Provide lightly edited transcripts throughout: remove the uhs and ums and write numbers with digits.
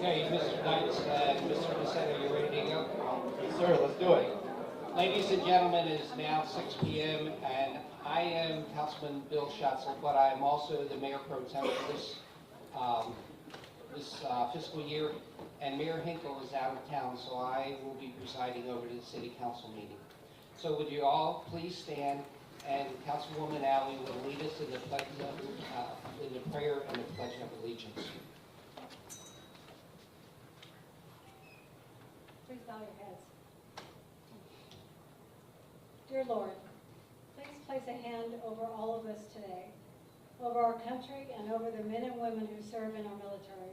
Okay, Mr. Knights and Mr. Pacetta, you ready to go? Yes, sir, let's do it. Ladies and gentlemen, it is now 6 p.m. and I am Councilman Bill Schatzel, but I am also the Mayor Pro Tem for this fiscal year. And Mayor Hinkle is out of town, so I will be presiding over the City Council meeting. So would you all please stand, and Councilwoman Alley will lead us in the pledge in the prayer and the Pledge of Allegiance. Please bow your heads. Dear Lord, please place a hand over all of us today, over our country and over the men and women who serve in our military.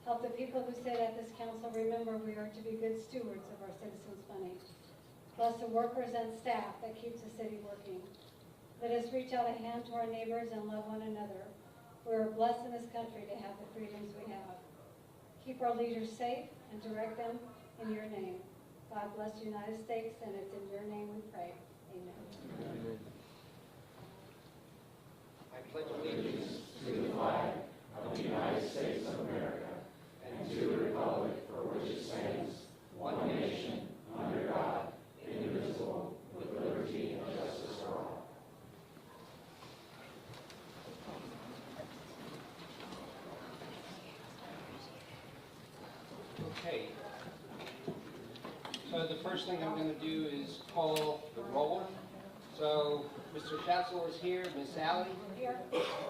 Help the people who sit at this council remember we are to be good stewards of our citizens' money. Bless the workers and staff that keeps the city working. Let us reach out a hand to our neighbors and love one another. We are blessed in this country to have the freedoms we have. Keep our leaders safe and direct them in your name. God bless the United States, and it's in your name we pray. Amen. I pledge allegiance to the flag of the United States of America and to the republic for which it stands, one nation, under God, indivisible, with liberty and justice for all. Okay. So the first thing I'm going to do is call the roll. So Mr. Schatzel is here, Miss Alley, Here.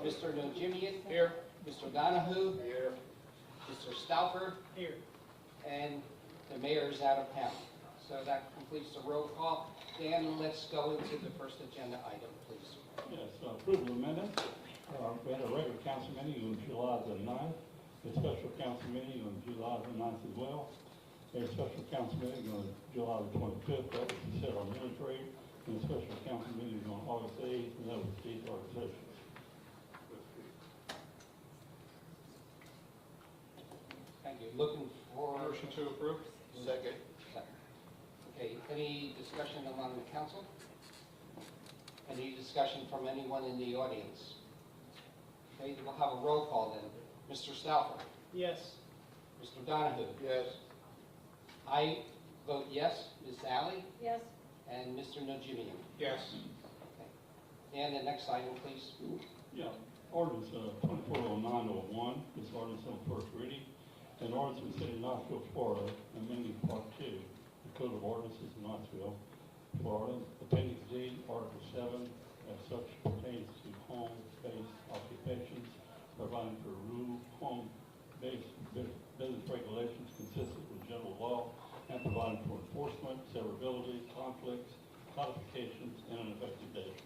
Mr. Nojimian, here, Mr. Donahue, here, Mr. Stauffer, here, and the mayor is out of town. So that completes the roll call. Dan, let's go into the first agenda item, please. Yes, approval of minutes. We had a regular council meeting on July the 9th, a special council meeting on July the 9th as well. A special council meeting on July the 25th, that was to set our military, and a special council meeting on August 8th, and that was these organizations. Thank you. Looking for... Motion to approve. Second. Okay, any discussion among the council? Any discussion from anyone in the audience? Okay, we'll have a roll call then. Mr. Stauffer? Yes. Mr. Donahue? Yes. I vote yes. Ms. Alley? Yes. And Mr. Nojimian? Yes. Okay. And the next item, please. Yeah, ordinance 240901, this ordinance on first reading, an ordinance in the city of Knoxville, Florida, amending Part 2, the Code of Ordinances in Knoxville, Florida, Appendix D, Article 7, as such pertains to home-based occupations, providing for rural home-based business regulations consistent with general law, and providing for enforcement, severability, conflicts, codifications, and an effective date.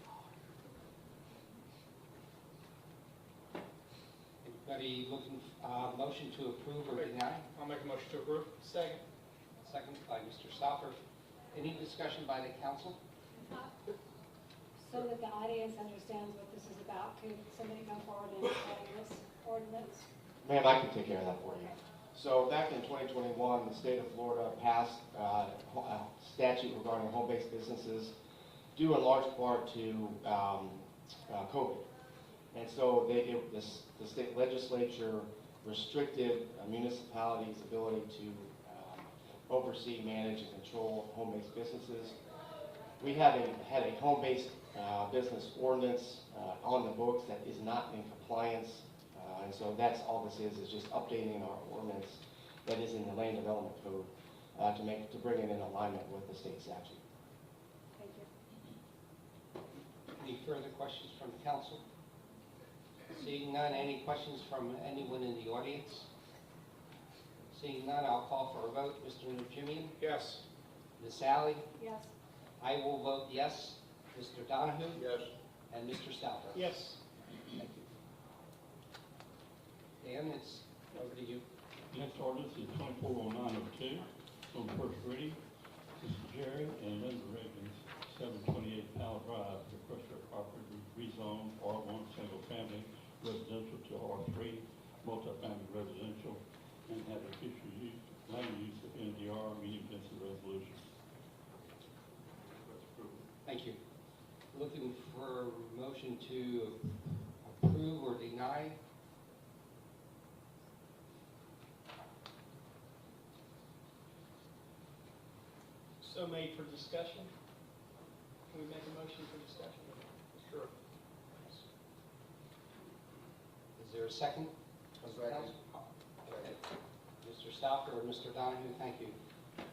Anybody looking, motion to approve or deny? I'll make a motion to approve. Second. Second by Mr. Stauffer. Any discussion by the council? So that the audience understands what this is about, could somebody come forward and explain this ordinance? Ma'am, I can take care of that for you. So back in 2021, the state of Florida passed a statute regarding home-based businesses, due in large part to COVID. And so the state legislature restricted municipalities' ability to oversee, manage, and control home-based businesses. We had a home-based business ordinance on the books that is not in compliance. And so that's all this is just updating our ordinance that is in the Land Development Code to bring it in alignment with the state statute. Thank you. Any further questions from the council? Seeing none, any questions from anyone in the audience? Seeing none, I'll call for a vote. Mr. Nojimian? Yes. Ms. Alley? Yes. I will vote yes. Mr. Donahue? Yes. And Mr. Stauffer? Yes. Thank you. Dan, it's over to you. Next ordinance is 240902, on first reading. This is Jerry and Linda Reagan's 728 Powell Drive, request their property rezone R1 single family residential to R3 multifamily residential, and have official use, land use of NDR, meeting density resolution. Thank you. Looking for a motion to approve or deny. so made for discussion. Can we make a motion for discussion? Sure. Is there a second? Second. Okay. Mr. Stalker or Mr. Donahue, thank you.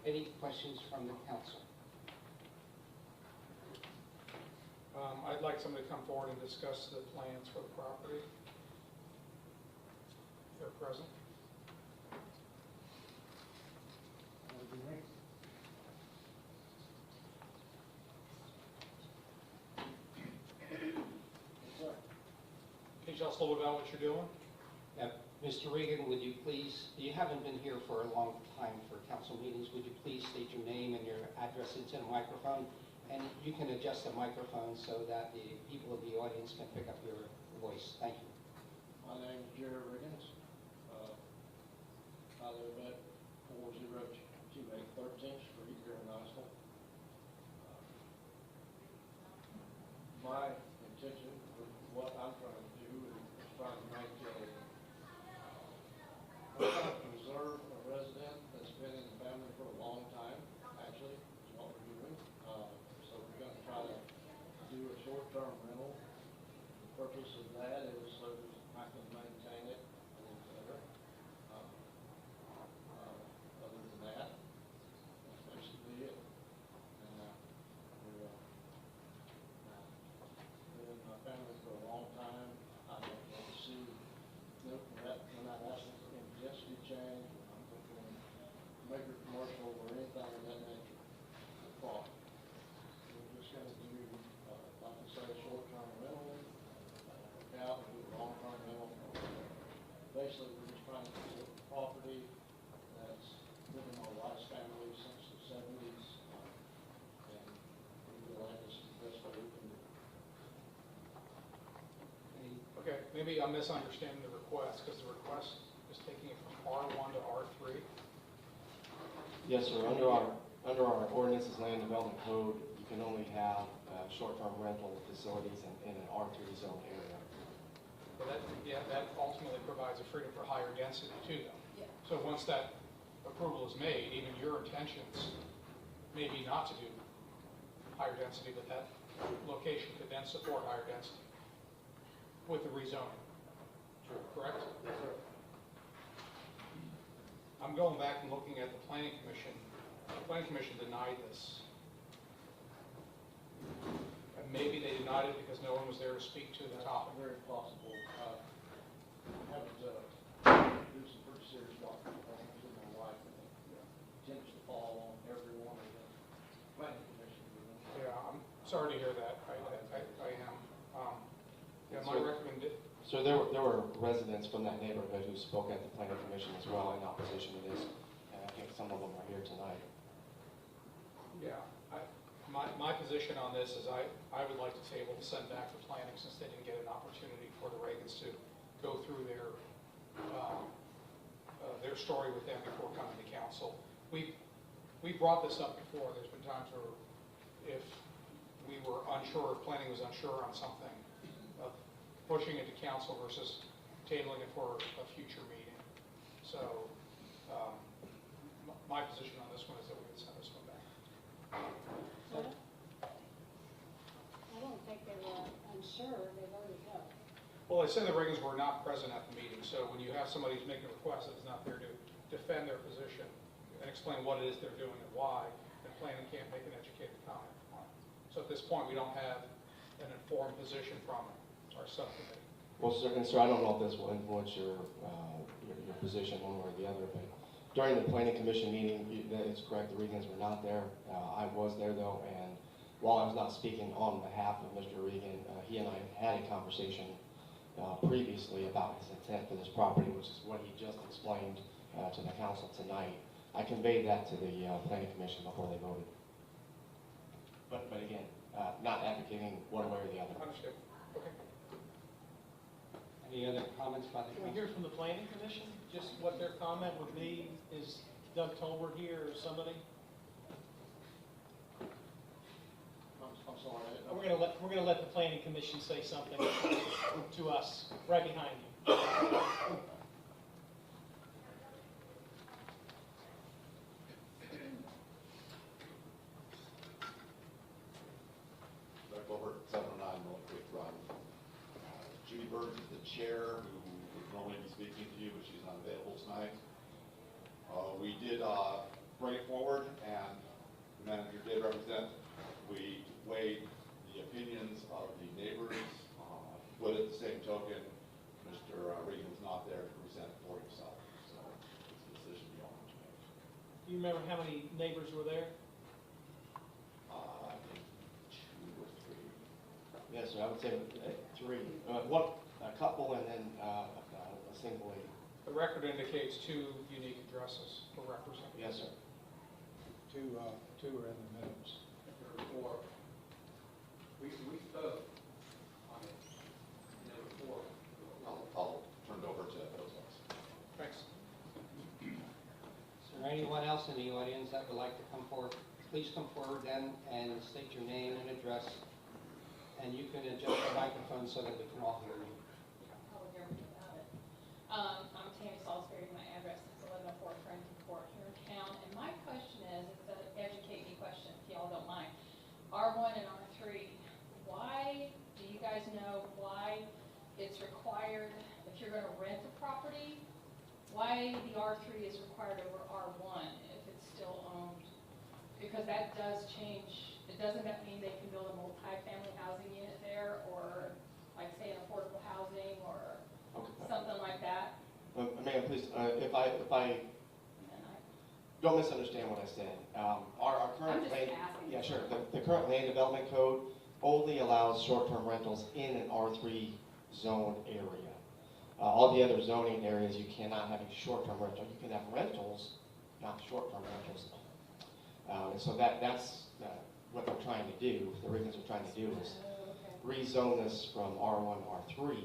Any questions from the council? I'd like somebody to come forward and discuss the plans for the property. If they're present. Can you tell us a little bit about what you're doing? Mr. Regan, would you please, you haven't been here for a long time for council meetings, would you please state your name and your address into the microphone? And you can adjust the microphone so that the people in the audience can pick up your voice. Thank you. My name is Jerry Riggins. I live at 402 13th Street here in Knoxville. My intention with what I'm trying to do is trying to make we're trying to preserve a resident that's been in the family for a long time, actually, is what we're doing. So we're going to try to do a short-term rental. The purpose of that is so that I can maintain it and et cetera. Other than that, that's basically it. And we're been in my family for a long time. I don't want to see that when I ask them for any density change, I'm thinking major commercial or anything of that nature. We're just going to do, like I say, short-term rental, out and do long-term rental. Basically, we're just trying to keep the property that's been in my wife's family since the 70s, and we feel like this is the best way we can do it. Okay, maybe I'm misunderstanding the request, because the request is taking it from R1 to R3. Yes, sir. Under our ordinances land development code, you can only have short-term rental facilities in an R3 zone area. But that ultimately provides a freedom for higher density too, though. Yeah. So once that approval is made, even your intentions may be not to do higher density, but that location could then support higher density with the rezoning. Sure. Correct? Yes, sir. I'm going back and looking at the planning commission. The planning commission denied this. And maybe they denied it because no one was there to speak to the topic. Very possible. Having to do some pretty serious doctor's appointments with my wife, and it tends to fall on every one of the planning commission meetings. Yeah, I'm sorry to hear that. I am. Yeah, my recommendation. So there were residents from that neighborhood who spoke at the planning commission as well in opposition to this, and I think some of them are here tonight. Yeah, my position on this is I would like to table to send back to planning since they didn't get an opportunity for the Reagans to go through their story with them before coming to council. We brought this up before. There's been times where if we were unsure, if planning was unsure on something, pushing it to council versus tabling it for a future meeting. So my position on this one is that we would send this one back. I don't think they were unsure, they voted no. Well, they said the Reagans were not present at the meeting, so when you have somebody who's making a request that is not there to defend their position and explain what it is they're doing and why, then planning can't make an educated comment on it. So at this point, we don't have an informed position from our subcommittee. Well, sir, I don't know if this will influence your position one way or the other, but during the planning commission meeting, it's correct, the Regans were not there. I was there though, and while I was not speaking on behalf of Mr. Regan, he and I had a conversation previously about his intent for this property, which is what he just explained to the council tonight. I conveyed that to the planning commission before they voted. But again, not advocating one way or the other. Understood. Okay. Any other comments by the Can we council? hear from the planning commission, just what their comment would be? Is Doug Tolbert here or somebody? I'm sorry. We're gonna let the planning commission say something to us right behind you. chair who would normally be speaking to you, but she's unavailable tonight. We did bring it forward, and the manager did represent. We weighed the opinions of the neighbors, but at the same token, Mr. Regan's not there to present for himself, so it's a decision beyond to make. Do you remember how many neighbors were there? I think 2 or 3. Yes, sir, I would say 3. A couple and then a single lady. The record indicates 2 unique addresses were represented. Yes, sir. Two are in the minutes. There were 4. We spoke on it, and there were 4. I'll turn it over to those guys. Thanks. Is there anyone else in the audience that would like to come forward? Please come forward then and state your name and address, and you can adjust the microphone so that we can all hear you. I'll hear me about it. I'm Tammy Salisbury, my address is 1104 Franklin Court here in town, and my question is, it's an educate me question, if y'all don't mind. R1 and R3, why, do you guys know why it's required, if you're gonna rent a property, why the R3 is required over R1 if it's still owned? Because that does change, doesn't that mean they can build a multi-family housing unit there, or like say an affordable housing, or something like that? Ma'am, please, if I And don't misunderstand what I said. Our current I'm just land, asking. yeah, sure. The current land development code only allows short-term rentals in an R3 zone area. All the other zoning areas, you cannot have a short-term rental. You can have rentals, not short-term rentals. And so that's what they're trying to do. The Regans are trying to do is rezone this from R1 to R3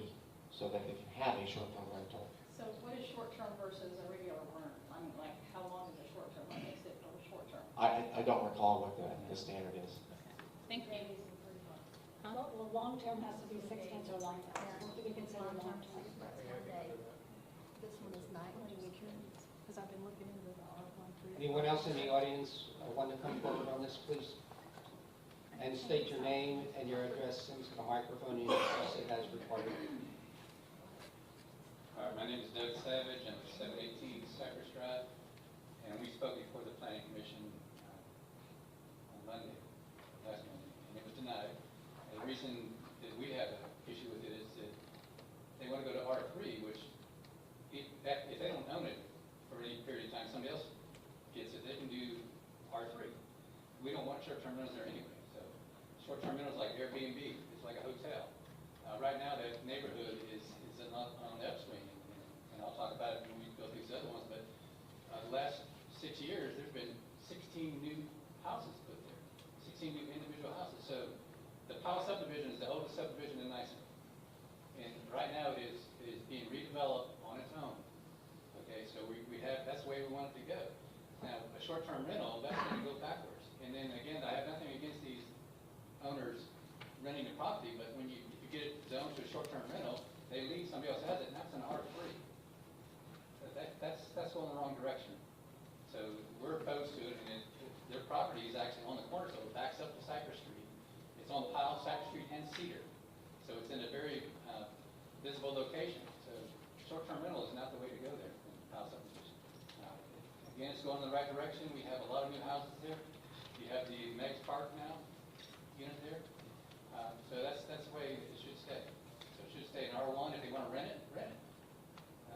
so that they can have a short-term rental. So what is short-term versus a regular rent? I mean, like, how long is a short-term? What makes it a short-term? I don't recall what the standard is. Thank you. Well, long-term has to be 6 months or longer, to be considered long-term. This one is nightly weekends, because I've been looking into the R13. Anyone else in the audience want to come forward on this, please? And state your name and your address into the microphone, and address it as required. All right, my name is Doug Savage, I'm at 718 Cypress Drive, and we spoke before the planning commission on Monday, last Monday, and it was denied. And the reason that we have an issue with it is that they want to go to R3, which if they don't own it for any period of time, somebody else gets it, they can do R3. We don't want short-term rentals there anyway, so short-term rentals like Airbnb, it's like a hotel. Right now, that neighborhood is on the upswing, and I'll talk about it when we go through these other ones, but the last 6 years, there's been 16 new houses put there, 16 new individual houses. So the Powell subdivision is the oldest subdivision in NYSER, and right now it is being redeveloped on its own. Okay, so that's the way we want it to go. Now, a short-term rental, that's going to go backwards. And then again, I have nothing against these owners renting the property, but if you get it zoned to a short-term rental, they leave, somebody else has it, and that's an R3. So that's going the wrong direction. So we're opposed to it, and their property is actually on the corner, so it backs up to Cypress Street. It's on Powell, Cypress Street, and Cedar. So it's in a very visible location. So short-term rental is not the way to go there in Powell subdivision. Again, it's going in the right direction. We have a lot of new houses there. You have the Meg's Park now unit there. So that's the way it should stay. So it should stay in R1. If they want to rent it, rent it.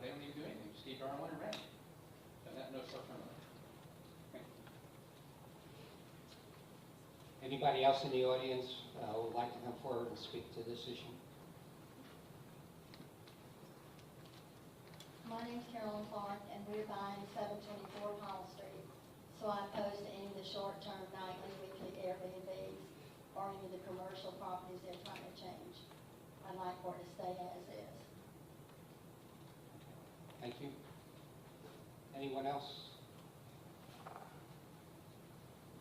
They don't need to do anything. Just keep R1 and rent it. And no short-term rental. Anybody else in the audience would like to come forward and speak to this issue? My name's Carolyn Clark, and we're buying 724 Powell Street. So I oppose to any of the short-term, nightly, weekly Airbnbs, or any of the commercial properties they're trying to change. I'd like for it to stay as is. Thank you. Anyone else?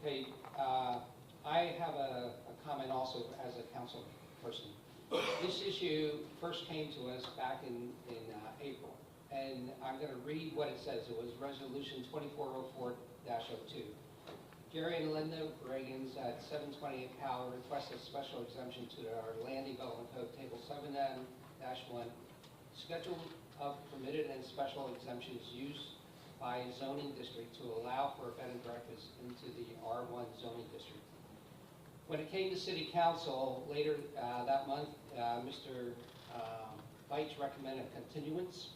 Okay, I have a comment also as a council person. This issue first came to us back in April, and I'm going to read what it says. It was Resolution 2404-02. Gary and Linda Reagans at 728 Powell requested special exemption to our land development code, table 7N-1, schedule of permitted and special exemptions used by zoning district to allow for a bed and breakfast into the R1 zoning district. When it came to city council later that month, Mr. Veitch recommended a continuance,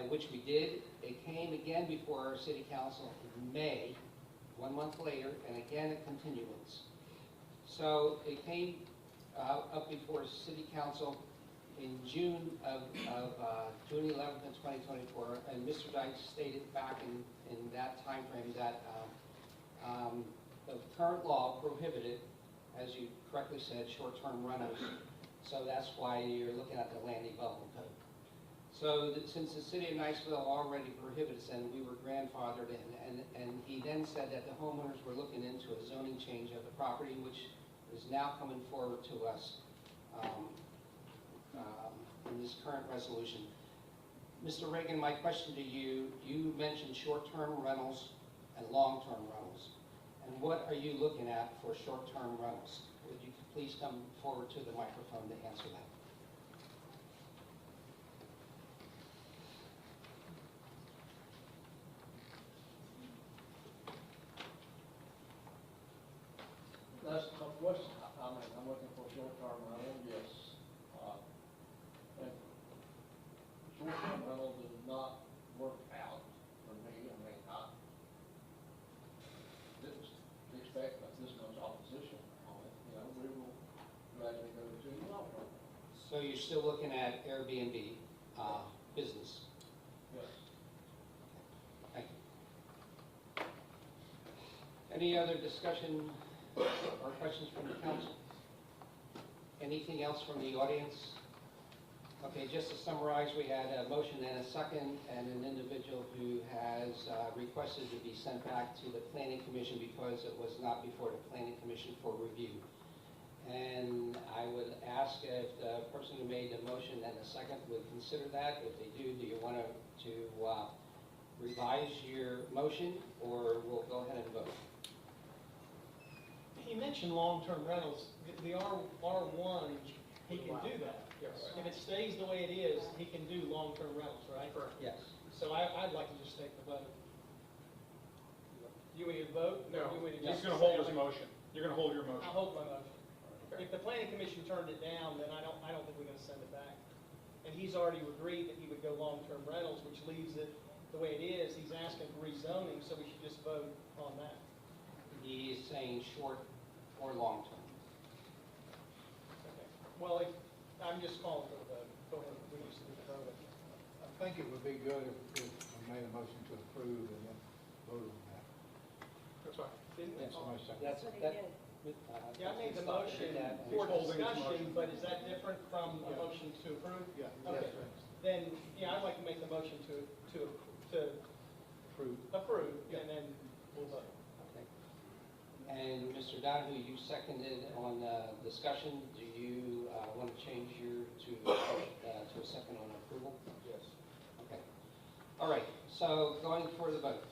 which we did. It came again before our city council in May, 1 month later, and again a continuance. So it came up before city council in June 11th of 2024, and Mr. Deitch stated back in that time frame that the current law prohibited, as you correctly said, short-term rentals. So that's why you're looking at the land development code. So since the city of Niceville already prohibits and we were grandfathered in, and he then said that the homeowners were looking into a zoning change of the property, which is now coming forward to us in this current resolution. Mr. Reagan, my question to you, you mentioned short-term rentals and long-term rentals. And what are you looking at for short-term rentals? Would you please come forward to the microphone to answer that? That's a tough question. I mean, I'm looking for short-term rental, yes. And short-term rental does not work out for me. I mean, I didn't expect that this much opposition on it. You know, we will gradually go to long-term. So you're still looking at Airbnb business? Yes. Thank you. Any other discussion or questions from the council? Anything else from the audience? Okay, just to summarize, we had a motion and a second, and an individual who has requested to be sent back to the Planning Commission because it was not before the Planning Commission for review. And I would ask if the person who made the motion and the second would consider that. If they do you want to revise your motion, or we'll go ahead and vote? He mentioned long-term rentals. The R1, he can do that. Yes. If it stays the way it is, he can do long-term rentals, right? Correct. Yes. So I'd like to just take the vote. You want me to vote? No, Or you want me to he's just going to hold say- his motion. You're going to hold your motion. I'll hold my motion. Okay. If the planning commission turned it down, then I don't think we're gonna send it back. And he's already agreed that he would go long-term rentals, which leaves it the way it is. He's asking for rezoning, so we should just vote on that. He is saying short or long term. Okay. Well, I'm just calling for the vote. Go ahead, we just need to vote it. I think it would be good if I made a motion to approve and then vote on that. That's fine. Didn't we? That's my second. That's what he did. Yeah, I made the Councilman Stockton motion did that. for holding his discussion, motion. but is that different from a Yeah. motion to approve? Yeah. Okay. that's right. Then, yeah, I'd like to make the motion to Approve. approve, and then we'll vote. Okay. And Mr. Donahue, you seconded on discussion. Do you want to change your to a second on approval? Yes. Okay. All right. So going for the vote.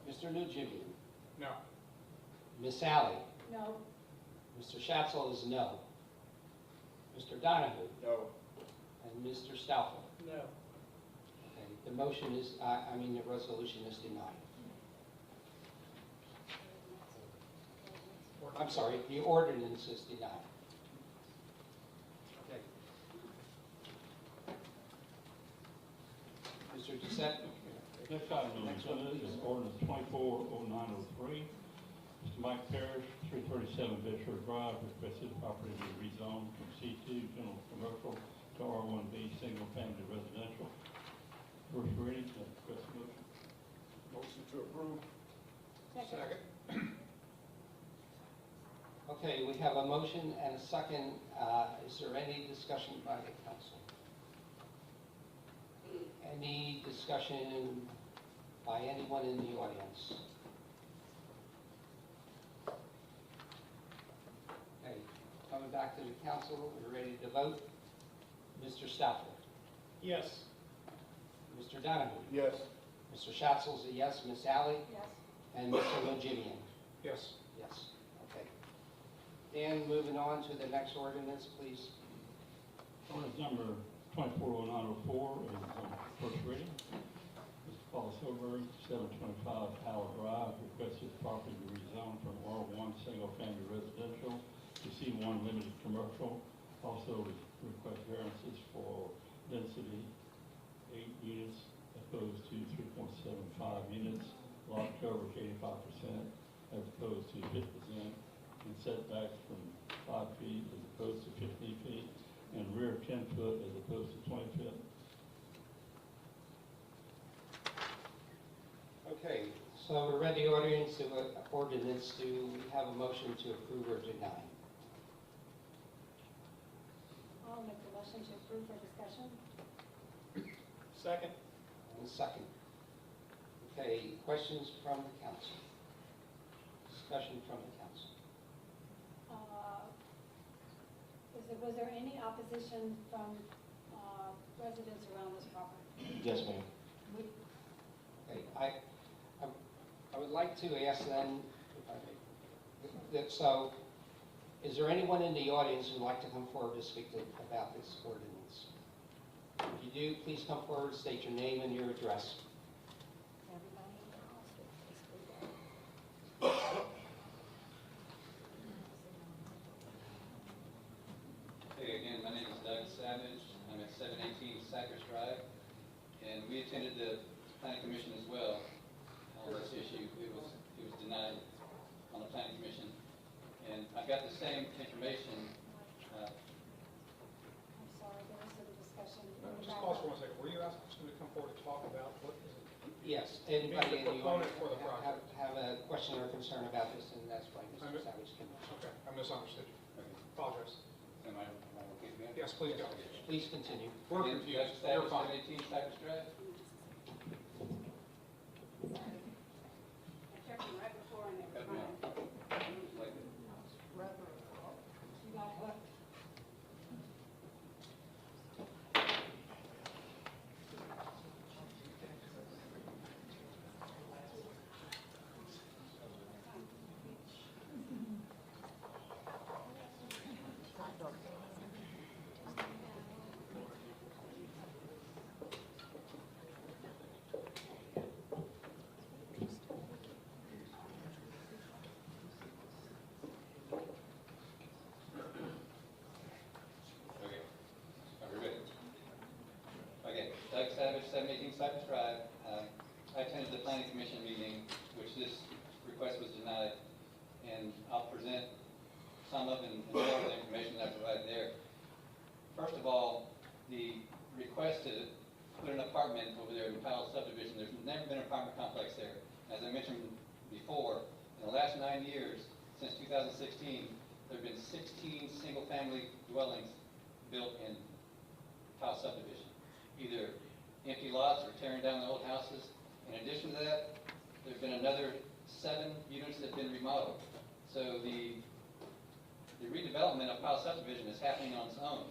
Mr. Nugent, No. Miss Alley, No. Mr. Schatzel is no. Mr. Donahue, No. and Mr. Stouffer. No. Okay. The motion is, the resolution is denied. I'm sorry, the ordinance is denied. Okay. Mr. Doucette? Next item on the Next one, agenda please. is ordinance 240903. Mr. Mike Parrish, 337 Betchworth Drive, requested the property to be rezoned from C2 general commercial to R1B single family residential. First reading, request motion. Motion to approve. Second. Okay, we have a motion and a second. Is there any discussion by the council? Any discussion by anyone in the audience? Okay, coming back to the council, we're ready to vote. Mr. Stouffer? Yes. Mr. Donahue? Yes. Mr. Schatzel is a yes. Miss Alley? Yes. And Mr. Longinian? Yes. Yes. Okay. Dan, moving on to the next ordinance, please. Ordinance number 240904 is on first reading. Mr. Paul Silver, 725 Howard Drive, requests this property to rezone from R1 Single Family Residential to C1 Limited Commercial. Also request variances for density 8 units opposed to 3.75 units, lot coverage 85% as opposed to 50%, and setbacks from 5 feet as opposed to 15 feet, and rear 10 foot as opposed to 20 feet. Okay, so we're ready, ordinance to we have a motion to approve or deny? I'll make the motion to approve for discussion. Second. And second. Okay, questions from the council? Discussion from the council? Was there any opposition from residents around this property? Yes, ma'am. Okay, I would like to ask then, if I may, so, is there anyone in the audience who'd like to come forward to speak about this ordinance? If you do, please come forward, state your name and your address. Everybody in the house would please speak up. Hey, again, my name is Doug Savage. I'm at 718 Cypress Drive, and we attended the planning commission as well on this issue. It was denied on the planning commission, and I got the same information. I'm sorry, there was some discussion. Just pause for 1 second. Were you asking someone to come forward to talk about what is it? Yes, anybody in the Proponent audience for the project. have a question or concern about this, and that's why Mr. Savage came up. Okay, I misunderstood you. Apologize. Am I okay again? Yes, please go. Please continue. We're Again, confused. Doug You're Savage, fine. 718 Cypress Drive. I checked them right before and they Cut were me fine. off. Like, You got hooked. Okay. Are we ready? Okay, Doug Savage, 718 Cypress Drive. I attended the planning commission meeting, which this request was denied, and I'll present some of and more of the information that I provided there. First of all, the request to put an apartment over there in Powell subdivision, there's never been an apartment complex there. As I mentioned before, in the last 9 years, since 2016, there have been 16 single-family dwellings built in Powell subdivision, either empty lots or tearing down the old houses. In addition to that, there's been another 7 units that have been remodeled. So the redevelopment of Powell subdivision is happening on its own.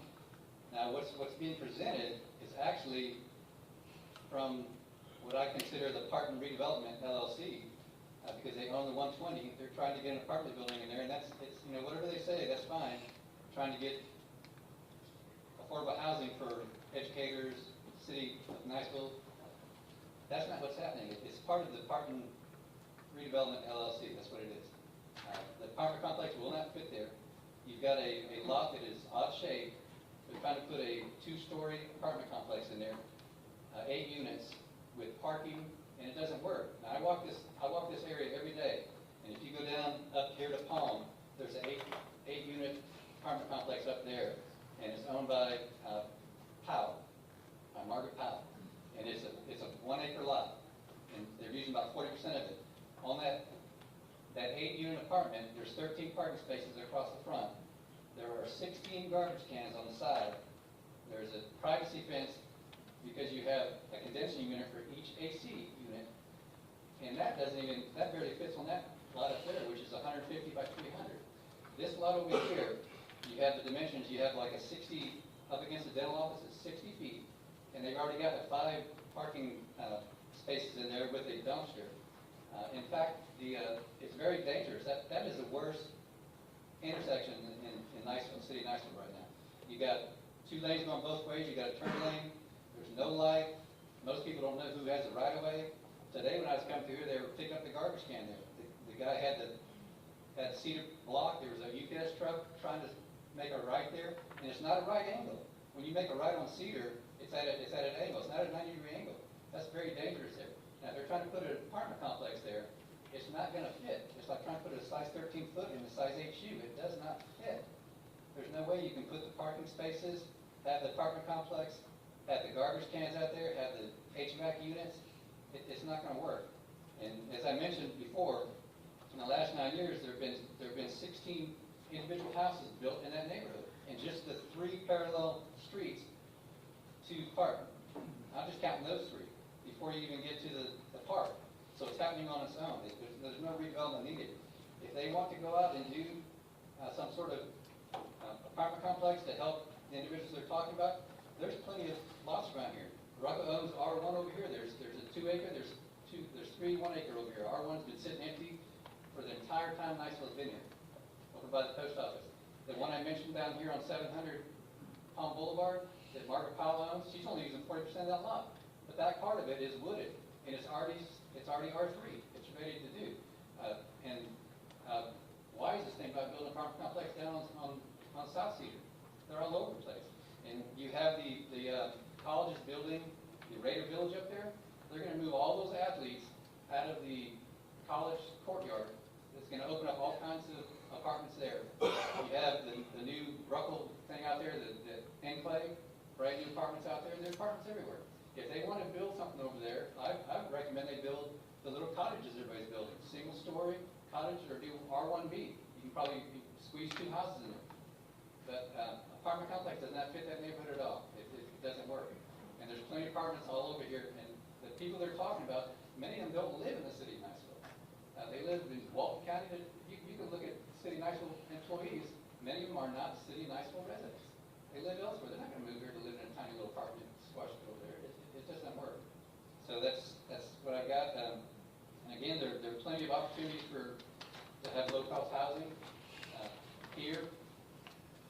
Now, what's being presented is actually from what I consider the Parton Redevelopment LLC, because they own the 120. They're trying to get an apartment building in there, and it's whatever they say, that's fine. Trying to get affordable housing for educators, city of Niceville. That's not what's happening. It's part of the Parton Redevelopment LLC. That's what it is. The apartment complex will not fit there. You've got a lot that is odd shaped. They're trying to put a 2-story apartment complex in there, 8 units with parking, and it doesn't work. Now, I walk this area every day, and if you go down up here to Palm, there's an 8-unit apartment complex up there, and it's owned by Powell, by Margaret Powell, and it's a 1-acre lot, and they're using about 40% of it. On that 8-unit apartment, there's 13 parking spaces across the front. There are 16 garbage cans on the side. There's a privacy fence because you have a condensing unit for each AC unit, and that barely fits on that lot up there, which is 150 by 300. This lot over here, you have the dimensions. You have like a 60 up against the dental office. It's 60 feet, and they've already got 5 parking spaces in there with a dumpster. In fact, it's very dangerous. That is the worst intersection in Niceville, city of Niceville right now. You got 2 lanes going both ways, you got a turn lane, there's no light, most people don't know who has the right of way. Today when I was coming through here, they were picking up the garbage can there. The guy had the cedar block, there was a UPS truck trying to make a right there, and it's not a right angle. When you make a right on Cedar, it's at an angle, it's not a 90-degree angle. That's very dangerous there. Now, if they're trying to put an apartment complex there, it's not gonna fit. It's like trying to put a size 13 foot in a size 8 shoe. It does not fit. There's no way you can put the parking spaces, have the apartment complex, have the garbage cans out there, have the HVAC units. It's not gonna work. And as I mentioned before, in the last 9 years, there have been 16 individual houses built in that neighborhood, in just the 3 parallel streets to park. I'm just counting those 3 before you even get to the park. So it's happening on its own. There's no redevelopment needed. If they want to go out and do some sort of apartment complex to help the individuals they're talking about, there's plenty of lots around here. Rocco owns R1 over here. There's a 2 acre. There's 3 1 acre over here. R1's been sitting empty for the entire time Niceville's been here, over by the post office. The one I mentioned down here on 700 Palm Boulevard that Margaret Powell owns, she's only using 40% of that lot. But that part of it is wooded, and it's already R3. It's ready to do. Wise is thinking about building an apartment complex down on South Cedar. They're all over the place. And you have the colleges building the Raider Village up there. They're going to move all those athletes out of the college courtyard. It's going to open up all kinds of apartments there. You have the new Ruckle thing out there, the Enclave, brand new apartments out there. There are apartments everywhere. If they want to build something over there, I would recommend they build the little cottages everybody's building. Single story cottage, or do R1B. You can probably squeeze 2 houses in there. But apartment complex does not fit that neighborhood at all. It doesn't work. And there's plenty of apartments all over here. And the people they're talking about, many of them don't live in the city of Niceville. They live in Walton County. You can look at city of Niceville employees. Many of them are not city of Niceville residents. They live elsewhere. They're not going to move here to live in a tiny little apartment squashed over there. It just doesn't work. So that's what I got. And again, there are plenty of opportunities to have low-cost housing here,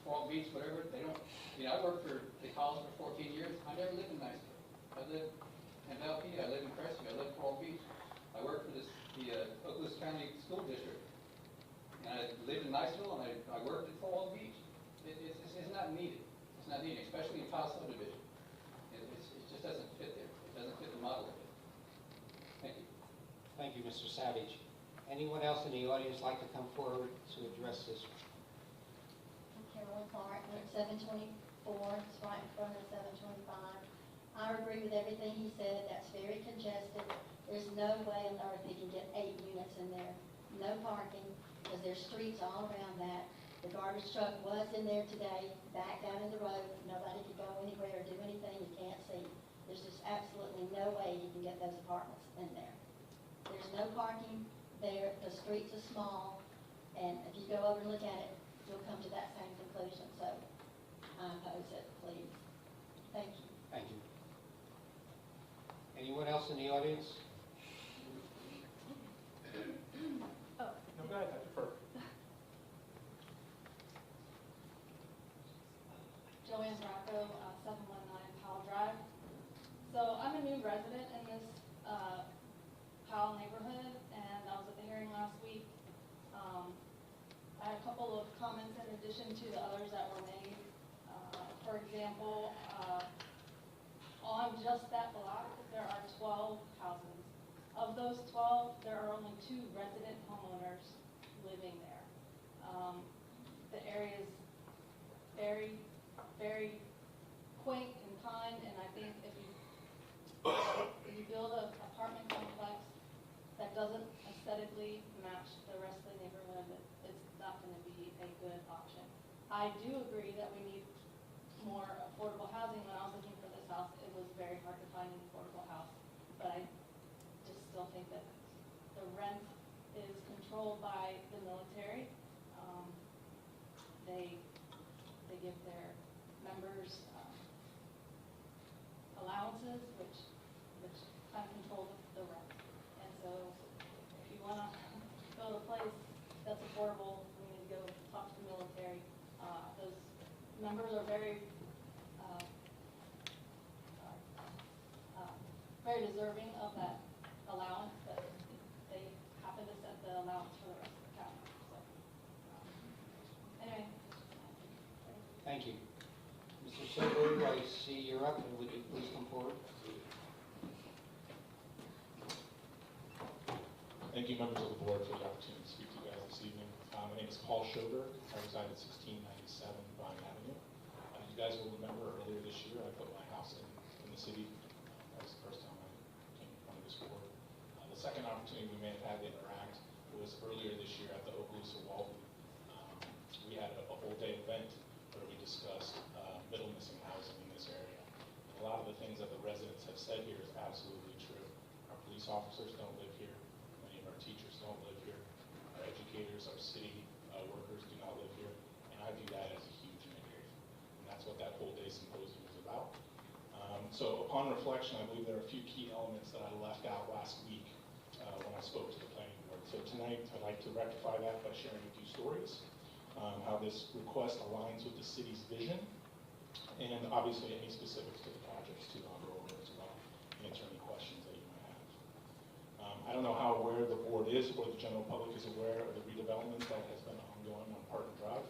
Walton Beach, whatever. They don't. I worked for the college for 14 years. I never lived in Niceville. I lived in Valpena. I lived in Crestview. I lived in Walton Beach. I worked for the Oklahoma County School District. And I lived in Niceville, and I worked at Walton Beach. It's not needed. It's not needed, especially in tile subdivision. It just doesn't fit there. It doesn't fit the model of it. Thank you. Thank you, Mr. Savage. Anyone else in the audience like to come forward to address this? Carolyn Clark, 724, it's right in front of 725. I agree with everything he said. That's very congested. There's no way on earth he can get 8 units in there. No parking, because there's streets all around that. The garbage truck was in there today, back down in the road. Nobody could go anywhere or do anything. You can't see. There's just absolutely no way you can get those apartments in there. There's no parking there. The streets are small. And if you go over and look at it, you'll come to that same conclusion. So I oppose it, please. Thank you. Thank you. Anyone else in the audience? No, go ahead, I defer. Joanne Bracco, 719 Powell Drive. So I'm a new resident in this Powell neighborhood, and I was at the hearing last week. I had a couple of comments in addition to the others that were made. For example, on just that block, there are 12 houses. Of those 12, there are only 2 resident homeowners living there. The area is very, very quaint and kind, and I think if you build an apartment complex that doesn't aesthetically match the rest of the neighborhood, it's not going to be a good option. I do agree that we need more affordable housing. When I was looking for this house, it was very hard to find an affordable house, but I just still think that the rent is controlled by the military. They give their members allowances, which kind of control the rent. And so if you want to build a place that's affordable, we need to go talk to the military. Those members are very very deserving of that allowance, but they happen to set the allowance for the rest of the county, so. Anyway. Thank you. Mr. Silver, I see you're up, and would you please come forward? Thank you, members of the board, for the opportunity to speak to you guys this evening. My name is Paul Schober. I reside at 1697 Vine Avenue. You guys will remember earlier this year, I put my house in the city. That was the first time I came in front of this board. The second opportunity we may have had to interact was earlier this year at the Okaloosa Walton. We had a whole day event where we discussed middle missing housing in this area. And a lot of the things that the residents have said here is absolutely true. Our police officers don't live here. Many of our teachers don't live here. Our educators, our city workers do not live here. And I view that as a huge negative. And that's what that whole day symposium was about. So upon reflection, I believe there are a few key elements that I left out last week when I spoke to the planning board. So tonight, I'd like to rectify that by sharing a few stories, how this request aligns with the city's vision, and obviously any specifics to the projects too, I'll go over as well, and answer any questions that you might have. I don't know how aware the board is, or the general public is aware of the redevelopment that has been ongoing on Parton Drive.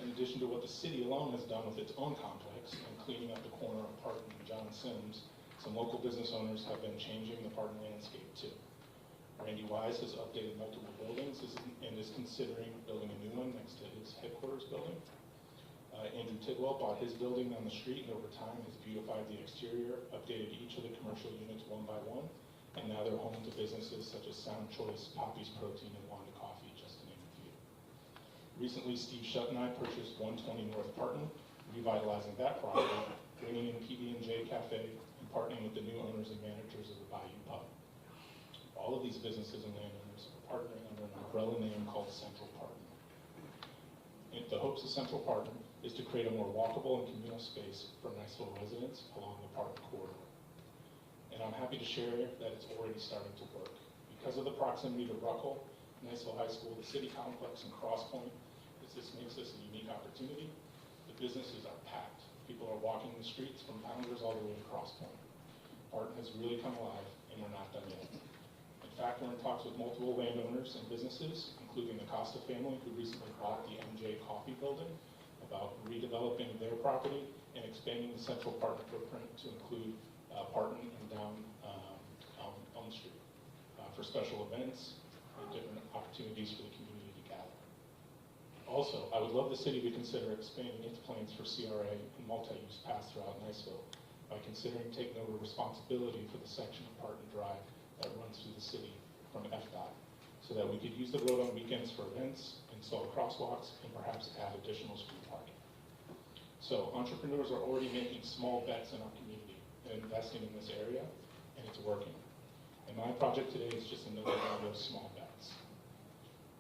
In addition to what the city alone has done with its own complex and cleaning up the corner of Parton and John Sims, some local business owners have been changing the Parton landscape too. Randy Wise has updated multiple buildings and is considering building a new one next to his headquarters building. Andrew Tidwell bought his building down the street and over time has beautified the exterior, updated each of the commercial units one by one, and now they're home to businesses such as Sound Choice, Poppy's Protein, and Wanda Coffee, just to name a few. Recently, Steve Shutt and I purchased 120 North Parton, revitalizing that property, bringing in PB&J Cafe, and partnering with the new owners and managers of the Bayou Pub. All of these businesses and landowners are partnering under an umbrella name called Central Parton. And the hopes of Central Parton is to create a more walkable and communal space for Niceville residents along the Parton corridor. And I'm happy to share that it's already starting to work. Because of the proximity to Ruckle, Niceville High School, the city complex, and Cross Point, this makes this a unique opportunity. The businesses are packed. People are walking the streets from Pounders all the way to Cross Point. Parton has really come alive, and we're not done yet. In fact, we're in talks with multiple landowners and businesses, including the Costa family, who recently bought the MJ Coffee building, about redeveloping their property and expanding the Central Parton footprint to include Parton and down Elm Street for special events and different opportunities for the community to gather. Also, I would love the city to consider expanding its plans for CRA and multi-use paths throughout Niceville by considering taking over responsibility for the section of Parton Drive that runs through the city from FDOT, so that we could use the road on weekends for events, install crosswalks, and perhaps add additional street parking. So entrepreneurs are already making small bets in our community and investing in this area, and it's working. And my project today is just another one of those small bets.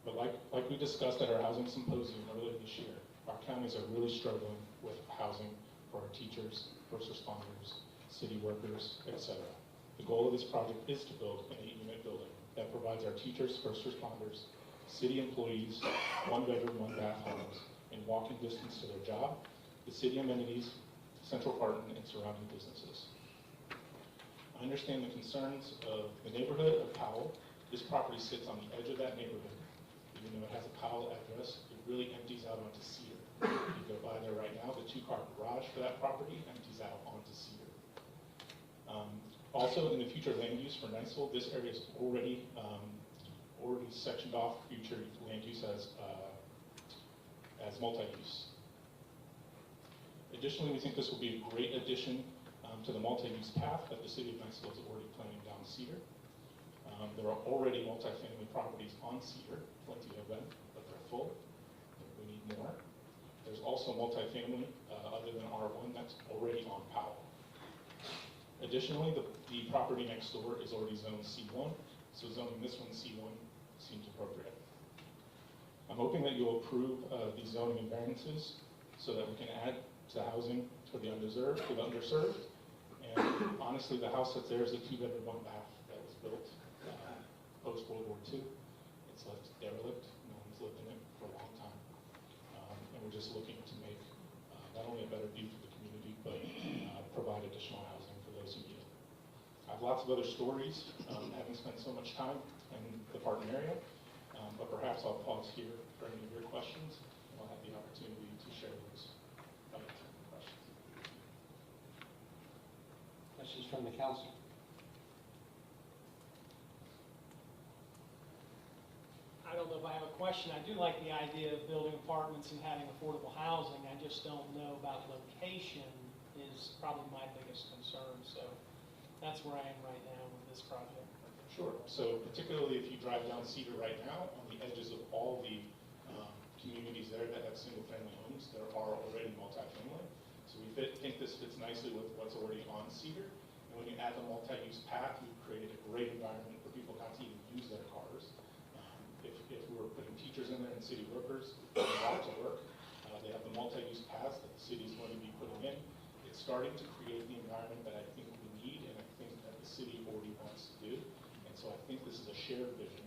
But like we discussed at our housing symposium earlier this year, our counties are really struggling with housing for our teachers, first responders, city workers, etc. The goal of this project is to build an 8-unit building that provides our teachers, first responders, city employees, 1-bedroom, 1-bath homes in walking distance to their job, the city amenities, Central Parton, and surrounding businesses. I understand the concerns of the neighborhood of Powell. This property sits on the edge of that neighborhood. Even though it has a Powell address, it really empties out onto Cedar. If you go by there right now, the 2-car garage for that property empties out onto Cedar. Also, in the future land use for Niceville, this area is already sectioned off future land use as multi-use. Additionally, we think this will be a great addition to the multi-use path that the city of Niceville is already planning down Cedar. There are already multifamily properties on Cedar, plenty of them, but they're full. We need more. There's also multifamily other than R1 that's already on Powell. Additionally, the property next door is already zoned C1, so zoning this one C1 seems appropriate. I'm hoping that you'll approve these zoning and variances so that we can add to housing for the underserved. And honestly, the house that's there is a 2-bedroom, 1-bath that was built post-World War II. It's left derelict. No one's lived in it for a long time. And we're just looking to make not only a better view for the community, but provide additional housing for those who need it. I I have lots of other stories, having spent so much time in the Parton area, but perhaps I'll pause here for any of your questions, and I'll have the opportunity to share those questions. Questions from the council? I don't know if I have a question. I do like the idea of building apartments and having affordable housing. I just don't know about location is probably my biggest concern. So that's where I am right now with this project. Sure. So particularly if you drive down Cedar right now, on the edges of all the communities there that have single-family homes, there are already multifamily. So we think this fits nicely with what's already on Cedar. And when you add the multi-use path, you've created a great environment for people not to even use their cars. If we're putting teachers in there and city workers, they want to work. They have the multi-use paths that the city is going to be putting in. It's starting to create the environment that I think we need, and I think that the city already wants to do. And so I think this is a shared vision.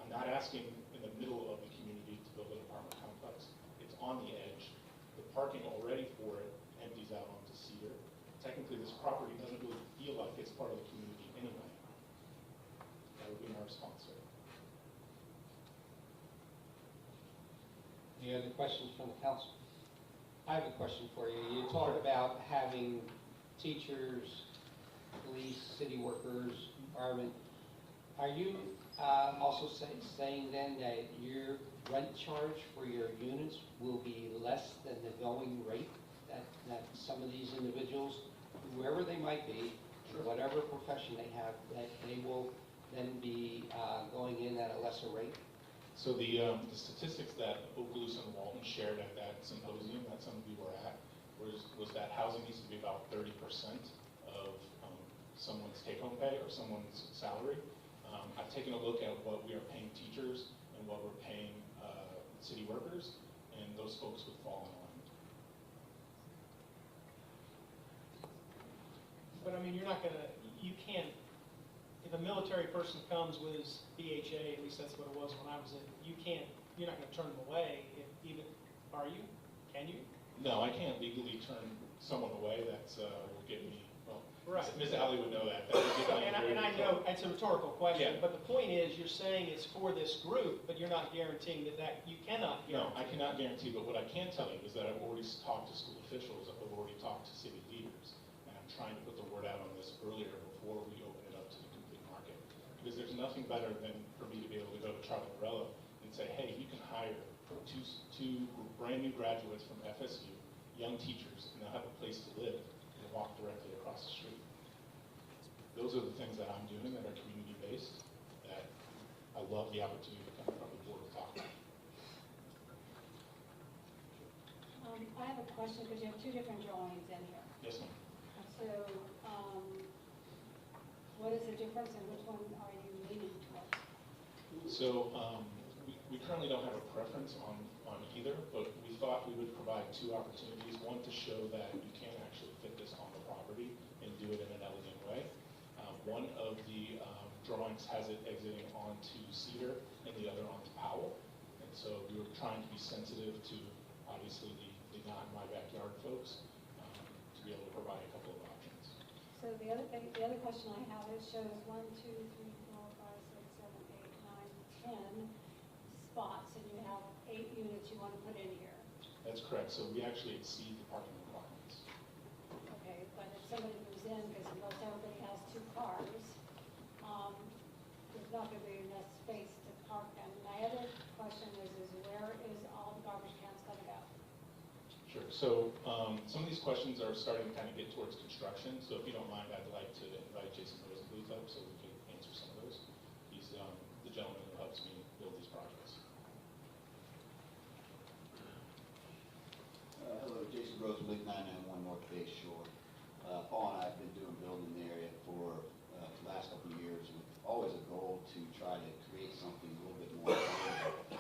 I'm not asking in the middle of the community to build an apartment complex. It's on the edge. The parking already for it empties out onto Cedar. Technically, this property doesn't really feel like it's part of the community anyway. That would be my response, sir. Any other questions from the council? I have a question for you. You talked about having teachers, police, city workers, environment. Are you also saying then that your rent charge for your units will be less than the going rate that some of these individuals, whoever they might be, whatever profession they have, that they will then be going in at a lesser rate? So the statistics that Okaloosa and Walton shared at that symposium that some of you were at was that housing needs to be about 30% of someone's take-home pay or someone's salary. I've taken a look at what we are paying teachers and what we're paying city workers, and those folks would fall in line. But I mean, you can't, if a military person comes with his BHA, at least that's what it was when I was in, you're not going to turn them away, are you? Can you? No, I can't legally turn someone away. That's will get me, well, Right. Ms. Alley would know that. That would get me And I very know it's a rhetorical question, Yeah. but the point is, you're saying it's for this group, but you're not guaranteeing that you cannot No, guarantee. I cannot guarantee, but what I can tell you is that I've already talked to school officials, I've already talked to city leaders, and I'm trying to put the word out on this earlier before we open it up to the complete market. Because there's nothing better than for me to be able to go to Charlie Morello and say, hey, you can hire two brand new graduates from FSU, young teachers, and they'll have a place to live and walk directly across the street. Those are the things that I'm doing that are community-based, that I love the opportunity to come from the board to talk about. I have a question because you have two different drawings in here. Yes, ma'am. So, what is the difference and which one are you leaning towards? So we currently don't have a preference on either, but we thought we would provide two opportunities. One to show that you can actually fit this on the property and do it in an elegant way. One of the drawings has it exiting onto Cedar and the other onto Powell. And so we were trying to be sensitive to, obviously, the not in my backyard folks, to be able to provide a couple of options. So the other question I have is shows 1, 2, 3, 4, 5, 6, 7, 8, 9, 10 spots, and you have 8 units you want to put in here. That's correct. So we actually exceed the parking requirements. Okay, but if somebody moves in, because most everybody has 2 cars, there's not going to be enough space to park them. My other question is where is all the garbage cans going to go? Sure. So some of these questions are starting to kind of get towards construction. So if you don't mind, I'd like to invite Jason Rosenbluth up so we can answer some of those. He's the gentleman who helps me build these projects. Hello, Jason Rosenbluth, 991 North Bay Shore. Paul and I have been doing building in the area for the last couple of years, with always a goal to try to create something a little bit more affordable.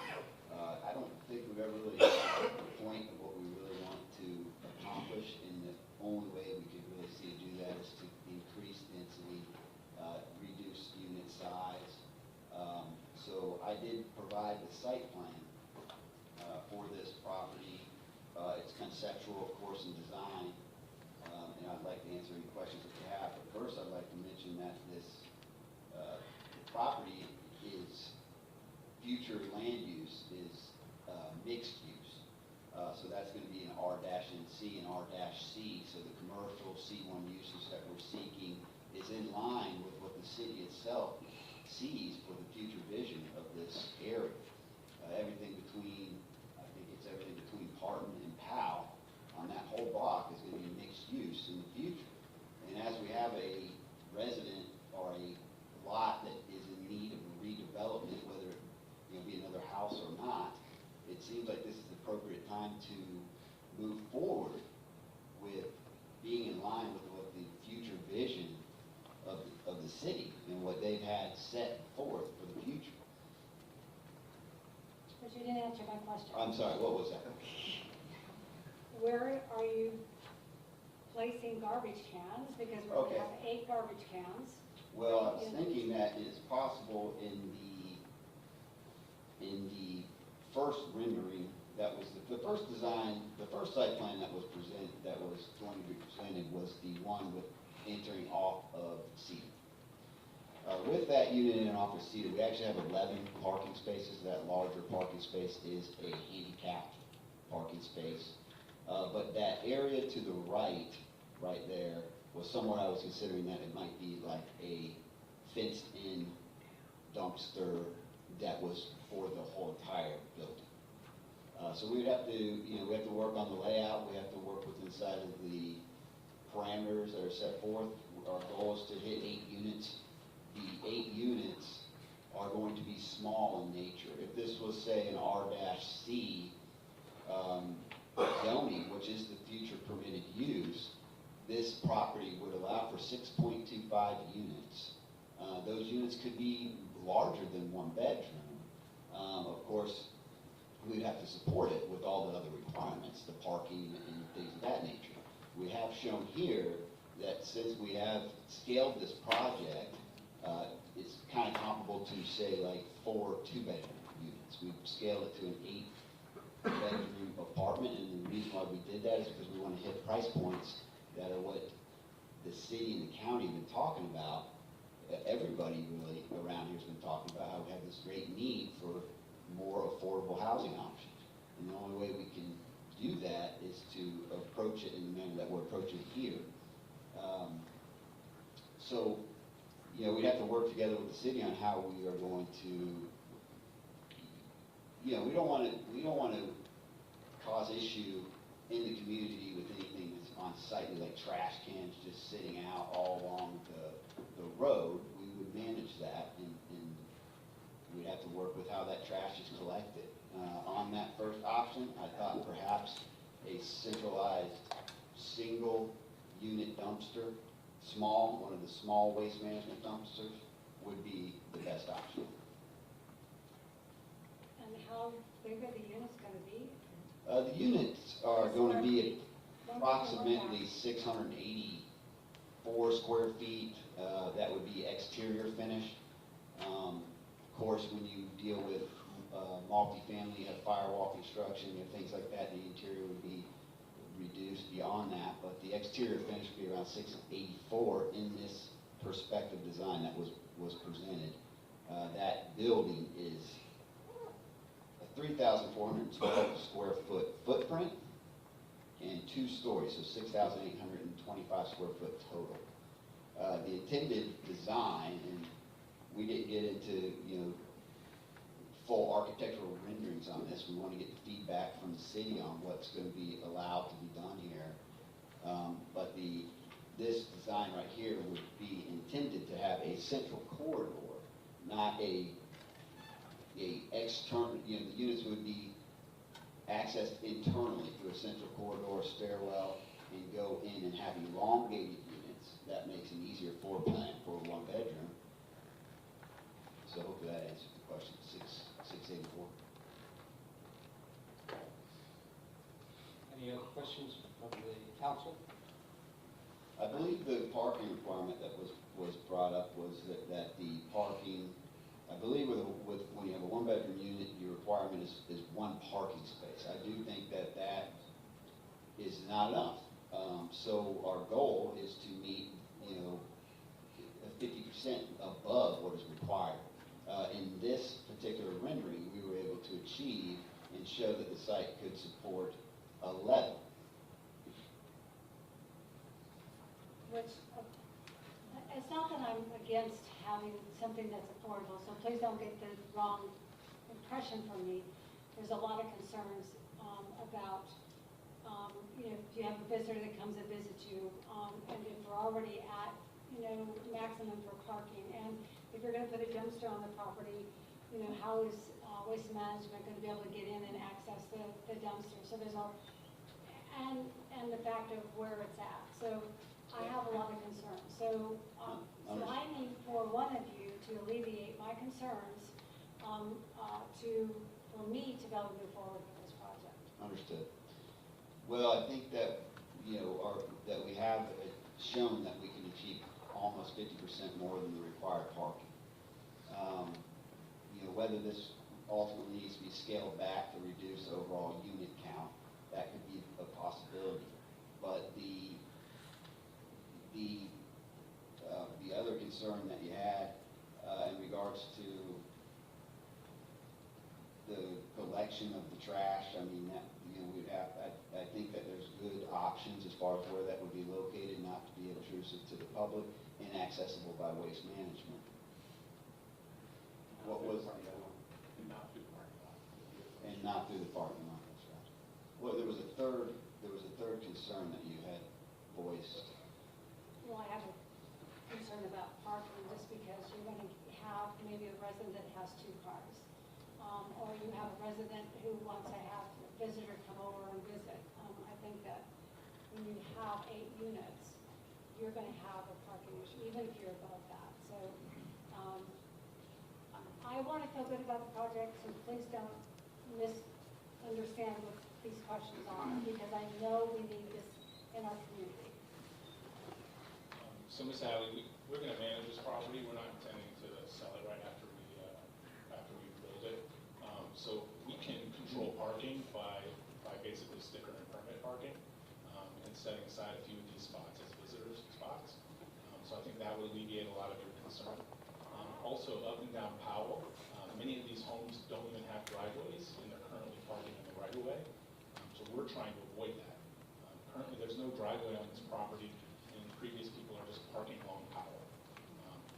I don't think we've ever really got to the point of what we really want to accomplish, and the only way we could really see to do that is to increase density, reduce unit size. So I did provide the site plan for this property. It's conceptual, of course, in design, and I'd like to answer any questions that you have. But first, I'd like to mention city itself sees for the future vision of this area. Everything between, I think it's everything between Parton and Powell on that whole block is going to be mixed use in the future. And as we have a resident or a lot that is in need of redevelopment, whether it be another house or not, it seems like this is the appropriate time to move forward with being in line with what the future vision of the city and what they've had set forth for the future. But you didn't answer my question. I'm sorry, what was that? Where are you placing garbage cans? Because we're going Okay. to have 8 garbage cans. Well, I was thinking that it's possible in the first rendering, that was the first design, the first site plan that was presented, that was going to be presented was the one with entering off of Cedar. With that unit in off of Cedar, we actually have 11 parking spaces. That larger parking space is a handicapped parking space. But that area to the right there, was somewhere I was considering that it might be like a fenced-in dumpster that was for the whole entire building. So we would have to, we have to work on the layout, we have to work with inside of the parameters that are set forth. Our goal is to hit 8 units. The 8 units are going to be small in nature. If this was, say, an R-C zoning, which is the future permitted use, this property would allow for 6.25 units. Those units could be larger than 1 bedroom. Of course, we'd have to support it with all the other requirements, the parking and things of that nature. We have shown here that since we have scaled this project, it's kind of comparable to, say, like 4 2-bedroom units. We've scaled it to an 8-bedroom apartment, and the reason why we did that is because we want to hit price points that are what the city and the county have been talking about. Everybody really around here has been talking about how we have this great need for more affordable housing options. And the only way we can do that is to approach it in the manner that we're approaching it here. So, we'd have to work together with the city on how we are going to, we don't want to cause issue in the community with anything that's unsightly, like trash cans just sitting out all along the road. We would manage that, and we'd have to work with how that trash is collected. On that first option, I thought perhaps a centralized single unit dumpster, one of the small waste management dumpsters, would be the best option. And how big are the units going to be? The units are going to be approximately 684 square feet. That would be exterior finish. Of course, when you deal with multifamily, you have firewall construction, you have things like that, the interior would be reduced beyond that, but the exterior finish would be around 684 in this perspective design that was presented. That building is a 3,412 square foot footprint and 2 stories, so 6,825 square foot total. The intended design, and we didn't get into, full architectural renderings on this. We want to get the feedback from the city on what's going to be allowed to be done here. But this design right here would be intended to have a central corridor, not a external, the units would be accessed internally through a central corridor, stairwell, and go in and have elongated units. That makes an easier floor plan for a 1-bedroom. So hopefully that answers the question. 684. Any other questions from the council? I believe the parking requirement that was brought up was that the parking, I believe with when you have a 1-bedroom unit, your requirement is 1 parking space. I do think that is not enough. So our goal is to meet, 50% above what is required. In this particular rendering, we were able to achieve and show that the site could support 11. Which, it's not that I'm I'm against having something that's affordable, so please don't get the wrong impression from me. There's a lot of concerns about, if you have a visitor that comes and visits you, and if we're already at, maximum for parking, and if you're gonna put a dumpster on the property, how is Waste Management gonna be able to get in and access the dumpster? So there's and the fact of where it's at. So I have a lot of concerns. So I need for one of you to alleviate my concerns, for me to be able to move forward with this project. Understood. Well, I think that, that we have shown that we can achieve almost 50% more than the required parking. Whether this ultimately needs to be scaled back to reduce overall unit count, that could be a possibility. But the other concern that you had in regards to the collection of the trash, I mean, that, we'd have, I think that there's good options as far as where that would be located, not to be intrusive to the public and accessible by Waste Management. What was? And not through the parking lot. And not through the parking lot, that's right. Well, there was a third concern that you had voiced. Well, I have a concern about parking just because you're going to have maybe a resident that has 2 cars. Or you have a resident who wants to have a visitor come over and visit. I think that when you have 8 units, you're going to have a parking issue, even if you're above that. So I want to feel good about the project, so please don't misunderstand what these questions are, because I know we need this in our community. So Ms. Alley, we're going to manage this property. We're not intending to sell it right after we build it. So we can control parking by basically sticker and permit parking, and setting aside a few of these spots as visitors spots. So I think that would alleviate a lot of your concern. Also, up and down Powell, many of these homes don't even have driveways, and they're currently parking in the right-of-way. So we're trying to avoid that. Currently, there's no driveway on this property, and previous people are just parking along Powell.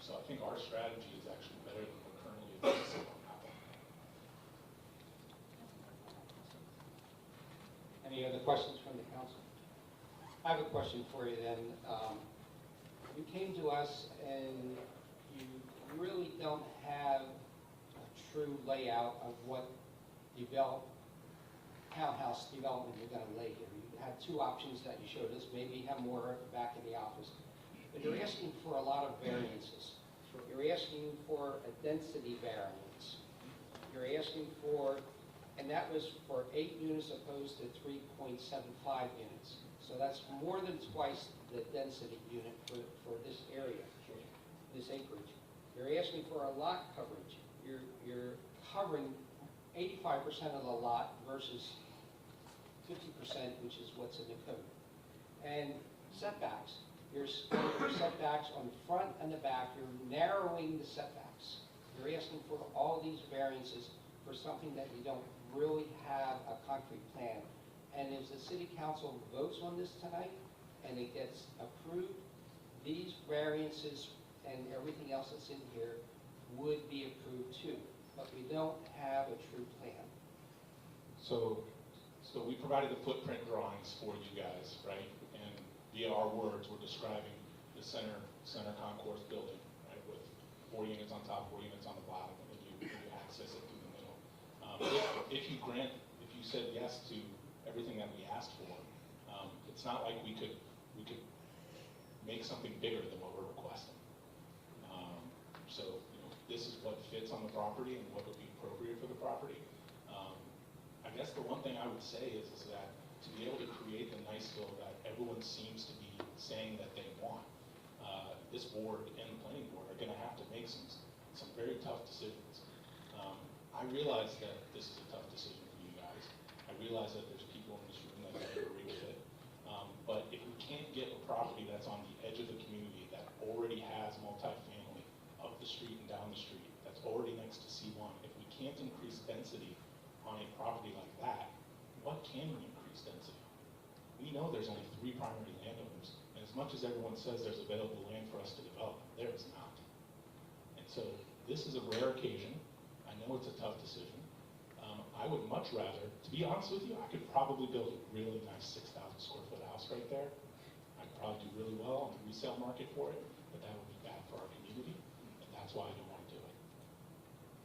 So I think our strategy is actually better than we're currently addressing on Powell. Any other questions from the council? I have a question for you then. You came to us and you really don't have a true layout of what townhouse development you're going to lay here. You had 2 options that you showed us. Maybe you have more at the back of the office. But you're asking for a lot of variances. You're asking for a density variance. You're asking for, and that was for 8 units opposed to 3.75 units. So that's more than twice the density unit for this area, this acreage. You're asking for a lot coverage. You're covering 85% of the lot versus 50%, which is what's in the code. And setbacks. You're setbacks on the front and the back. You're narrowing the setbacks. You're asking for all these variances for something that you don't really have a concrete plan. And if the city council votes on this tonight and it gets approved, these variances and everything else that's in here would be approved too. But we don't have a true plan. So we provided the footprint drawings for you guys, right? And via our words, we're describing the center concourse building, right? With 4 units on top, 4 units on the bottom, and you access it through the middle. If you said yes to everything that we asked for, it's not like we could make something bigger than what we're requesting. So this is what fits on the property and what would be appropriate for the property. I guess the one thing I would say is that to be able to create the Niceville that everyone seems to be saying that they want, this board and the planning board are going to have to make some very tough decisions. I realize that this is a tough decision for you guys. I realize that there's people in this room that don't agree with it. But if we can't get a property that's on the edge of the community that already has multifamily up the street and down the street, that's already next to C1, if we can't increase density on a property like that, what can we increase density? We know there's only 3 primary landowners, and as much as everyone says there's available land for us to develop, there is not. This is a rare occasion. I know it's a tough decision. I would much rather, to be honest with you, I could probably build a really nice 6,000 square foot house right there. I'd probably do really well on the resale market for it, but that would be bad for our community, and that's why I don't want to do it.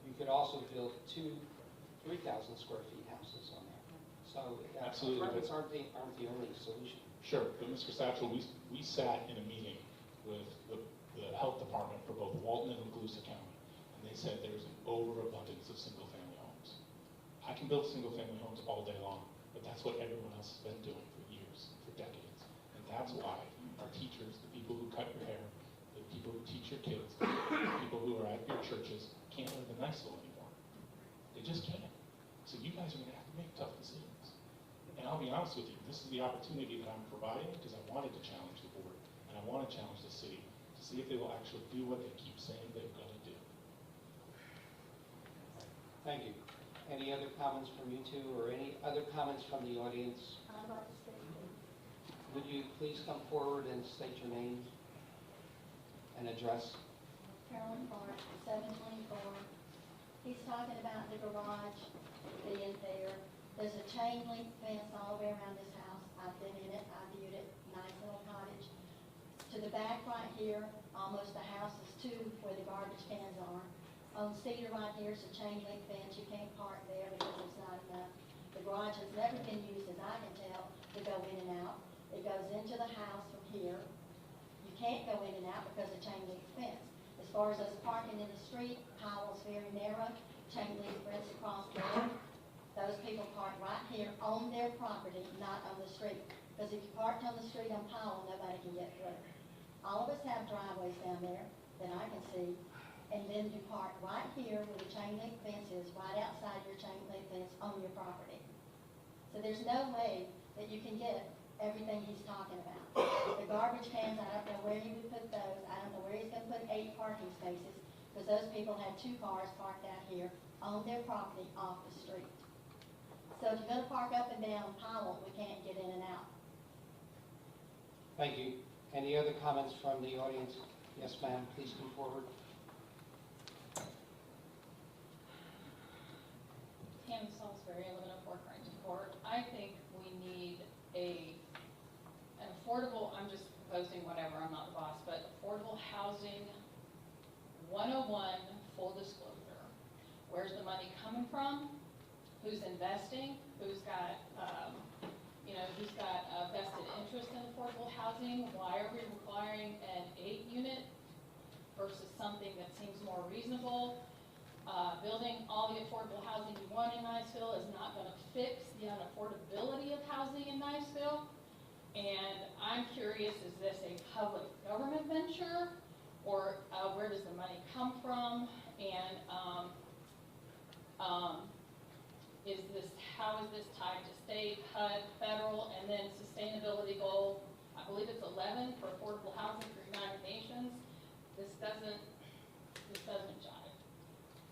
You could also build 3,000 square feet houses on there. So Absolutely. apartments aren't the only solution. Sure, but Mr. Satchel, we sat in a meeting with the health department for both Walton and Volusia County, and they said there's an overabundance of single-family homes. I can build single-family homes all day long, but that's what everyone else has been doing for years, for decades. And that's why our teachers, the people who cut your hair, the people who teach your kids, the people who are at your churches, can't live in Niceville anymore. They just can't. So you guys are going to have to make tough decisions. And I'll be honest with you, this is the opportunity that I'm providing because I wanted to challenge the board and I want to challenge the city to see if they will actually do what they keep saying they're going to do. Thank you. Any other comments from you two or any other comments from the audience? I'd like to speak. Would you please come forward and state your name and address? Carolyn Clark, 724. He's talking about the garage being there. There's a chain link fence all the way around this house. I've been in it, I viewed it, nice little cottage. To the back right here, almost the house is to where the garbage cans are. On Cedar right here is a chain link fence. You can't park there because it's not enough. The garage has never been used, as I can tell, to go in and out. It goes into the house from here. You can't go in and out because of chain link fence. As far as us parking in the street, Powell's very narrow, chain link fence across there. Those people park right here on their property, not on the street. Because if you parked on the street on Powell, nobody can get through. All of us have driveways down there that I can see. And then you park right here where the chain link fence is, right outside your chain link fence on your property. So there's no way that you can get everything he's talking about. The garbage cans, I don't know where he would put those. I don't know where he's going to put 8 parking spaces because those people had 2 cars parked out here on their property off the street. So if you're going to park up and down Powell, we can't get in and out. Thank you. Any other comments from the audience? Yes, ma'am, please come forward. Tammy Salisbury, I live in 04 Creighton Court. I think we need an affordable, I'm just proposing whatever, I'm not the boss, but affordable housing 101 full disclosure. Where's the money coming from? Who's investing? Who's got, who's got a vested interest in affordable housing? Why are we requiring an 8-unit versus something that seems more reasonable? Building all the affordable housing you want in Niceville is not going to fix the unaffordability of housing in Niceville. And I'm curious, is this a public government venture, or where does the money come from? And how is this tied to state, HUD, federal, and then sustainability goal? I believe it's 11 for affordable housing for United Nations. This doesn't jive.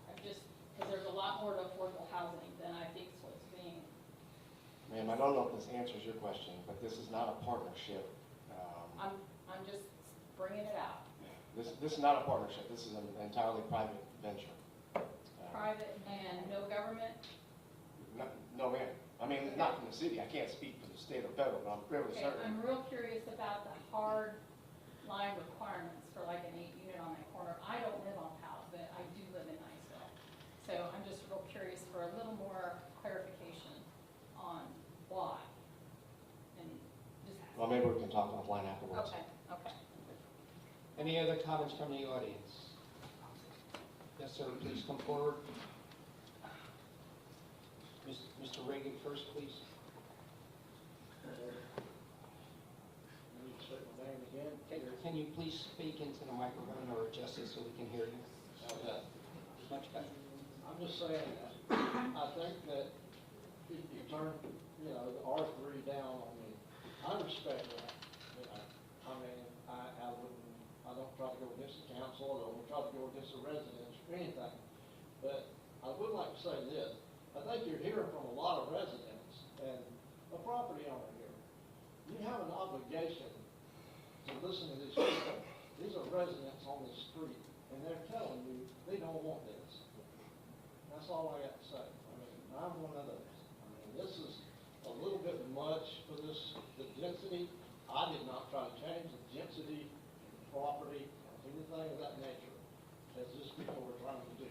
Because there's a lot more to affordable housing than I think is what's being. Ma'am, I don't know if this answers your question, but this is not a partnership. I'm just bringing it out. This is not a partnership. This is an entirely private venture. Private and no government? No, ma'am. I mean, not from the city. I can't speak for the state or federal, but I'm fairly Okay, certain. I'm real curious about the hard line requirements for like an 8-unit on that corner. I don't live on Powell, but I do live in Niceville. So I'm just real curious for a little more clarification on why. And just Well, maybe we can talk offline afterwards. okay. Any other comments from the audience? Yes, sir, please come forward. Mr. Reagan first, please. Need to say my name again? Can you please speak into the microphone or adjust it so we can hear you? Much better. I'm just saying, I think that if you turn, the R3 down on me, I respect that. I mean, I don't try to go against the council, I don't try to go against the residents or anything. But I would like to say this, I think you're hearing from a lot of residents and a property owner here. You have an obligation to listen to these people. These are residents on the street, and they're telling you they don't want this. That's all I got to say. I mean, I'm one of those. I mean, this is a little bit much for this, the density. I did not try to change the density, property, anything of that nature, as this people were trying to do.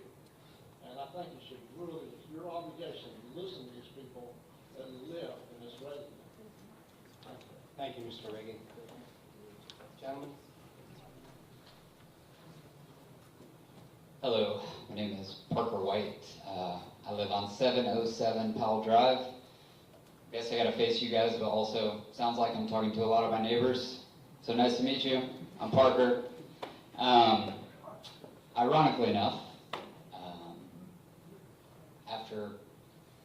And I think you should really, it's your obligation to listen to these people that live in this residence. Thank you. Thank you, Mr. Reagan. Gentlemen? Hello, my name is Parker White. I live on 707 Powell Drive. Guess I gotta face you guys, but also sounds like I'm talking to a lot of my neighbors. So nice to meet you. I'm Parker. Ironically enough, after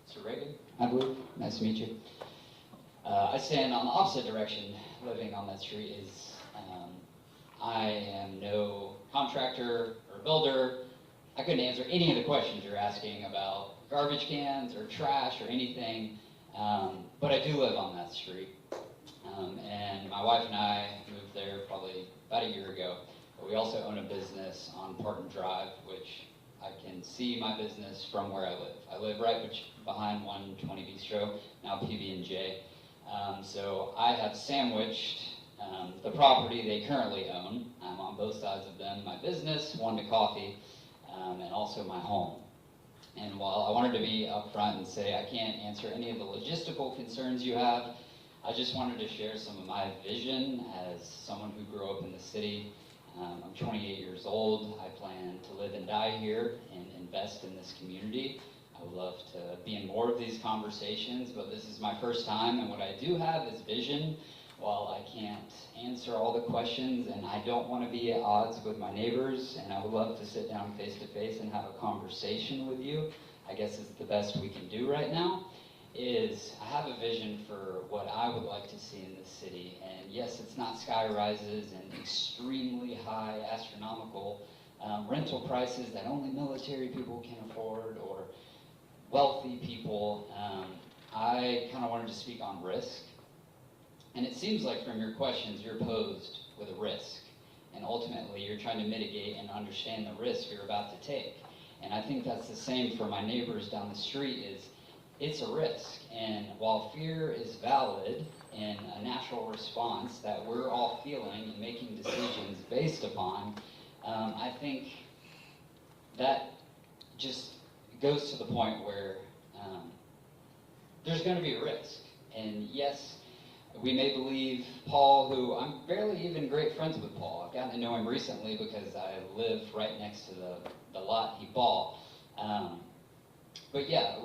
Sir Reagan, I believe, nice to meet you. I stand on the opposite direction. Living on that street is, I am no contractor or builder. I couldn't answer any of the questions you're asking about garbage cans or trash or anything, but I do live on that street. And my wife and I moved there probably about a year ago. But we also own a business on Parton Drive, which I can see my business from where I live. I live right behind 120 Bistro, now PB&J. So I have sandwiched the property they currently own. I'm on both sides of them, my business, One to Coffee, and also my home. And while I wanted to be upfront and say I can't answer any of the logistical concerns you have, I just wanted to share some of my vision as someone who grew up in the city. I'm 28 years old. I plan to live and die here and invest in this community. I would love to be in more of these conversations, but this is my first time, and what I do have is vision. While I can't answer all the questions, and I don't want to be at odds with my neighbors, and I would love to sit down face to face and have a conversation with you, I guess it's the best we can do right now, is I have a vision for what I would like to see in this city. And yes, it's not sky rises and extremely high astronomical rental prices that only military people can afford or wealthy people. I kind of wanted to speak on risk. And it seems like from your questions, you're posed with a risk. And ultimately, you're trying to mitigate and understand the risk you're about to take. And I think that's the same for my neighbors down the street is it's a risk. And while fear is valid and a natural response that we're all feeling and making decisions based upon, I think that just goes to the point where there's going to be a risk. And yes, we may believe Paul, who I'm barely even great friends with Paul. I've gotten to know him recently because I live right next to the lot he bought. But yeah,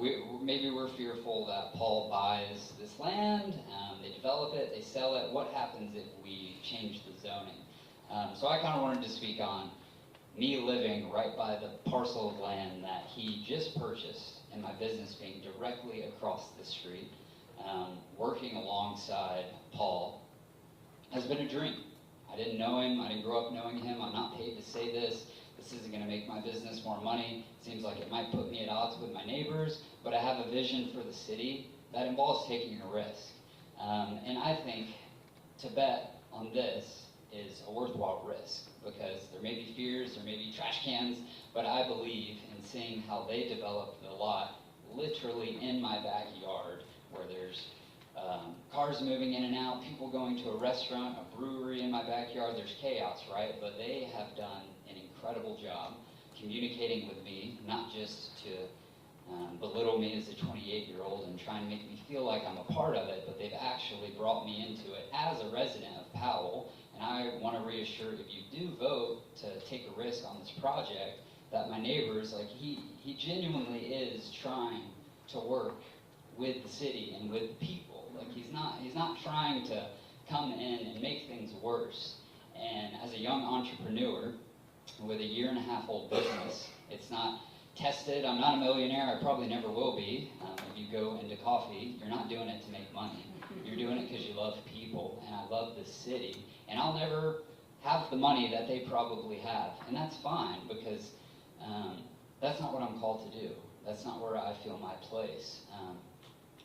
maybe we're fearful that Paul buys this land, they develop it, they sell it. What happens if we change the zoning? So I kind of wanted to speak on me living right by the parcel of land that he just purchased and my business being directly across the street. Working alongside Paul has been a dream. I didn't know him, I didn't grow up knowing him, I'm not paid to say this. This isn't going to make my business more money. It seems like it might put me at odds with my neighbors, but I have a vision for the city that involves taking a risk. And I think to bet on this is a worthwhile risk because there may be fears, there may be trash cans, but I believe in seeing how they develop the lot literally in my backyard where there's cars moving in and out, people going to a restaurant, a brewery in my backyard. There's chaos, right? But they have done an incredible job communicating with me, not just to belittle me as a 28-year-old and try and make me feel like I'm a part of it, but they've actually brought me into it as a resident of Powell. And I want to reassure, if you do vote to take a risk on this project, that my neighbors, like he genuinely is trying to work with the city and with the people. Like he's not trying to come in and make things worse. And as a young entrepreneur with a 1.5-year-old business, it's not tested. I'm not a millionaire. I probably never will be. If you go into coffee, you're not doing it to make money. You're doing it because you love people, and I love this city. And I'll never have the money that they probably have, and that's fine because that's not what I'm called to do. That's not where I feel my place.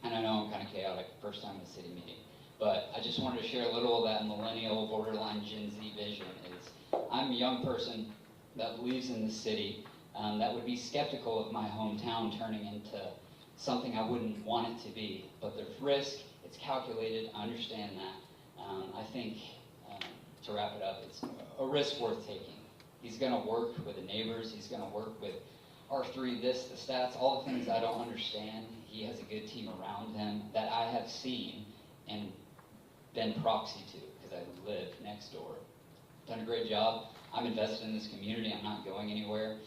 And I know I'm kind of chaotic, first time in a city meeting, but I just wanted to share a little of that millennial, borderline Gen Z vision. Is I'm a young person, that believes in the city, that would be skeptical of my hometown turning into something I wouldn't want it to be. But there's risk, it's calculated, I understand that. I think, to wrap it up, it's a risk worth taking. He's gonna work with the neighbors, he's gonna work with R3, the stats, all the things I don't understand. He has a good team around him that I have seen and been proxy to, because I live next door. Done a great job. I'm invested in this community, I'm not going anywhere.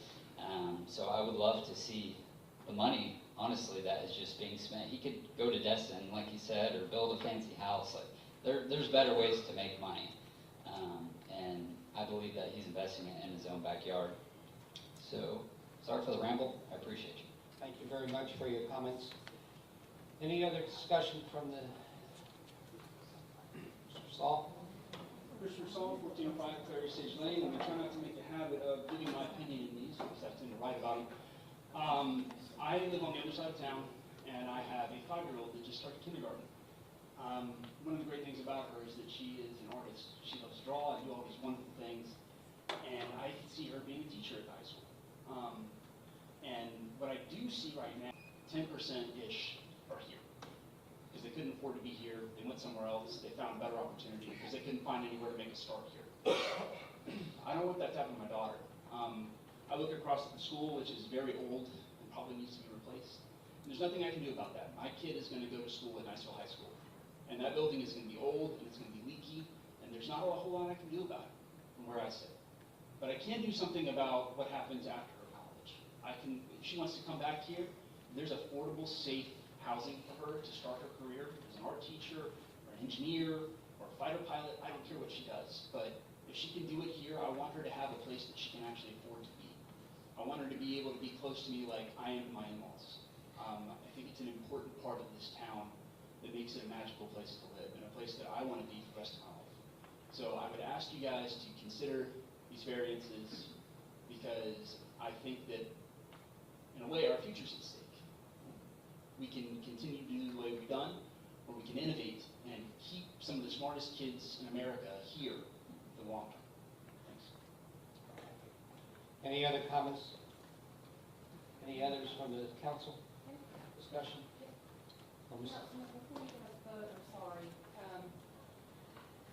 So I would love to see the money, honestly, that is just being spent. He could go to Destin, like he said, or build a fancy house. Like, there's better ways to make money. And I believe that he's investing it in his own backyard. So, sorry for the ramble, I appreciate you. Thank you very much for your comments. Any other discussion from the, Mr. Saul? Christopher Saul, 1405 Clary Sage Lane. I'm trying not to make a habit of giving my opinion in these, because I tend to write about them. I live on the other side of town, and I have a 5-year-old that just started kindergarten. One of the great things about her is that she is an artist. She loves to draw and do all these wonderful things, and I can see her being a teacher at the high school. And what I do see right now, 10%-ish are here, because they couldn't afford to be here. They went somewhere else. They found a better opportunity because they couldn't find anywhere to make a start here. I don't want that to happen to my daughter. I look across at the school, which is very old and probably needs to be replaced. And there's nothing I can do about that. My kid is going to go to school at Niceville High School. And that building is going to be old, and it's going to be leaky, and there's not a whole lot I can do about it from where I sit. But I can do something about what happens after her college. If she wants to come back here, there's affordable, safe housing for her to start her career as an art teacher, or an engineer, or a fighter pilot. I don't care what she does, but if she can do it here, I want her to have a place that she can actually afford to be. I want her to be able to be close to me like I am to my in-laws. I think it's an important part of this town that makes it a magical place to live, and a place that I want to be for the rest of my life. So I would ask you guys to consider these variances, because I think that, in a way, our future's at stake. We can continue to do the way we've done, or we can innovate and keep some of the smartest kids in America here for the long term. Thanks. Any other comments? Any others from the council? Discussion? Before you guys vote, I'm sorry.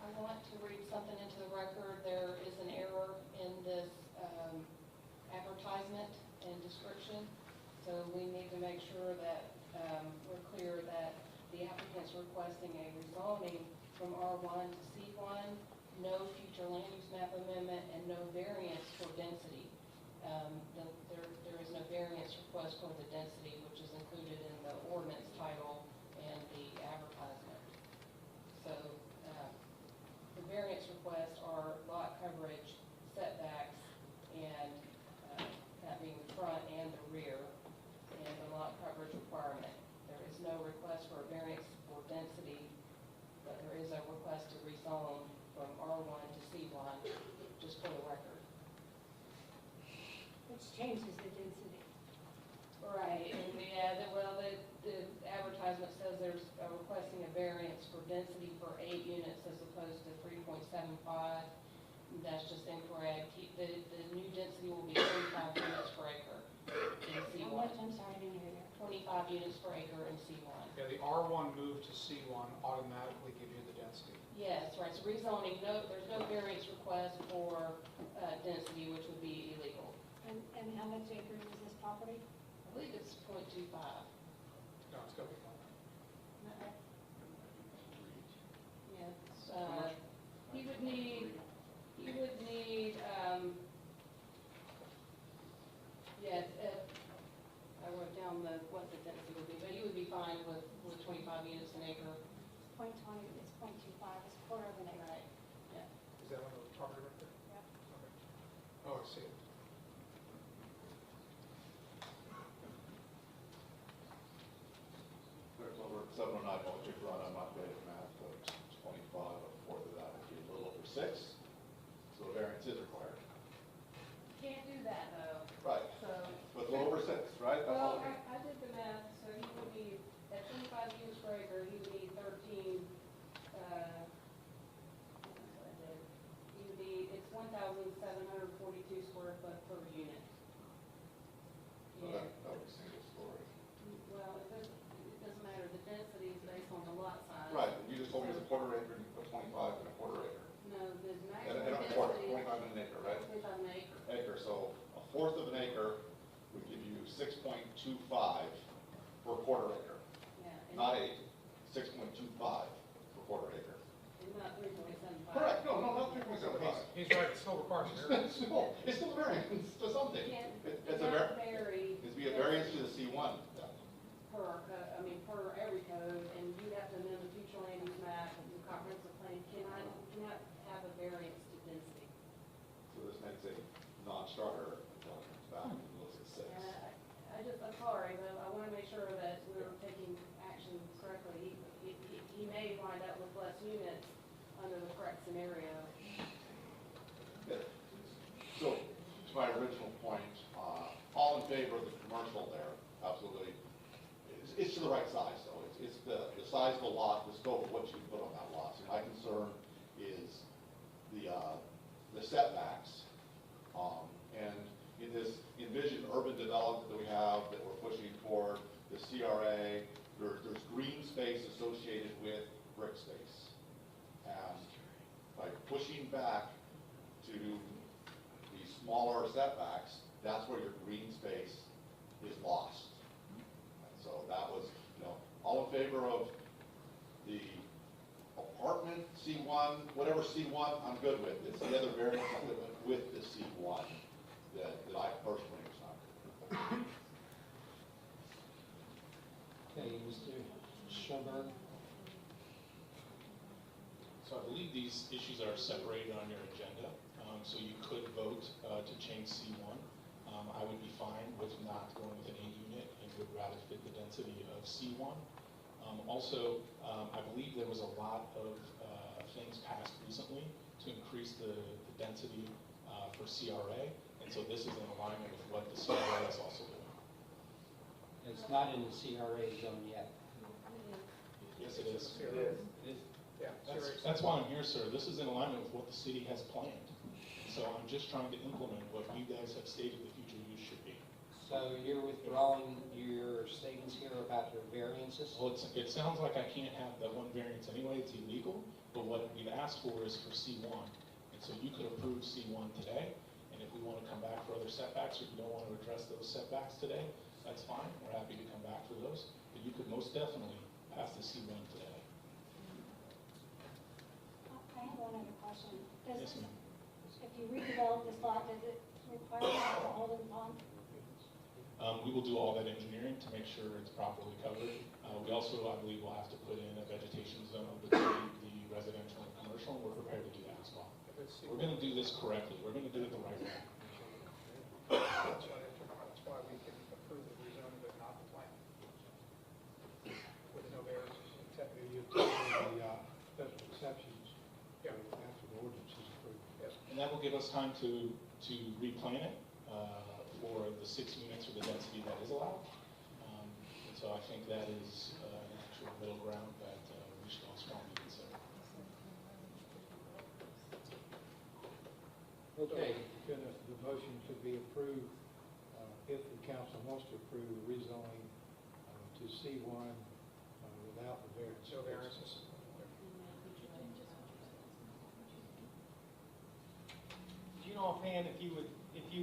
I want to read something into the record. There is an error in this advertisement and description. So we need to make sure that we're clear that the applicant's requesting a rezoning from R1 to C1, no future land use map amendment, and no variance for density. There is no variance request for the density, which is included in the ordinance title and the advertisement. So the variance requests are lot coverage, setbacks, and that being the front and the rear, and the lot coverage requirement. There is no request for a variance for density, but there is a request to rezone from R1 to C1, just for the record. Which changes the density. Right, and the advertisement says there's requesting a variance for density for 8 units as opposed to 3.75. That's just incorrect. The new density will be 25 units per acre in C1. How much? I'm sorry, I didn't hear you. 25 units per acre in C1. Yeah, the R1 move to C1 automatically gives you the density. Yes, right, so rezoning, there's no variance request for density, which would be illegal. And how much acres is this property? I believe it's 0.25. No, it's got to be more. Yes, he would need, I wrote down what the density would be, but he would be fine with 25 units an acre. It's 0.20, it's 0.25, it's a quarter of an acre. Right, yeah. Is that on the property right there? Yeah. Okay. Oh, I see it. There's over 709 Mulchick Run, I'm not great at math, but it's 25, a fourth of that would be a little over 6. So a variance is required. Can't do that though. Right. So. But a little over 6, right? That's Well, all. I did the math, so he would need, at 25 units per acre, he would need 13, that's what I did. He would need, it's 1,742 square foot 6.25 per quarter acre. Not 8, 6.25 per quarter acre. Not 3.75. Correct, no, not 3.75. He's right, it still requires a variance. It's still a variance to something. It's a vary. It's be a variance to the C1. Per every code, and you have to amend the future land use map and the comprehensive plan, cannot have a variance to density. So this makes a non-starter until it comes back and looks at 6. I'm sorry, but I want to make sure that we're taking action correctly. He may wind up with less units under the correct scenario. Yeah. So, to my original point, all in favor of the commercial there, absolutely. It's to the right size, though. It's the size of the lot, the scope of what you can put on that lot. So my concern is the setbacks. And in this envisioned urban development that we have, that we're pushing toward, the CRA, there's green space associated with brick space. And by pushing back to the smaller setbacks, that's where your green space is lost. So that was, all in favor of the apartment C1, whatever C1 I'm good with. It's the other variance with the C1 that I personally was not good with. Okay, Mr. Schoenberg. So I believe these issues are separated on your agenda, so you could vote to change C1. I would be fine with not going with an 8-unit and would rather fit the density of C1. Also, I believe there was a lot of things passed recently to increase the density for CRA, and so this is in alignment with what the CRA is also doing. It's not in the CRA zone yet. Yes, it is. It is. Yeah. That's why I'm here, sir. This is in alignment with what the city has planned. So I'm just trying to implement what you guys have stated the future use should be. So you're withdrawing your statements here about your variances? Well, it sounds like I can't have that one variance anyway. It's illegal. But what we've asked for is for C1. And so you could approve C1 today. And if we want to come back for other setbacks, or if you don't want to address those setbacks today, that's fine. We're happy to come back for those. But you could most definitely pass the C1 today. I have one other question. Yes, ma'am. If you redevelop this lot, does it require a holding pond? We will do all that engineering to make sure it's properly covered. We also, I believe, will have to put in a vegetation zone between the residential and commercial, and we're prepared to do that as well. We're going to do this correctly. We're going to do it the right way. That's why we can approve the rezoning, but not the plan. With no variances. You told me the special exceptions. Yeah. After the ordinance is approved. Yes. And that will give us time to replan it for the 6 units or the density that is allowed. And so I think that is an actual middle ground that we should all strongly consider. Okay. Then the motion to be approved, if the council wants to approve the rezoning to C1 without the variance. No variances. Do you know offhand if you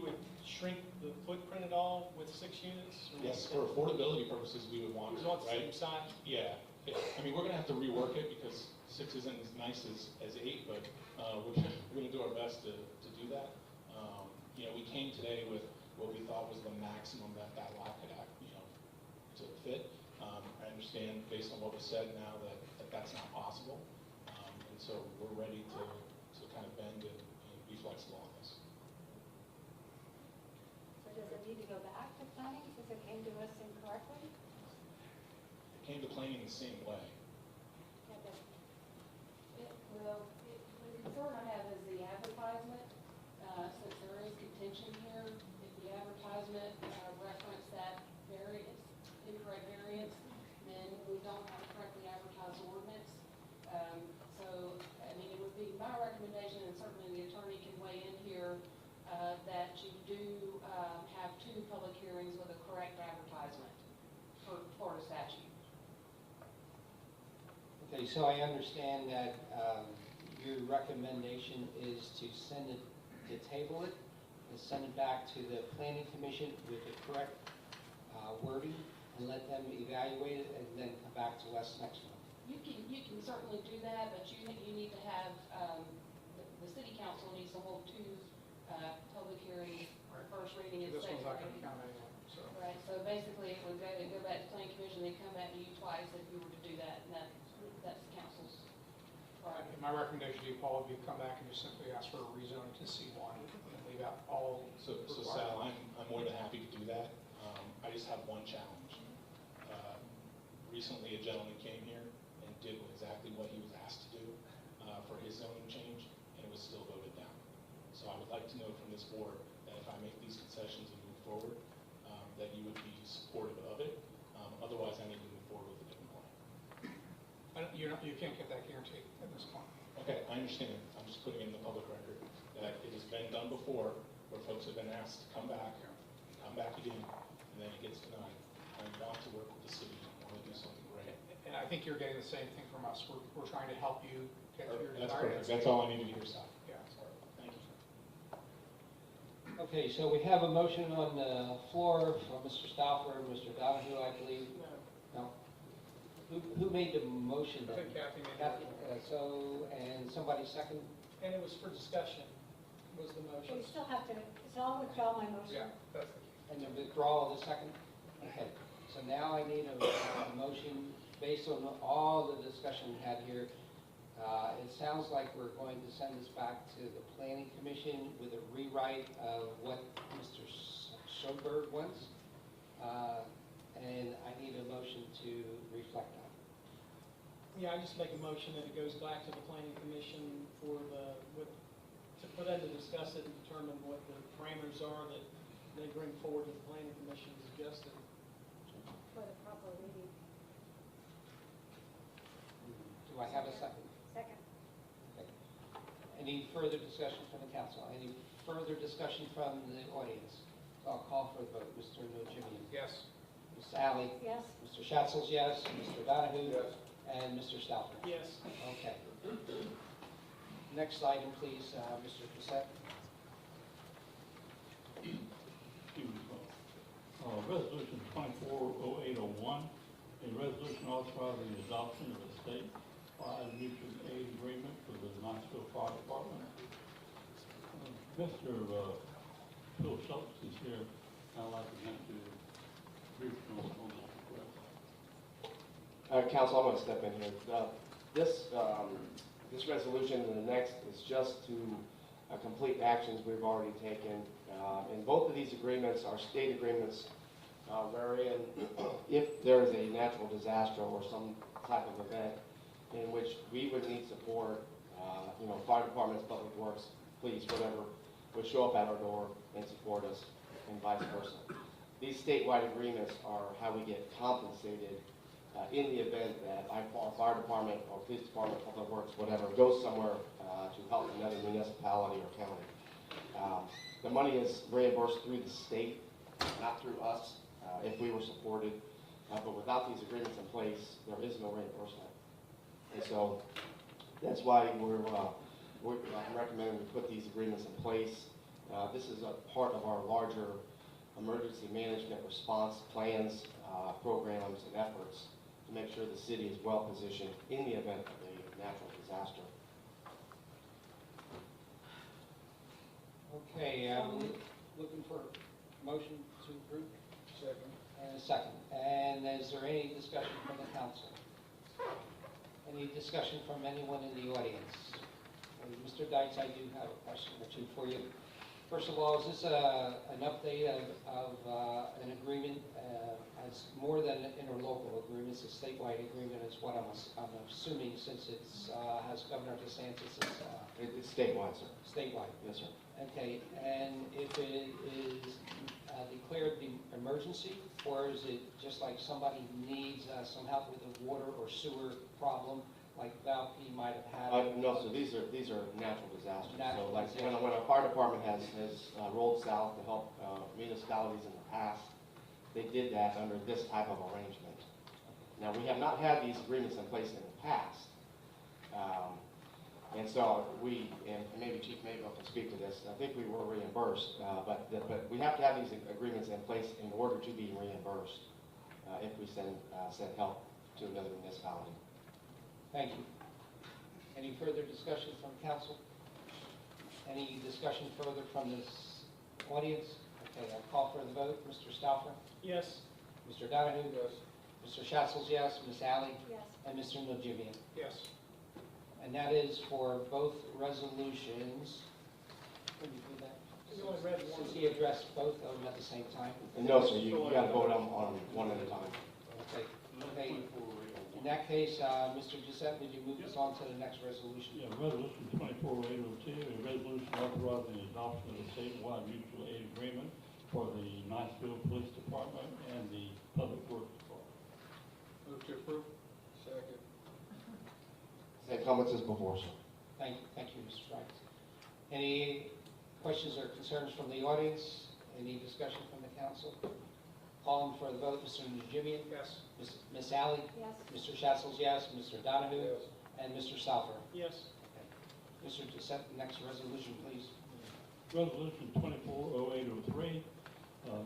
would shrink the footprint at all with 6 units? Yes, for affordability purposes, we would want You to, want the right? same size? Yeah. I mean, we're going to have to rework it because 6 isn't as nice as 8, but we're going to do our best to do that. We came today with what we thought was the maximum that lot could have, to fit. I understand based on what was said now that that's not possible. And so we're ready to kind of bend and be flexible on this. So does it need to go back to planning since it came to us incorrectly? It came to planning the same way. The concern I have is the advertisement, since there is contention here, if the advertisement reference that incorrect variance, then we don't have a correctly advertised ordinance. It would be my recommendation, and certainly the attorney can weigh in here, that you do have 2 public hearings with a correct advertisement for Florida statute. Okay, so I understand that your recommendation is to table it, and send it back to the planning commission with the correct wording and let them evaluate it and then come back to us next month. You can certainly do that, but you need to have, the city council needs to hold two, public hearings, first reading and This second one's not gonna reading. count anyway, so. Right, so basically it would go back to planning commission, then come back to you twice if you were to do that, and that's the council's priority. My recommendation to you, Paul, would be come back and just simply ask for a rezoning to C1 and leave out all. So Sal, I'm more than happy to do that. I just have one challenge. Recently, a gentleman came here and did exactly what he was asked to do for his zoning change, and it was still voted down. So I would like to know from this board that if I make these concessions and move forward, that you would be supportive of it. Otherwise, I need to move forward with a different plan. You can't get that guarantee at this point. Okay, I understand. I'm just putting it in the public record that it has been done before, where folks have been asked to come back again, and then it gets denied. I want to work with the city. I want to do something great. And I think you're getting the same thing from us. We're trying to help you get to your That's desired. perfect. That's all I needed to hear, Sal. Yeah. Thank you. Okay, so we have a motion on the floor from Mr. Stauffer and Mr. Donahue, I believe. No? Who made the motion? I think Kathy made Kathy, that. and somebody second? And it was for discussion, was the motion. We still have to, so I'll withdraw my motion. Yeah, that's the key. And the withdrawal of the second? Okay, so now I need a motion based on all the discussion we had here. It sounds like we're going to send this back to the planning commission with a rewrite of what Mr. Schoberg wants. And I need a motion to reflect that. Yeah, I just make a motion that it goes back to the planning commission for them to discuss it and determine what the parameters are that they bring forward to the planning commission as suggested. For the proper reading. Do I have a second? Second. Okay. Any further discussion from the council? Any further discussion from the audience? I'll call for the vote. Mr. Nojimian? Yes. Ms. Alley? Yes. Mr. Schatzels, yes. Mr. Donahue? Yes. And Mr. Stauffer? Yes. Okay. Next item, please, Mr. Cassett. Excuse me, Resolution 240801, a resolution authorizing the adoption of a statewide mutual aid agreement for the Knoxville Fire Department. Mr. Phil Schultz is here. I'd like him to brief on this request. Council, I'm going to step in here. This resolution and the next is just to complete actions we've already taken. And both of these agreements are state agreements wherein if there is a natural disaster or some type of event in which we would need support, fire departments, public works, police, whatever, would show up at our door and support us and vice versa. These statewide agreements are how we get compensated in the event that our fire department or police department, public works, whatever, goes somewhere to help another municipality or county. The money is reimbursed through the state, not through us, if we were supported. But without these agreements in place, there is no reimbursement. And so that's why I'm recommending we put these agreements in place. This is a part of our larger emergency management response plans, programs, and efforts to make sure the city is well positioned in the event of a natural disaster. Okay, looking for a motion to approve? Second. And a second. And is there any discussion from the council? Any discussion from anyone in the audience? Mr. Deitz, I do have a question or two for you. First of all, is this an update of an agreement as more than an interlocal agreement? It's a statewide agreement is what I'm assuming since it's has Governor DeSantis' It's statewide, sir. Statewide. Yes, sir. Okay, and if it is declared the emergency, or is it just like somebody needs some help with a water or sewer problem, like Valpy might have had? No, so these are natural disasters. Natural So like disasters. when our fire department has rolled south to help municipalities in the past, they did that under this type of arrangement. Now, we have not had these agreements in place in the past. And so we, and maybe Chief Mabel can speak to this, I think we were reimbursed, but we have to have these agreements in place in order to be reimbursed if we send help to another municipality. Thank you. Any further discussion from council? Any discussion further from this audience? Okay, I'll call for the vote. Mr. Stauffer? Yes. Mr. Donahue? Yes. Mr. Schatzels, yes. Ms. Alley? Yes. And Mr. Najimian. Yes. And that is for both resolutions. Can you do that? You only read one. Since he addressed both of them at the same time? No, sir, you got to vote on one at a time. Okay. Okay. In that case, Mr. Giuseppe, would you move us on to the next resolution? Yeah, resolution 24-802, a resolution authorizing the adoption of a statewide mutual aid agreement for the Niceville Police Department and the Public Works Department. Move to approve. Second. Same comments as before, sir. Thank you, Mr. Franks. Any questions or concerns from the audience? Any discussion from the council? Calling for the vote, Mr. Najimian? Yes. Ms. Alley? Yes. Mr. Schatzels, yes. Mr. Donahue? Yes. And Mr. Stauffer? Yes. Mr. Giuseppe, the next resolution, please. Resolution 24-0803,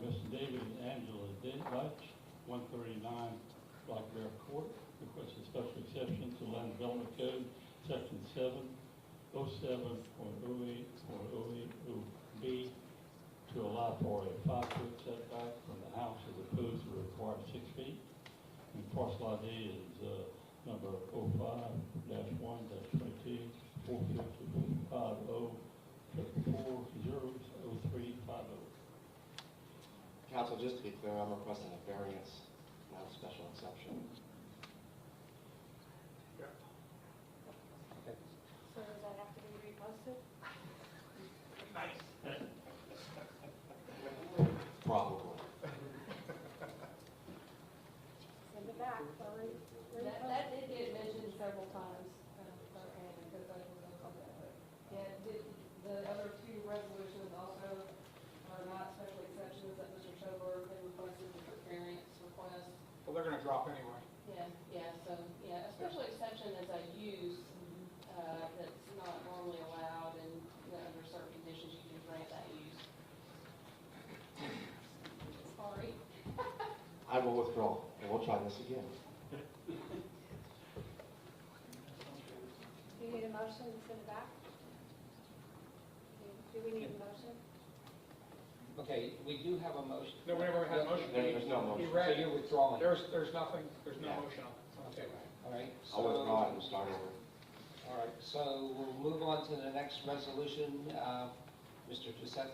Mr. David and Angela Deitch, 139 Black Bear Court, requests a special exception to Land Development Code, Section 707.08.080B, to allow for a 5-foot setback from the house as opposed to the required 6 feet. And parcel ID is number 05-1-22 450 Council, just to be clear, I'm requesting a variance, not a special exception. So does that have to be reposted? Probably. Send it back, or That did get mentioned several times, because I was on that. Yeah, the other two resolutions also are not special exceptions that Mr. Schober had requested for variance request. Well, they're gonna drop anyway. So, a special exception is a use, that's not normally allowed, and under certain conditions you can grant that use. Sorry. I will withdraw, and we'll try this again. do you need a motion to send it back? Do we need a motion? Okay, we do have a motion. No, we never had a motion. There's no He motion. So read, you're withdrawing. there's nothing, there's no Yeah. motion on it. Okay. All right. I'll withdraw it and start over. All right, so we'll move on to the next resolution. Mr. Giuseppe? I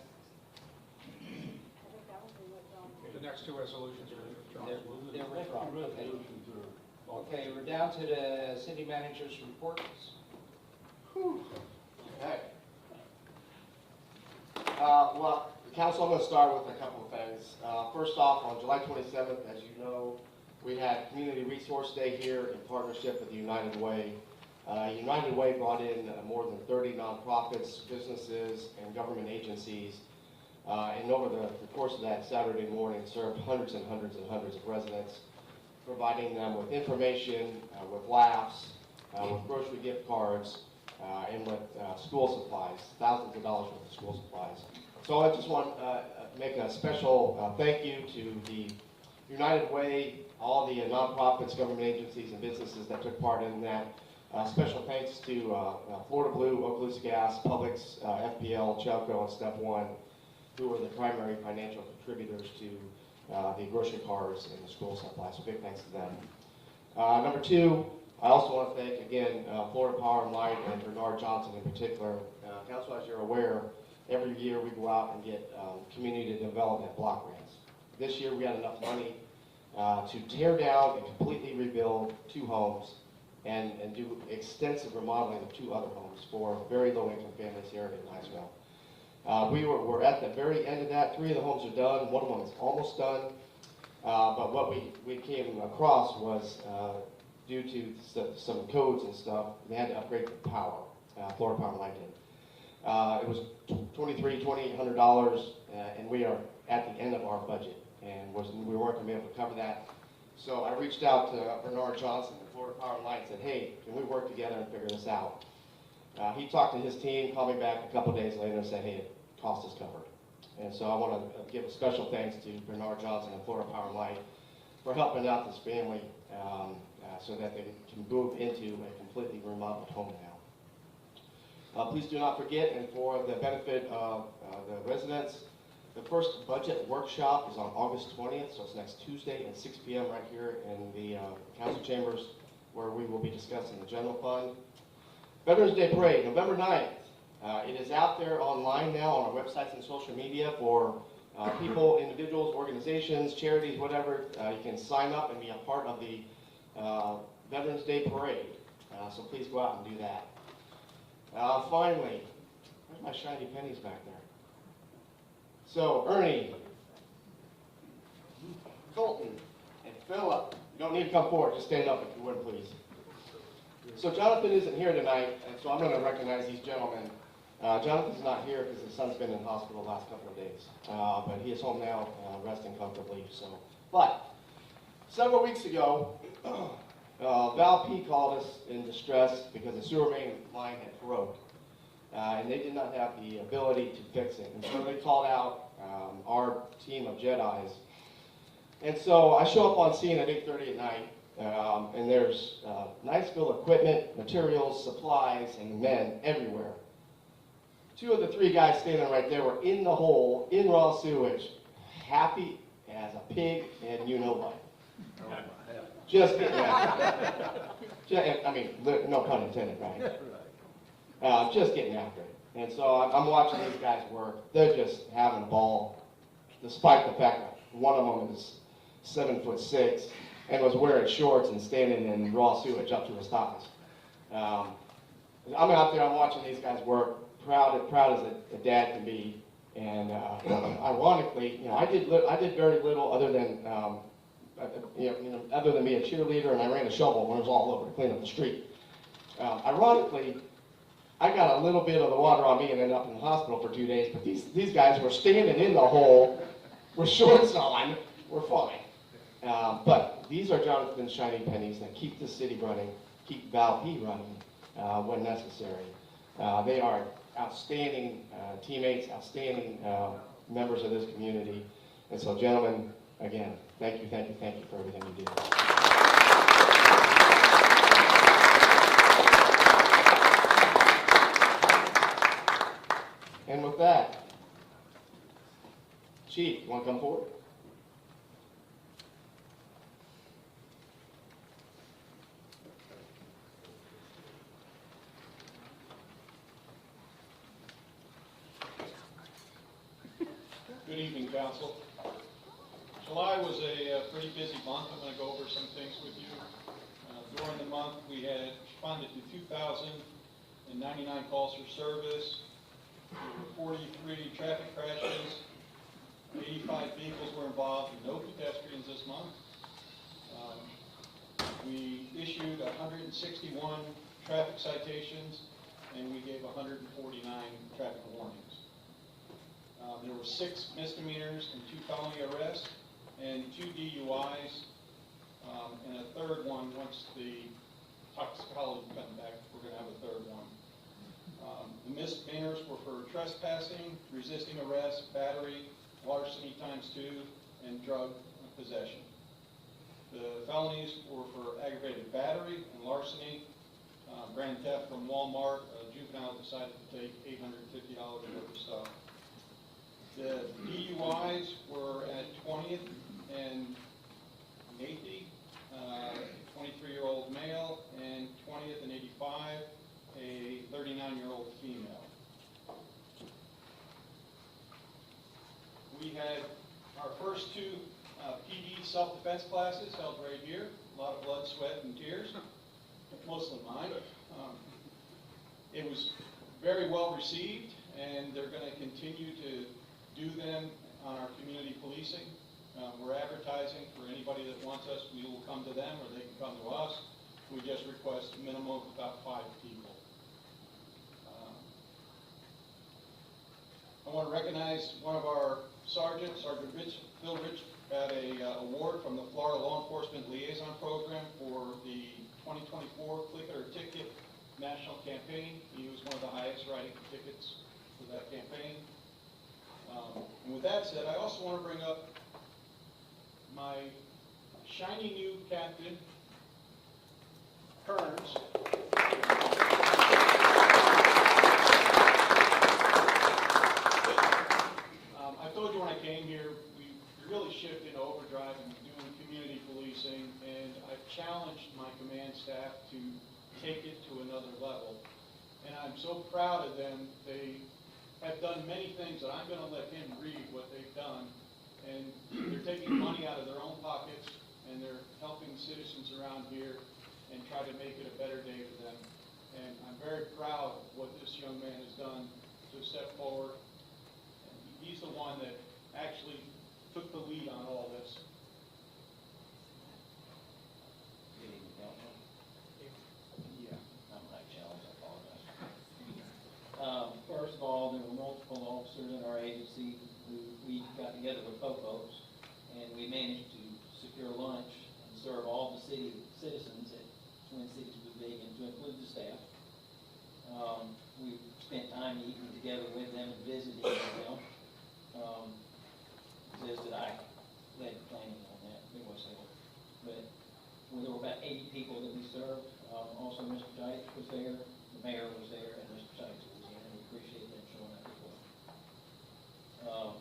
think that was the withdrawn. The next two resolutions are withdrawn. They're withdrawn, okay. Resolutions are. Okay, we're down to the city manager's reports. Okay. Well, Council, I'm going to start with a couple of things. First off, on July 27th, as you know, we had Community Resource Day here in partnership with United Way. United Way brought in more than 30 nonprofits, businesses, and government agencies. And over the course of that Saturday morning, served hundreds and hundreds and hundreds of residents, providing them with information, with laughs, with grocery gift cards, and with school supplies, thousands of dollars worth of school supplies. So I just want to make a special thank you to the United Way, all the nonprofits, government agencies, and businesses that took part in that. Special thanks to Florida Blue, Okaloosa Gas, Publix, FPL, Chelco, and Step One, who were the primary financial contributors to the grocery cards and the school supplies. So big thanks to them. Number two, I also want to thank, again, Florida Power and Light and Bernard Johnson in particular. Council, as you're aware, every year we go out and get community development block grants. This year we had enough money to tear down and completely rebuild 2 homes and do extensive remodeling of 2 other homes for very low-income families here in Niceville. We're at the very end of that. 3 of the homes are done. 1 of them is almost done. But what we came across was due to some codes and stuff, they had to upgrade the power. Florida Power and Light did. It was $2,800, and we are at the end of our budget, and we weren't going to be able to cover that. So I reached out to Bernard Johnson, the Florida Power and Light, and said, hey, can we work together and figure this out? He talked to his team, called me back a couple days later and said, hey, the cost is covered. And so I want to give a special thanks to Bernard Johnson and Florida Power and Light for helping out this family so that they can move into a completely remodeled home now. Please do not forget, and for the benefit of the residents, the first budget workshop is on August 20th, so it's next Tuesday at 6 p.m. right here in the council chambers, where we will be discussing the general fund. Veterans Day Parade, November 9th. It is out there online now on our websites and social media for people, individuals, organizations, charities, whatever. You can sign up and be a part of the Veterans Day Parade. So please go out and do that. Finally, where's my shiny pennies back there? So Ernie, Colton, and Philip, you don't need to come forward. Just stand up if you would, please. So Jonathan isn't here tonight, and so I'm going to recognize these gentlemen. Jonathan's not here because his son's been in the hospital the last couple of days, but he is home now, resting comfortably. But several weeks ago, Val P called us in distress because the sewer main line had broke, and they did not have the ability to fix it. And so they called out our team of Jedis. And so I show up on scene at 8:30 at night, and there's Niceville equipment, materials, supplies, and men everywhere. Two of the three guys standing right there were in the hole, in raw sewage, happy as a pig, and you know what. Just getting after it. I mean, no pun intended, right? Just getting after it. And so I'm watching these guys work. They're just having a ball, despite the fact that one of them is 7'6" and was wearing shorts and standing in raw sewage up to his thighs. I'm out there, I'm watching these guys work, proud as a dad can be. And ironically, I did very little other than other than be a cheerleader, and I ran a shovel when it was all over to clean up the street. Ironically, I got a little bit of the water on me and ended up in the hospital for 2 days, but these guys were standing in the hole with shorts on, we're fine. But these are Jonathan's shiny pennies that keep the city running, keep Val P running when necessary. They are outstanding teammates, outstanding members of this community. And so, gentlemen, again, thank you for everything you do. And with that, Chief, you want to come forward? Good evening, Council. July was a pretty busy month. I'm going to go over some things with you. During the month, we had responded to 2,099 calls for service. There were 43 traffic crashes. 85 vehicles were involved, and no pedestrians this month. We issued 161 traffic citations, and we gave 149 traffic warnings. There were 6 misdemeanors and 2 felony arrests, and 2 DUIs, and a third one. Once the toxicology comes back, we're going to have a third one. The misdemeanors were for trespassing, resisting arrest, battery, larceny ×2, and drug possession. The felonies were for aggravated battery and larceny, grand theft from Walmart. A juvenile decided to take $850 worth of stuff. The DUIs were at 20th and 80, 23-year-old male, and 20th and 85, a 39-year-old female. We had our first 2 PD self-defense classes held right here. A lot of blood, sweat, and tears, mostly mine. It was very well received, and they're going to continue to do them on our community policing. We're advertising for anybody that wants us. We will come to them, or they can come to us. We just request a minimum of about 5 people. I want to recognize one of our sergeants, Sergeant Phil Rich, got an award from the Florida Law Enforcement Liaison Program for the 2024 Click It or Ticket national campaign. He was one of the highest writing tickets for that campaign. And with that said, I also want to bring up my shiny new captain, Kearns. I told you when I came here, we really shifted to overdrive and doing community policing, and I've challenged my command staff to take it to another level. And I'm so proud of them. They have done many things that I'm going to let him read what they've done. And they're taking money out of their own pockets, and they're helping citizens around here and try to make it a better day for them. And I'm very proud of what this young man has done to step forward. And he's the one that actually took the lead on all this. Good evening, Council. Yeah. I'm Mike Challenge, I apologize. First of all, there were multiple officers in our agency who we got together with Popos, and we managed to secure lunch and serve all the city citizens at Twin Cities Pavilion, to include the staff. We spent time eating together with them and visiting with them. It says that I led planning on that, it was there. But there were about 80 people that we served. Also, Mr. Deitch was there, the mayor was there, and Mr. Sykes was there, and we appreciate them showing up as well.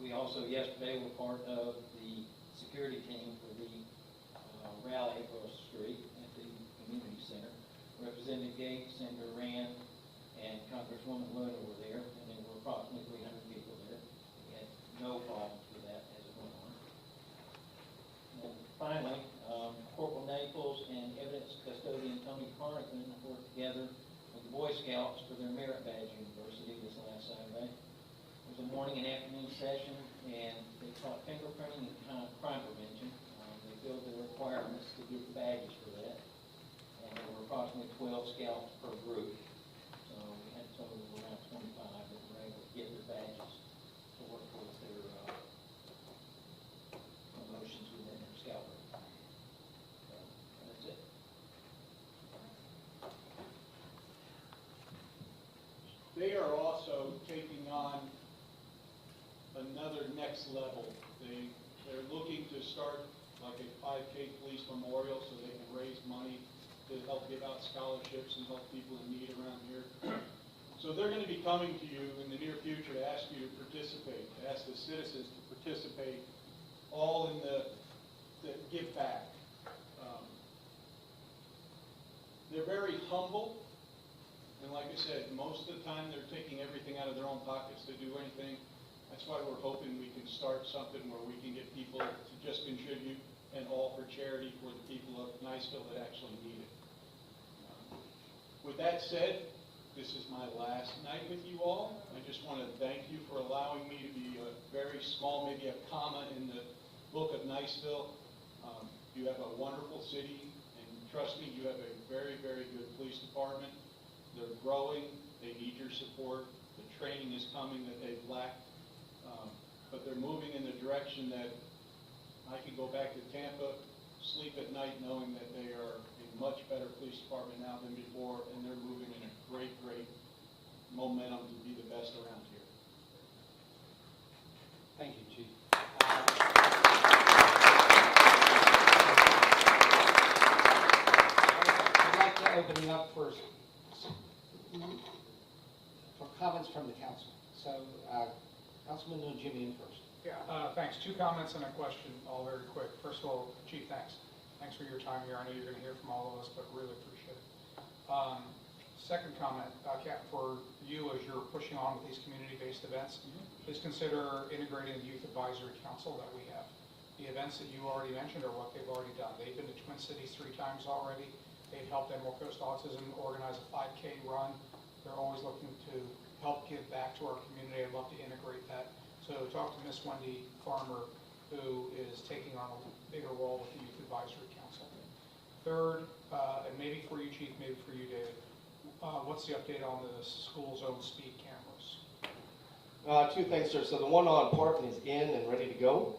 We also, yesterday, were part of the security team for the rally across the street at the community center. Representative Gates, Senator Rand, and Congresswoman Luna were there, and there were approximately 300 people there. We had no problems with that as it went on. And finally, Corporal Naples and evidence custodian Tony Carnathan worked together with the Boy Scouts for their Merit Badge University this last Saturday. It was a morning and afternoon session, and they taught fingerprinting and crime prevention. They filled the requirements to get the badges for that. And there were approximately 12 scouts per group. So we had a total of around 25 that were able to get their badges to work towards their promotions within their scout group. So that's it. They are also taking on another next level. They're looking to start like a 5K police memorial so they can raise money to help give out scholarships and help people in need around here. So they're going to be coming to you in the near future to ask you to participate, to ask the citizens to participate, all in the give back. They're very humble, and like I said, most of the time they're taking everything out of their own pockets to do anything. That's why we're hoping we can start something where we can get people to just contribute and all for charity for the people of Niceville that actually need it. With that said, this is my last night with you all. I just want to thank you for allowing me to be a very small, maybe a comma in the book of Niceville. You have a wonderful city, and trust me, you have a very, very good police department. They're growing. They need your support. The training is coming that they've lacked. But they're moving in the direction that I can go back to Tampa, sleep at night knowing that they are a much better police department now than before, and they're moving in a great, great momentum to be the best around here. Thank you, Chief. I'd like to open it up for comments from the council. So, Councilman Jimmy in first. Yeah, thanks. 2 comments and a question, all very quick. First of all, Chief, thanks. Thanks for your time here. I know you're going to hear from all of us, but really appreciate it. Second comment, Captain, for you as you're pushing on with these community-based events, please consider integrating the Youth Advisory Council that we have. The events that you already mentioned are what they've already done. They've been to Twin Cities 3 times already. They've helped Emerald Coast Autism organize a 5K run. They're always looking to help give back to our community. I'd love to integrate that. So talk to Miss Wendy Farmer, who is taking on a bigger role with the Youth Advisory Council. Third, and maybe for you, Chief, maybe for you, David, what's the update on the school zone speed cameras? 2 things, sir. So the one on Park is in and ready to go.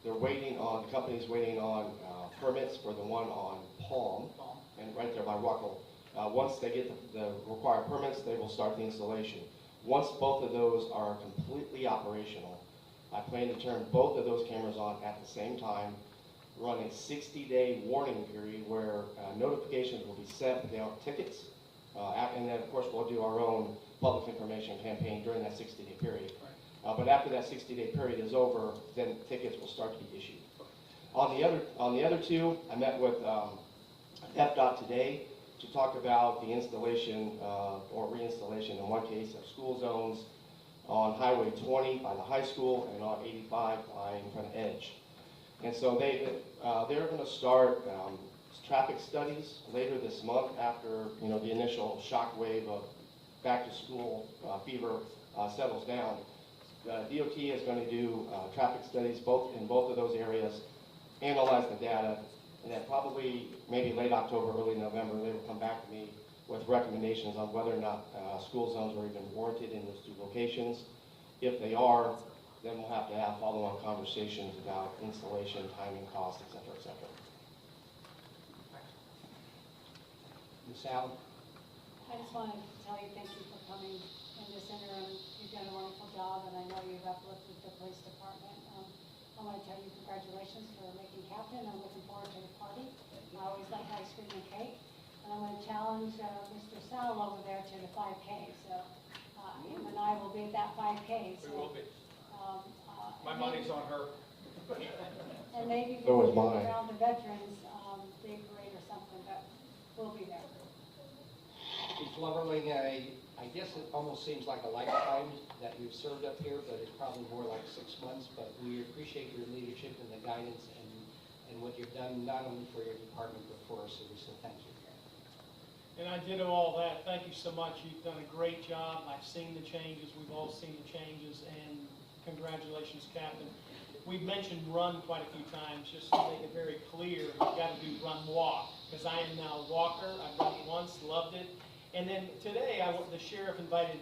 They're waiting on, the company's waiting on permits for the one on Palm, and right there by Ruckle. Once they get the required permits, they will start the installation. Once both of those are completely operational, I plan to turn both of those cameras on at the same time, run a 60-day warning period where notifications will be sent, there are tickets, and then of course we'll do our own public information campaign during that 60-day period. But after that 60-day period is over, then tickets will start to be issued. On the other two, I met with FDOT today to talk about the installation or reinstallation in one case of school zones on Highway 20 by the high school and on 85 by in front of Edge. And so they're going to start traffic studies later this month after the initial shock wave of back to school fever settles down. DOT is going to do traffic studies in both of those areas, analyze the data, and then probably maybe late October, early November, they will come back to me with recommendations on whether or not school zones are even warranted in those two locations. If they are, then we'll have to have follow-on conversations about installation, timing, cost, et cetera, et cetera. Ms. Allen? I just wanted to tell you thank you for coming in this interim. You've done a wonderful job, and I know you've uplifted the police department. I want to tell you congratulations for making captain. I'm looking forward to the party. I always like ice cream and cake. And I'm going to challenge Mr. Sal over there to the 5K. So him and I will be at that 5K. So, We will be. My money's on her. And maybe So we'll is do mine. around the veterans big parade or something, but we'll be there. Chief Loverling, I guess it almost seems like a lifetime that you've served up here, but it's probably more like 6 months. But we appreciate your leadership and the guidance and what you've done, not only for your department, but for our city. So thank you. And I ditto all that. Thank you so much. You've done a great job. I've seen the changes. We've all seen the changes. And congratulations, Captain. We've mentioned run quite a few times, just to make it very clear. You've got to do run walk, because I am now a walker. I've done it once, loved it. And then today, the sheriff invited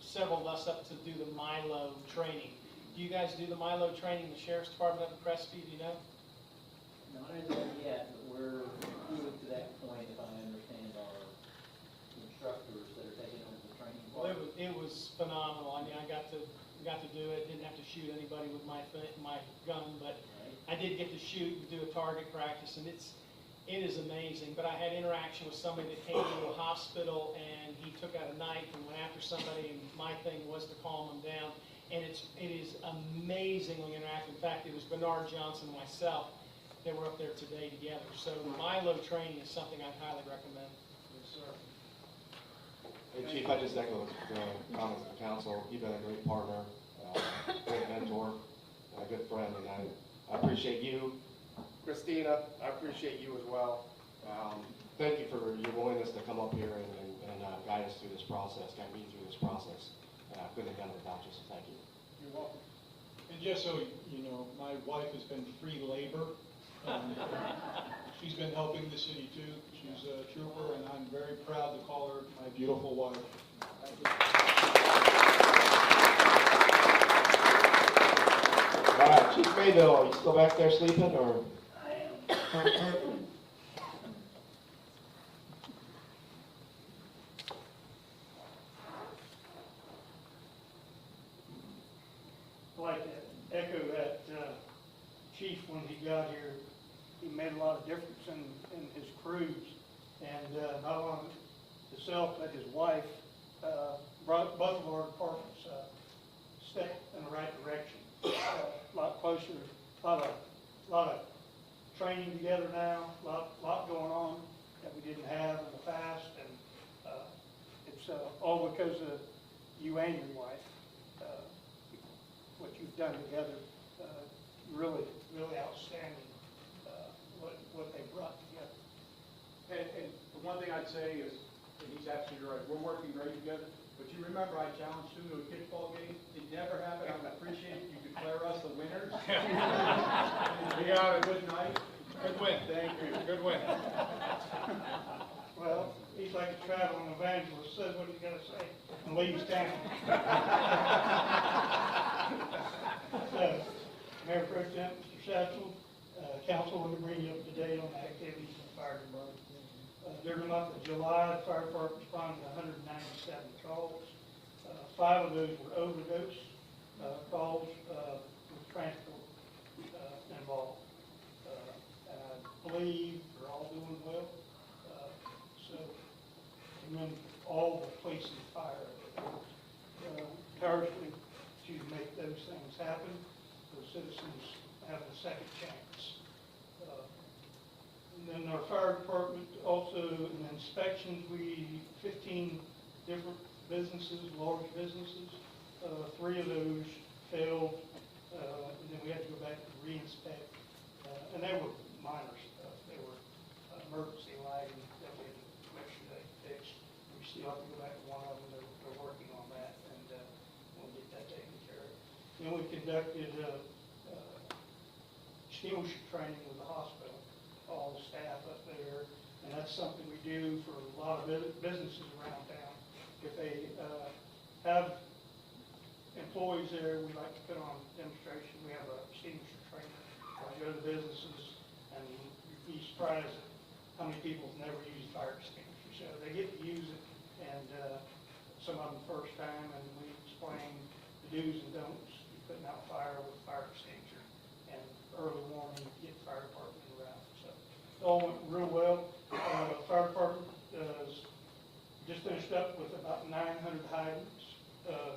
several of us up to do the Milo training. Do you guys do the Milo training in the sheriff's department up in Crespi? Do you know? Not in there yet, but we're moving to that point, if I understand our instructors that are taking over the training. Well, it was phenomenal. I mean, I got to do it. Didn't have to shoot anybody with my gun, but I did get to shoot and do a target practice, and it is amazing. But I had interaction with somebody that came to a hospital, and he took out a knife and went after somebody, and my thing was to calm him down. And it is amazingly interactive. In fact, it was Bernard Johnson and myself that were up there today together. So Milo training is something I'd highly recommend. Yes, sir. Hey, Chief, I just echo the comments of the council. You've been a great partner, great mentor, and a good friend, and I appreciate you. Christina, I appreciate you as well. Thank you for your willingness to come up here and guide us through this process, guide me through this process. I couldn't have done it without you, so thank you. You're welcome. And just so you know, my wife has been free labor. She's been helping the city too. She's a trooper, and I'm very proud to call her my beautiful wife. All right, Chief Mayville, are you still back there sleeping, or? I'd like to echo that chief, when he got here, he made a lot of difference in his crews. And not only himself, but his wife, both of our departments step in the right direction. A lot closer, a lot of training together now, a lot going on that we didn't have in the past. And it's all because of you and your wife. What you've done together, really outstanding, what they brought together. And the one thing I'd say is, and he's absolutely right, we're working great together, but you remember I challenged you to a kickball game? It never happened. I would appreciate if you declare us the winners. We had a good night. Good win. Thank you. Good win. Well, he's like a traveling evangelist, says what he's got to say and leaves town. So, Mayor Pro Tem, Mr. Satchel, council, want to bring you up to date on the activities of the fire department. During the month of July, the fire department responded to 197 calls. 5 of those were overdose calls with transport involved. And I believe they're all doing well. And then all the police and fire tirelessly to make those things happen, so citizens have a second chance. And then our fire department also, in inspections, 15 different businesses, large businesses, 3 of those failed, and then we had to go back and re-inspect, and they were minor stuff. They were emergency lighting that we had to make sure they fixed. We still have to go back to one of them. They're working on that, and we'll get that taken care of. Then we conducted extinguisher training with the hospital, all the staff up there, and that's something we do for a lot of businesses around town. If they have employees there, we like to put on demonstration. We have a extinguisher trainer. We go to businesses, and you'd be surprised at how many people have never used fire extinguisher. So they get to use it, and some of them first time, and we explain the do's and don'ts. Putting out fire with fire extinguisher and early warning to get the fire department around. So it all went real well. Fire department just finished up with about 900 hydrants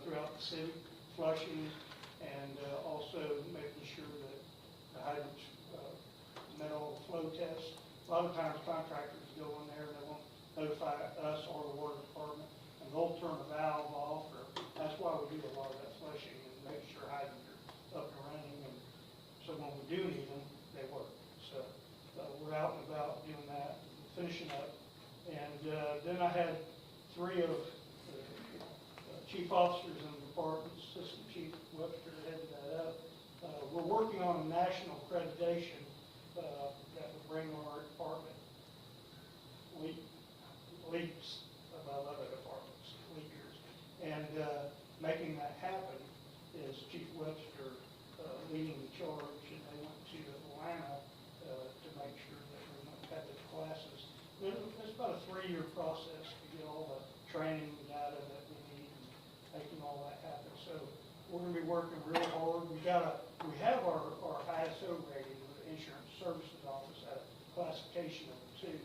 throughout the city, flushing, and also making sure that the hydrants met all the flow tests. A lot of times contractors go in there and they won't notify us or the water department, and they'll turn the valve off, or that's why we do a lot of that flushing and make sure hydrants are up and running, and so when we do need them, they work. So we're out and about doing that, finishing up, and then I had 3 of the chief officers in the department, Assistant Chief Webster headed that up. We're working on a national accreditation that would bring our department leaps above other departments, leaders, and making that happen is Chief Webster leading the charge, and they went to Atlanta to make sure that we had the classes. It's about a 3-year process to get all the training data that we need and making all that happen. So we're going to be working real hard. We have our ISO rating with the Insurance Services Office at a classification of 2.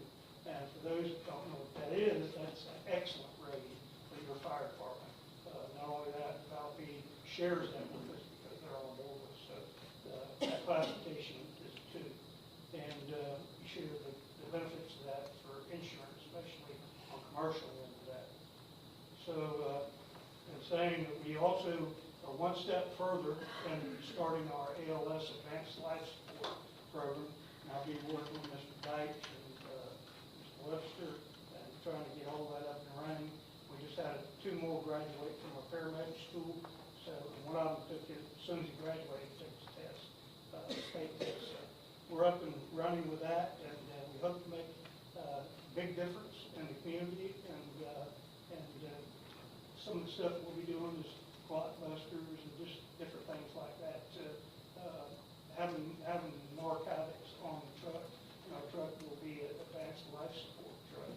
And for those that don't know what that is, that's an excellent rating for your fire department. Not only that, Valpy shares that with us because they're on board with us. So that classification is 2. And you share the benefits of that for insurance, especially on commercial end of that. So I'm saying that we also are one step further in starting our ALS Advanced Life Support Program. And I'll be working with Mr. Deitch and Mr. Webster and trying to get all that up and running. We just had 2 more graduate from our paramedic school. So one of them took it, as soon as he graduated, took his test, state test. So we're up and running with that, and we hope to make a big difference in the community. And some of the stuff we'll be doing is blockbusters and just different things like that. Having narcotics on the truck. Our truck will be an advanced life support truck.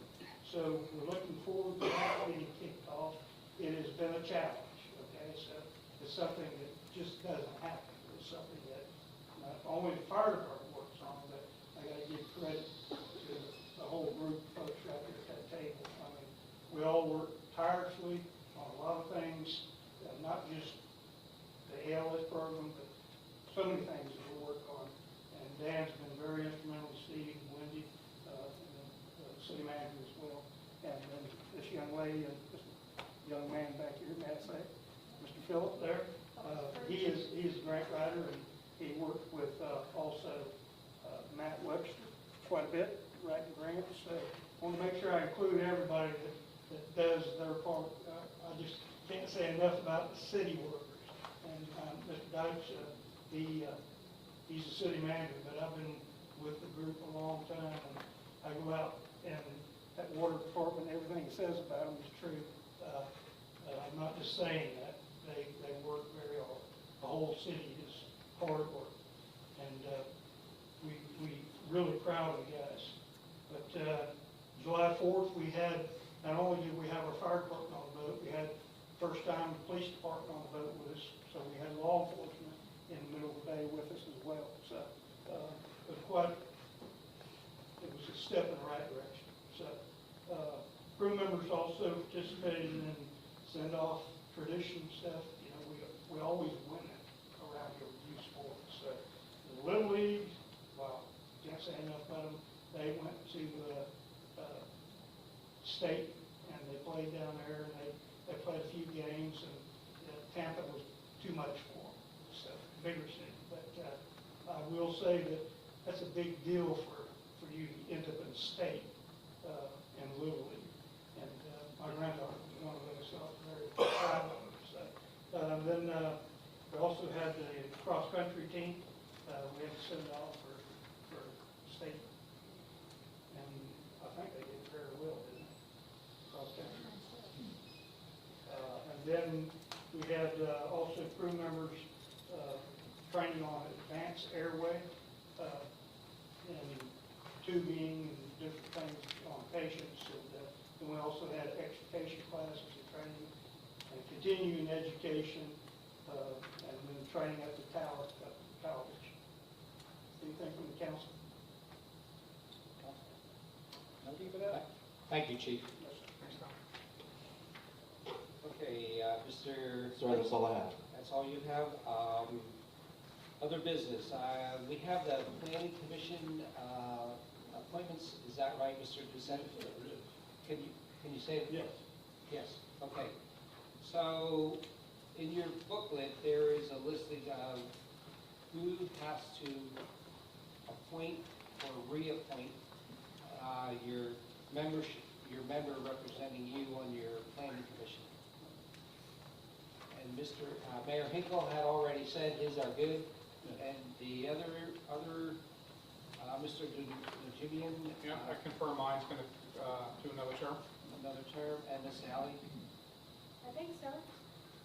So we're looking forward to that getting kicked off. It has been a challenge, okay? So it's something that just doesn't happen. It's something that not only the fire department works on, but I got to give credit to the whole group of folks right there at that table. I mean, we all work tirelessly on a lot of things, not just the ALS program, but so many things that we work on. And Dan's been very instrumental, Steve and Wendy, and the city manager as well. And then this young lady and this young man back here, may I say, Mr. Phillip there, he is a grant writer, and he worked with also Matt Webster quite a bit, writing grants. So I want to make sure I include everybody that does their part. I just can't say enough about the city workers. And Mr. Deitch, he's a city manager, but I've been with the group a long time, and I go out and that water department, everything it says about them is true. I'm not just saying that. They work very hard. The whole city is hard work, and we really proud of the guys. But July 4th, we had, not only did we have our fire department on the boat, we had first time the police department on the boat with us, so we had law enforcement in the middle of the bay with us as well. So it was a step in the right direction. So crew members also participated in send-off tradition stuff. You know, we always win it around here with youth sports. So the Little League, wow, can't say enough about them. They went to state and they played down there, and they played a few games, and Tampa was too much for them. So bigger city, but I will say that that's a big deal for you to end up in state in Little League. And my granddaughter was one of those, so I was very proud of her. So then we also had the cross country team. We had to send off for state, and I think they did very well, didn't they? Cross country. And then we had also crew members training on advanced airway and tubing and different things on patients. And we also had extrication classes and training and continuing education and then training at the tower at the college. Anything from the council? Nothing for that? Thank you, Chief. Okay, Mr. Sir, that's all I have. That's all you have? Other business, we have the planning commission appointments, is that right, Mr. Doucette? Can you say it? Yes. Yes, okay. So, in your booklet, there is a listing of who has to appoint or reappoint your member representing you on your planning commission. And Mr. Mayor Hinkle had already said his are good, and the other Mr. Najimian. Yeah, I confirm mine's going to do another term. Another term, and Miss Alley. I think so,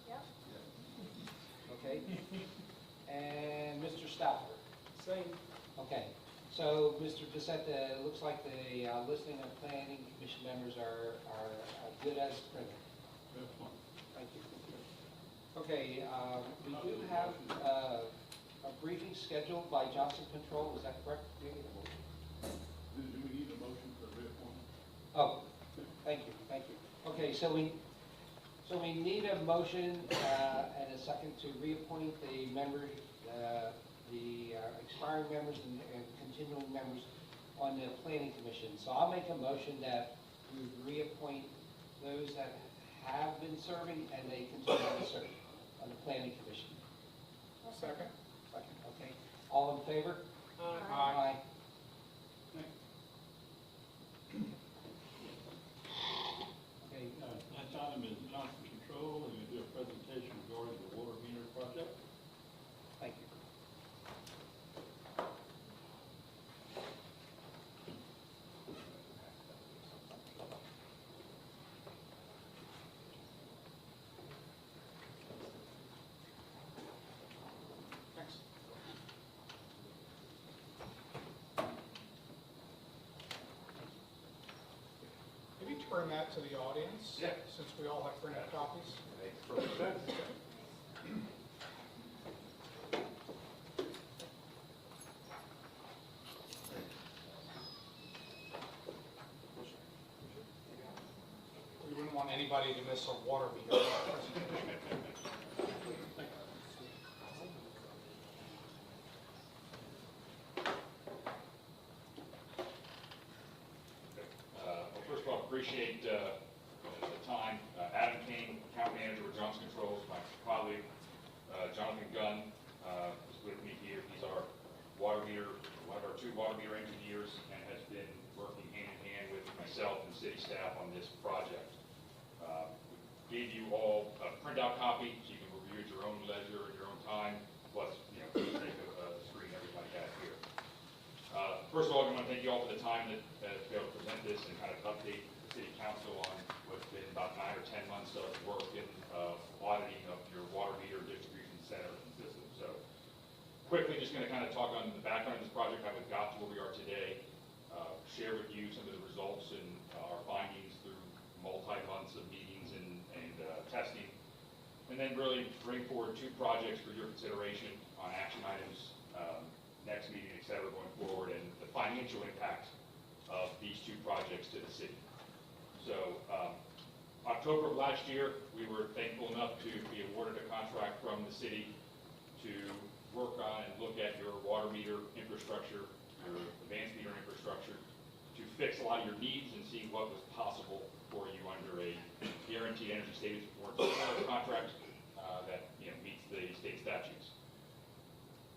yep. Okay. And Mr. Stauffer. Same. Okay. So, Mr. Bissette, it looks like the listing of planning commission members are good as printed. Thank you. Okay, we do have a briefing scheduled by Johnson Control, is that correct? Do we need a motion for reappointment? Oh, thank you. Okay, so we need a motion and a second to reappoint the members, the expiring members and continuing members on the planning commission. So I'll make a motion that we reappoint those that have been serving and they continue to serve on the planning commission. Second. Second, okay. All in favor? Aye. Okay, Next item is Johnson Control, and we do a presentation regarding the water meter project. thank you. Thanks. Maybe turn that to the audience. Yeah. Since we all have printed copies. Makes perfect sense. We wouldn't want anybody to miss a water meter. Well, first of all, appreciate the time. Adam King, account manager with Johnson Controls, my colleague, Jonathan Gunn, is with me here. He's our water meter, one of our two water meter engineers, and has been working hand in hand with myself and city staff on this project. We gave you all a printout copy, so you can review at your own leisure, at your own time, plus, for the sake of the screen everybody has here. First of all, I want to thank you all for the time to be able to present this and kind of update the city council on what's been about 9 or 10 months of work in auditing of your water meter distribution center and system. So quickly, just going to kind of talk on the background of this project, how we got to where we are today, share with you some of the results and our findings through multi-months of meetings and testing. And then really bring forward 2 projects for your consideration on action items, next meeting, et cetera, going forward, and the financial impact of these 2 projects to the city. So October of last year, we were thankful enough to be awarded a contract from the city to work on and look at your water meter infrastructure, your advanced meter infrastructure, to fix a lot of your needs and see what was possible for you under a guaranteed energy savings performance contract that meets the state statutes.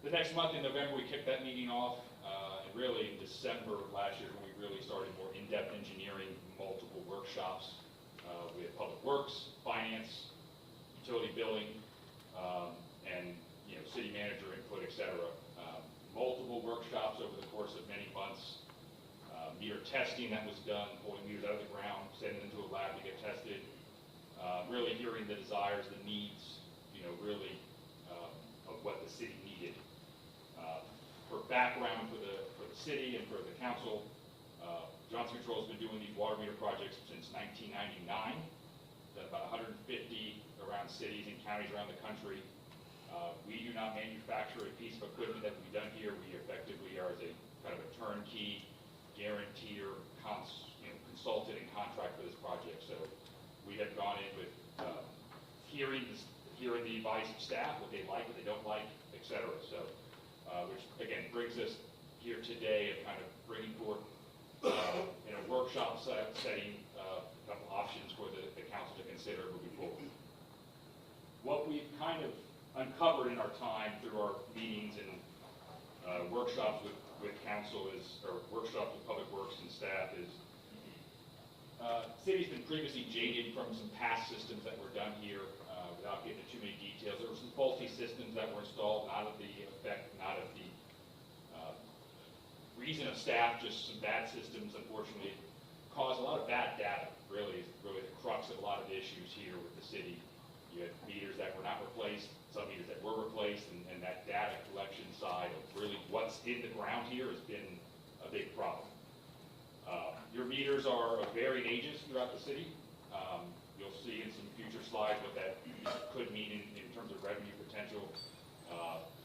The next month in November, we kicked that meeting off, and really in December of last year when we really started more in-depth engineering, multiple workshops with Public Works, Finance, Utility Billing, and city manager input, et cetera. Multiple workshops over the course of many months. Meter testing that was done, pulling meters out of the ground, sending them to a lab to get tested. Really hearing the desires, the needs, really of what the city needed. For background for the city and for the council, Johnson Controls has been doing these water meter projects since 1999. Done about 150 around cities and counties around the country. We do not manufacture a piece of equipment that we've done here. We effectively are as a kind of a turnkey, guaranteer, consultant and contract for this project. So we have gone in with hearing the advice of staff, what they like, what they don't like, et cetera. So, which again brings us here today of kind of bringing forth in a workshop setting a couple options for the council to consider moving forward. What we've kind of uncovered in our time through our meetings and workshops with council or workshops with Public Works and staff is city's been previously jaded from some past systems that were done here. Without getting into too many details, there were some faulty systems that were installed, not of the effect, not of the reason of staff, just some bad systems, unfortunately, caused a lot of bad data, really the crux of a lot of the issues here with the city. You had meters that were not replaced, some meters that were replaced, and that data collection side of really what's in the ground here has been a big problem. Your meters are of varied ages throughout the city. You'll see in some future slides what that could mean in terms of revenue potential.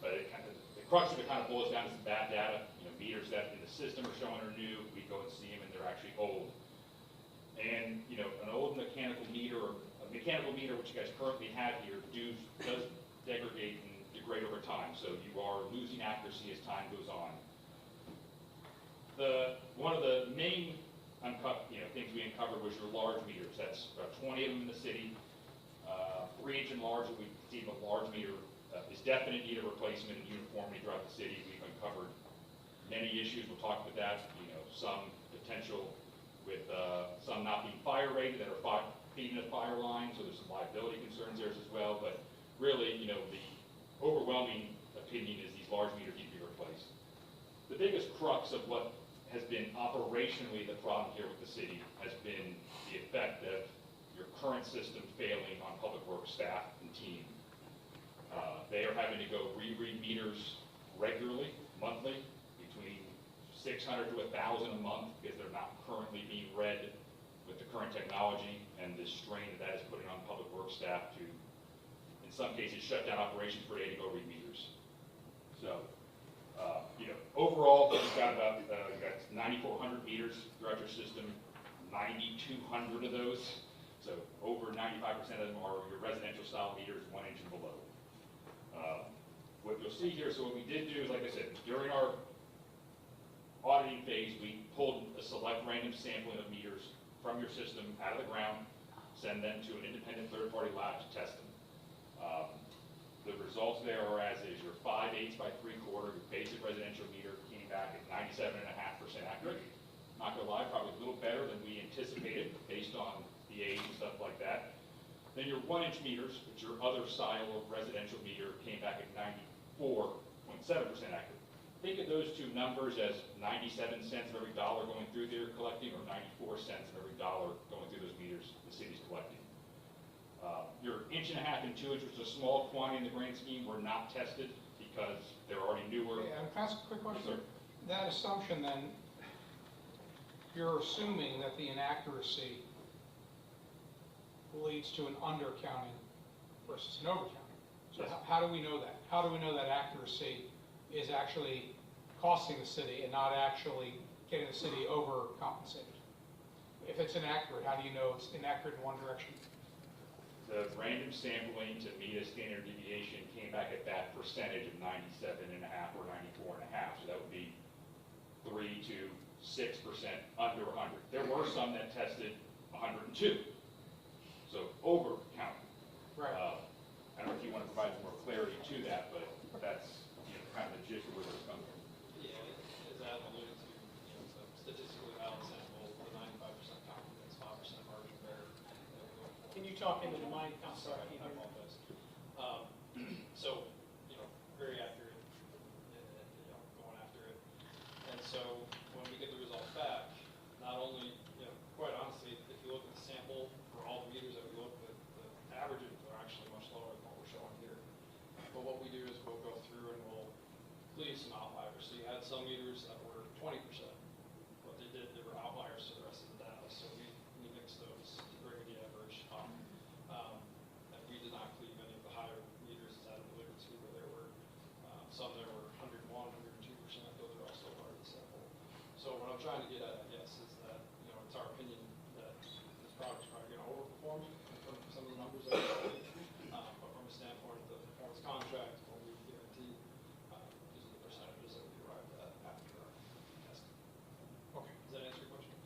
But the crux of it kind of boils down to some bad data. Meters that in the system are showing are new, we go and see them and they're actually old. And an old mechanical meter, or a mechanical meter which you guys currently have here, does degrade and degrade over time. So you are losing accuracy as time goes on. One of the main things we uncovered was your large meters. That's about 20 of them in the city. 3-inch and larger, we see the large meter is definite need of replacement and uniformity throughout the city. We've uncovered many issues. We'll talk about that. Some potential with some not being fire rated that are feeding a fire line, so there's some liability concerns there as well. But really, the overwhelming opinion is these large meters need to be replaced. The biggest crux of what has been operationally the problem here with the city has been the effect of your current system failing on Public Works staff and team. They are having to go reread meters regularly, monthly, between 600 to 1,000 a month because they're not currently being read with the current technology and the strain that is putting on Public Works staff to, in some cases, shut down operations for a day to go read meters. So, overall, you've got about 9,400 meters throughout your system, 9,200 of those. So over 95% of them are your residential style meters, 1 inch and below. What you'll see here, so what we did do is, like I said, during our auditing phase, we pulled a select random sampling of meters from your system out of the ground, send them to an independent third-party lab to test them. The results there are as is. Your 5/8 by 3/4, your basic residential meter came back at 97.5% accurate. Not gonna lie, probably a little better than we anticipated based on the age and stuff like that. Then your 1-inch meters, which your other style of residential meter, came back at 94.7% accurate. Think of those two numbers as 97 cents of every dollar going through there collecting, or 94 cents of every dollar going through those meters the city's collecting. Your 1.5 and 2-inch, which is a small quantity in the grand scheme, were not tested because they're already newer. Yeah, can I ask a quick question? Sure. That assumption then, you're assuming that the inaccuracy leads to an undercounting versus an overcounting. So how do we know that? How do we know that accuracy is actually costing the city and not actually getting the city overcompensated? If it's inaccurate, how do you know it's inaccurate in one direction? The random sampling to meet a standard deviation came back at that percentage of 97.5 or 94.5. So that would be 3 to 6% under 100. There were some that tested 102. So over counting. Right. I don't know if you want to provide more clarity to that, but that's kind of the gist of where it's coming from. Yeah, as Adam alluded to, it's a statistically valid sample, the 95% confidence, 5% margin of error. Can you talk into the mic? I'm sorry. I apologize. So, very accurate, going after it. And so when we get the results back, not only, quite honestly, if you look at the sample for all the meters that we looked at, the averages are actually much lower than what we're showing here. But what we do is we'll go through and we'll leave some outliers. So you had some meters that were 20%, but they were outliers to the rest of the data. So we mixed those to bring the average up. And we did not include any of the higher meters, as Adam alluded to, where there were some that were 101, 102%. Those are also part of the sample. So what I'm trying to get at, I guess, is that, it's our opinion that this product's probably going to overperform from some of the numbers that we see. But from a standpoint of the performance contract, what we guarantee, these are the percentages that we arrived at after our testing. Okay. Does that answer your question?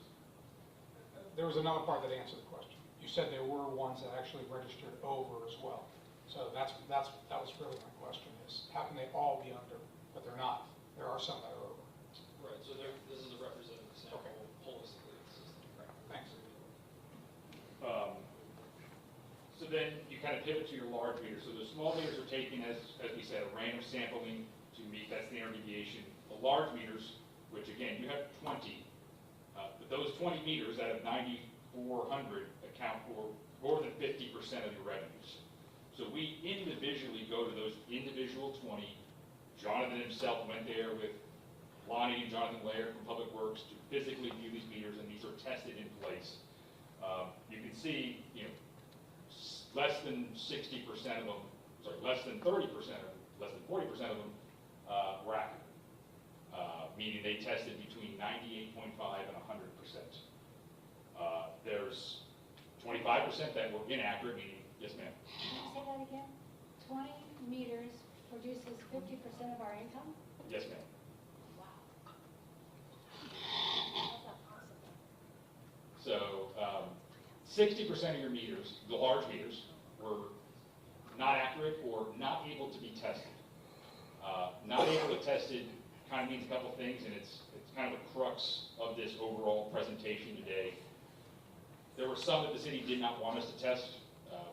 There was another part that answered the question. You said there were ones that actually registered over as well. So that was really my question, is how can they all be under, but they're not? There are some that are over. Right, so this is a representative sample holistically of the system. Right. Thanks. So then you kind of pivot to your large meters. So the small meters are taken as we said, a random sampling to meet that standard deviation. The large meters, which again, you have 20, but those 20 meters out of 9,400 account for more than 50% of your revenues. So we individually go to those individual 20. Jonathan himself went there with Lonnie and Jonathan Laird from Public Works to physically view these meters, and these are tested in place. You can see, less than 60% of them, less than 30% of them, less than 40% of them were accurate, meaning they tested between 98.5 and 100%. There's 25% that were inaccurate, meaning, yes ma'am? Can you say that again? 20 meters produces 50% of our income? Yes ma'am. Wow. So 60% of your meters, the large meters, were not accurate or not able to be tested. Not able to tested kind of means a couple things, and it's kind of the crux of this overall presentation today. There were some that the city did not want us to test.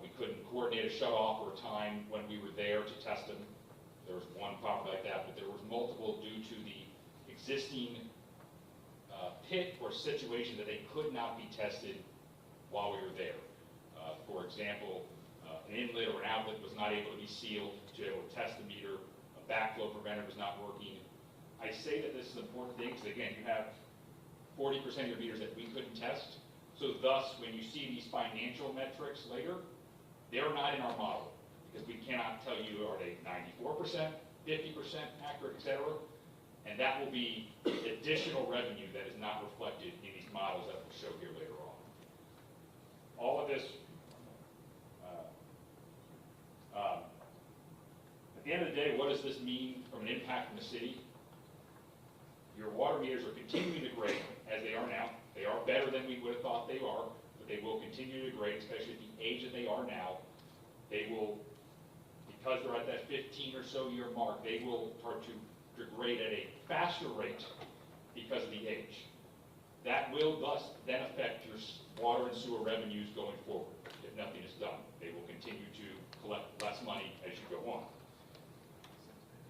We couldn't coordinate a shut-off or a time when we were there to test them. There was one property like that, but there was multiple due to the existing pit or situation that they could not be tested while we were there. For example, an inlet or an outlet was not able to be sealed to be able to test the meter. A backflow preventer was not working. I say that this is an important thing because, again, you have 40% of your meters that we couldn't test. So thus, when you see these financial metrics later, they're not in our model because we cannot tell you are they 94%, 50% accurate, etc. And that will be additional revenue that is not reflected in these models that we'll show here later on. All of this, at the end of the day, what does this mean from an impact in the city? Your water meters are continuing to degrade as they are now. They are better than we would have thought they are, but they will continue to degrade, especially at the age that they are now. They will, because they're at that 15 or so year mark, they will start to degrade at a faster rate because of the age. That will thus then affect your water and sewer revenues going forward if nothing is done. They will continue to collect less money as you go on.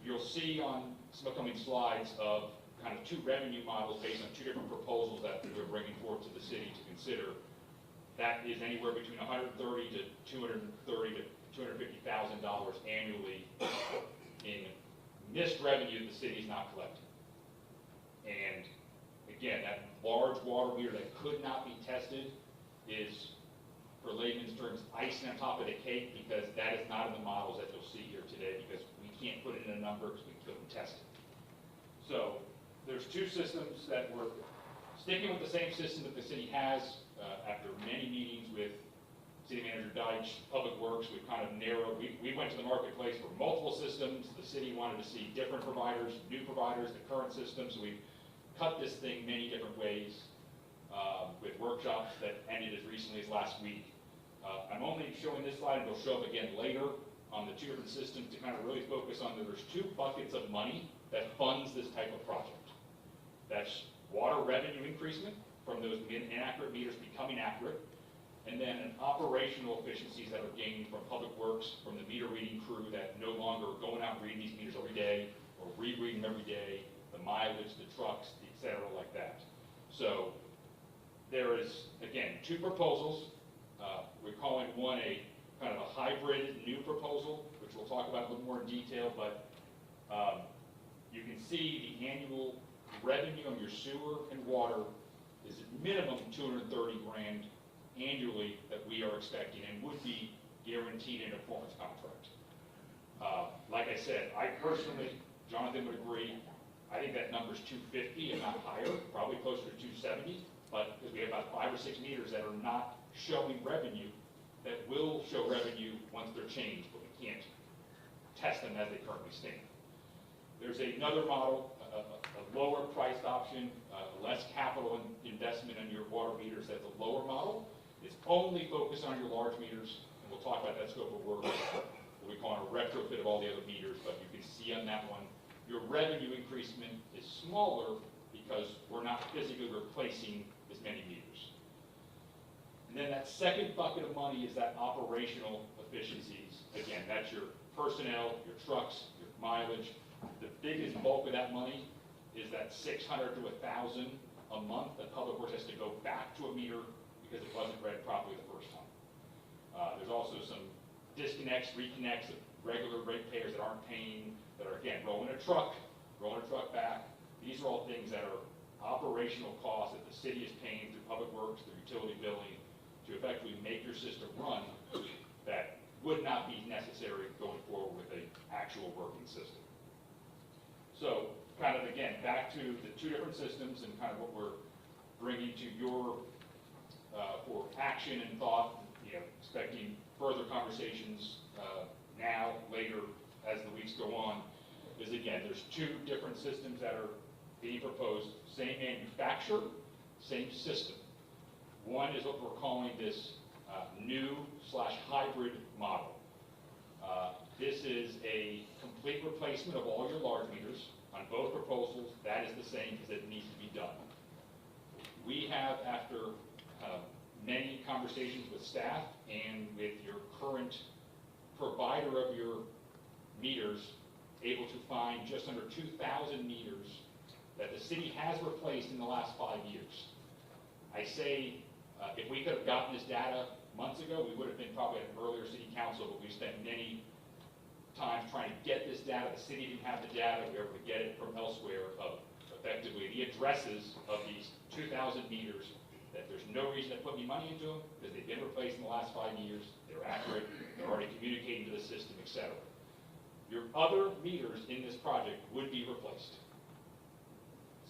You'll see on some upcoming slides of kind of two revenue models based on two different proposals that we're bringing forward to the city to consider. That is anywhere between $130,000 to $230,000 to $250,000 annually in missed revenue that the city is not collecting. And again, that large water meter that could not be tested is, for layman's terms, icing on top of the cake, because that is not in the models that you'll see here today, because we can't put it in a number because we couldn't test it. So there's two systems that we're sticking with the same system that the city has. After many meetings with City Manager Deitch, Public Works, we've kind of narrowed, we went to the marketplace for multiple systems. The city wanted to see different providers, new providers, the current system, so we've cut this thing many different ways with workshops that ended as recently as last week. I'm only showing this slide, and it'll show up again later on the two different systems to kind of really focus on that there's two buckets of money that funds this type of project. That's water revenue increasement from those inaccurate meters becoming accurate, and then an operational efficiencies that are gained from Public Works, from the meter reading crew that no longer are going out and reading these meters every day, or rereading them every day, the mileage, the trucks, et cetera, like that. So there is, again, two proposals. We're calling one a kind of a hybrid new proposal, which we'll talk about a little more in detail, but you can see the annual revenue on your sewer and water is at minimum 230 grand annually that we are expecting and would be guaranteed in a performance contract. Like I said, I personally, Jonathan would agree, I think that number's 250 and not higher, probably closer to 270, but because we have about 5 or 6 meters that are not showing revenue, that will show revenue once they're changed, but we can't test them as they currently stand. There's another model, a lower priced option, less capital investment in your water meters. That's a lower model. It's only focused on your large meters, and we'll talk about that scope of work, what we call a retrofit of all the other meters, but you can see on that one, your revenue increasement is smaller because we're not physically replacing as many meters. And then that second bucket of money is that operational efficiencies. Again, that's your personnel, your trucks, your mileage. The biggest bulk of that money is that $600 to $1,000 a month that Public Works has to go back to a meter because it wasn't read properly the first time. There's also some disconnects, reconnects of regular ratepayers that aren't paying, that are, again, rolling a truck back. These are all things that are operational costs that the city is paying through Public Works, through utility billing, to effectively make your system run that would not be necessary going forward with an actual working system. So, kind of again, back to the two different systems and kind of what we're bringing to your, for action and thought, expecting further conversations now, later, as the weeks go on, is again, there's two different systems that are being proposed, same manufacturer, same system. One is what we're calling this new/hybrid model. This is a complete replacement of all your large meters. On both proposals, that is the same because it needs to be done. We have, after many conversations with staff and with your current provider of your meters, able to find just under 2,000 meters that the city has replaced in the last 5 years. I say, if we could have gotten this data months ago, we would have been probably at an earlier city council, but we spent many times trying to get this data. The city didn't have the data. We were able to get it from elsewhere of effectively the addresses of these 2,000 meters, that there's no reason to put any money into them because they've been replaced in the last 5 years. They're accurate. They're already communicating to the system, etc. Your other meters in this project would be replaced.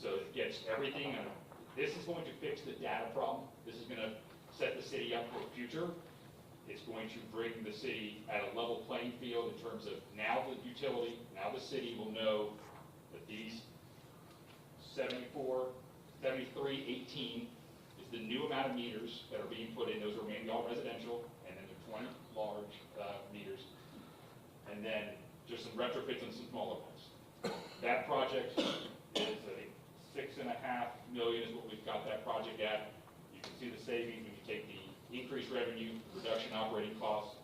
So it gets everything. This is going to fix the data problem. This is going to set the city up for the future. It's going to bring the city at a level playing field in terms of now the utility, now the city will know that these 74, 73, 18 is the new amount of meters that are being put in. Those are mainly all residential, and then the 20 large meters. And then just some retrofits and some smaller ones. That project is, I think, $6.5 million is what we've got that project at. You can see the savings when you take the increased revenue, reduction in operating costs.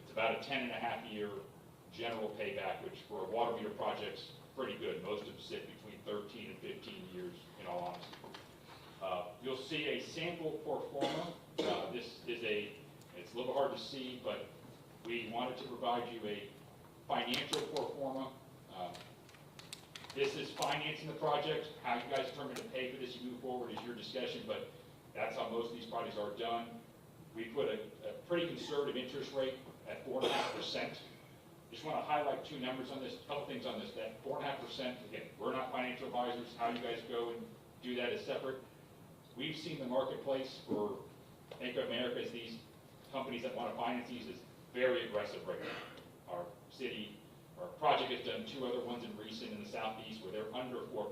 It's about a 10.5-year general payback, which for a water meter project's pretty good. Most of them sit between 13 and 15 years, in all honesty. You'll see a sample pro forma. This is it's a little hard to see, but we wanted to provide you a financial pro forma. This is financing the project. How you guys determine to pay for this, you move forward is your discussion, but that's how most of these projects are done. We put a pretty conservative interest rate at 4.5%. Just want to highlight two numbers on this, a couple things on this. That 4.5%, again, we're not financial advisors. How you guys go and do that is separate. We've seen the marketplace for Bank of America as these companies that want to finance these is very aggressive right now. Our project has done two other ones in recent in the southeast where they're under 4%.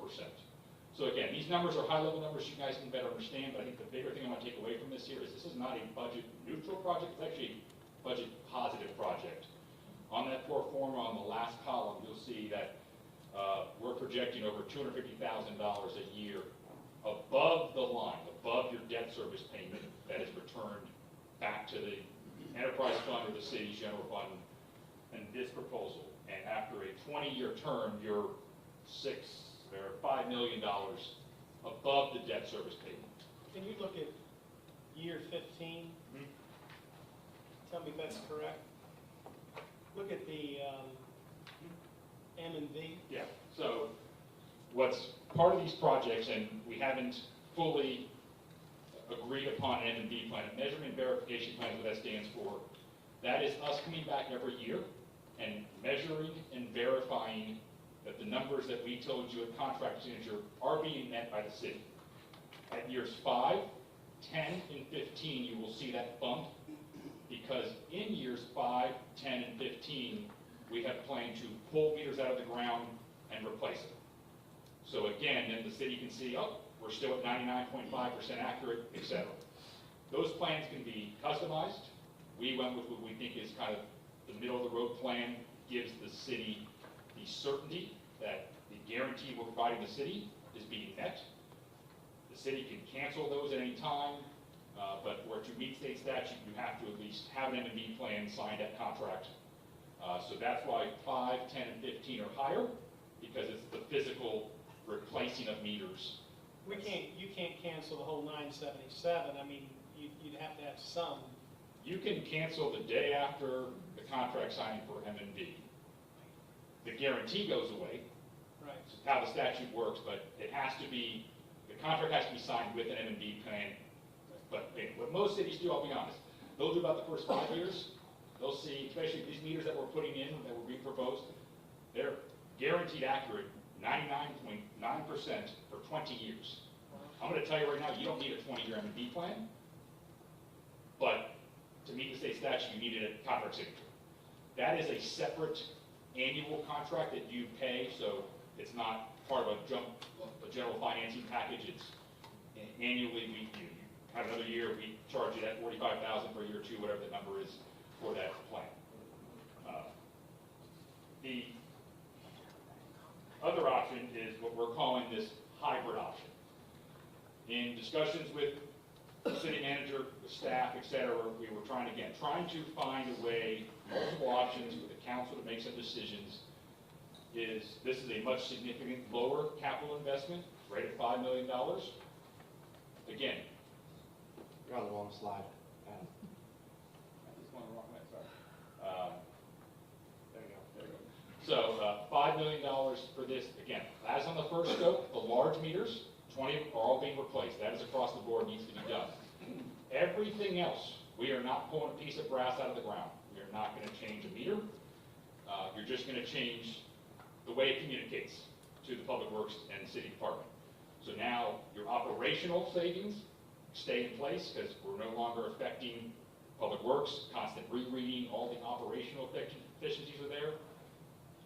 So again, these numbers are high-level numbers you guys can better understand, but I think the bigger thing I want to take away from this here is this is not a budget-neutral project, it's actually a budget-positive project. On that pro forma, on the last column, you'll see that we're projecting over $250,000 a year above the line, above your debt service payment that is returned back to the enterprise fund or the city's general fund in this proposal. And after a 20-year term, you're $5 million above the debt service payment. Can you look at year 15? Tell me if that's correct. Look at the M&V. Yeah, so what's part of these projects, and we haven't fully agreed upon an M&V plan, a measurement and verification plan is what that stands for. That is us coming back every year and measuring and verifying that the numbers that we told you at contract signature are being met by the city. At years 5, 10, and 15, you will see that bump because in years 5, 10, and 15, we have planned to pull meters out of the ground and replace them. So again, then the city can see, oh, we're still at 99.5% accurate, etc. Those plans can be customized. We went with what we think is kind of the middle-of-the-road plan, gives the city the certainty that the guarantee we're providing the city is being met. The city can cancel those at any time, but for it to meet state statute, you have to at least have an M&D plan signed at contract. So that's why 5, 10, and 15 are higher, because it's the physical replacing of meters. You can't cancel the whole 977. I mean, you'd have to have some. You can cancel the day after the contract signing for M&D. The guarantee goes away. Right. It's how the statute works, but it has to be, the contract has to be signed with an M&D plan. But what most cities do, I'll be honest, they'll do about the first 5 years. They'll see, especially these meters that we're putting in, that were being proposed, they're guaranteed accurate 99.9% for 20 years. I'm going to tell you right now, you don't need a 20-year M&D plan, but to meet the state statute, you needed a contract signature. That is a separate annual contract that you pay, so it's not part of a general financing package. It's annually, you have another year, we charge you that $45,000 for year 2, whatever the number is for that plan. The other option is what we're calling this hybrid option. In discussions with the city manager, the staff, et cetera, we were trying to find a way, multiple options for the council to make some decisions. This is a much significant lower capital investment, right at $5 million. Again, You're on the wrong slide. I just went the wrong way, sorry. There you go. So $5 million for this, again, as on the first scope, the large meters, 20 are all being replaced. That is across the board, needs to be done. Everything else, we are not pulling a piece of brass out of the ground. We are not going to change a meter. You're just going to change the way it communicates to the public works and city department. So now your operational savings stay in place because we're no longer affecting public works, constant rereading, all the operational efficiencies are there.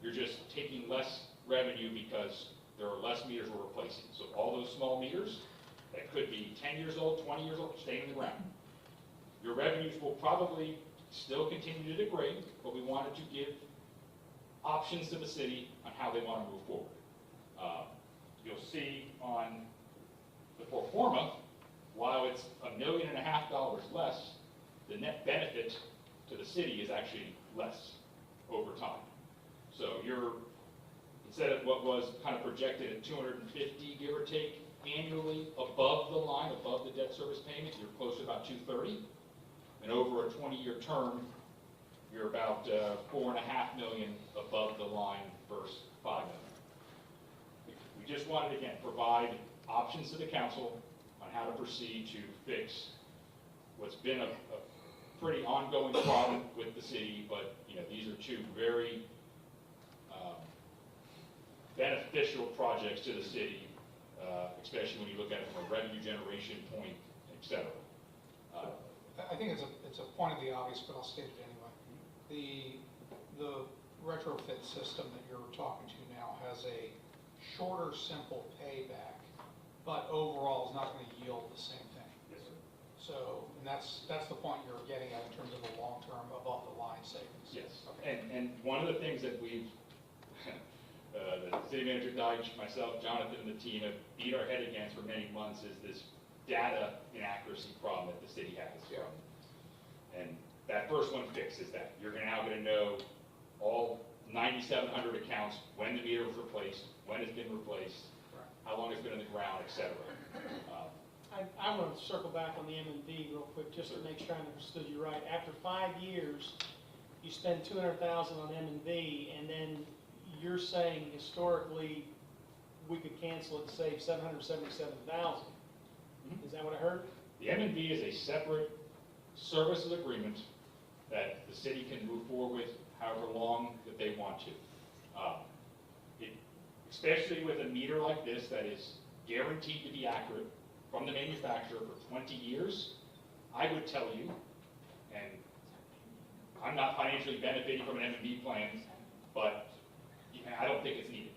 You're just taking less revenue because there are less meters we're replacing. So all those small meters that could be 10 years old, 20 years old, stay in the ground. Your revenues will probably still continue to degrade, but we wanted to give options to the city on how they want to move forward. You'll see on the pro forma, while it's $1.5 million less, the net benefit to the city is actually less over time. So instead of what was kind of projected at 250, give or take, annually above the line, above the debt service payment, you're close to about 230. And over a 20-year term, you're about $4.5 million above the line versus $5 million. just wanted to, again, provide options to the council on how to proceed to fix what's been a pretty ongoing problem with the city, but, you know, these are two very beneficial projects to the city, especially when you look at it from a revenue generation point, et cetera. I think it's a point of the obvious, but I'll state it anyway. The retrofit system that you're talking to now has a shorter, simple payback, but overall is not going to yield the same thing. Yes, sir. So, and that's the point you're getting at in terms of the long-term above-the-line savings. Yes, and one of the things that we've, the city manager Deitch, myself, Jonathan, and the team have beat our head against for many months is this data inaccuracy problem that the city has. Yeah. And that first one fixes that. You're now going to know all 9,700 accounts, when the meter was replaced, when it's been replaced, how long it's been in the ground, et cetera. I want to circle back on the M&V real quick, just to make sure I understood you right. After 5 years, you spend $200,000 on M&V, and then you're saying historically we could cancel it and save $777,000. Is that what I heard? The M&V is a separate services agreement that the city can move forward with however long that they want to. Especially with a meter like this that is guaranteed to be accurate from the manufacturer for 20 years, I would tell you, and I'm not financially benefiting from an M&V plan, but I don't think it's needed.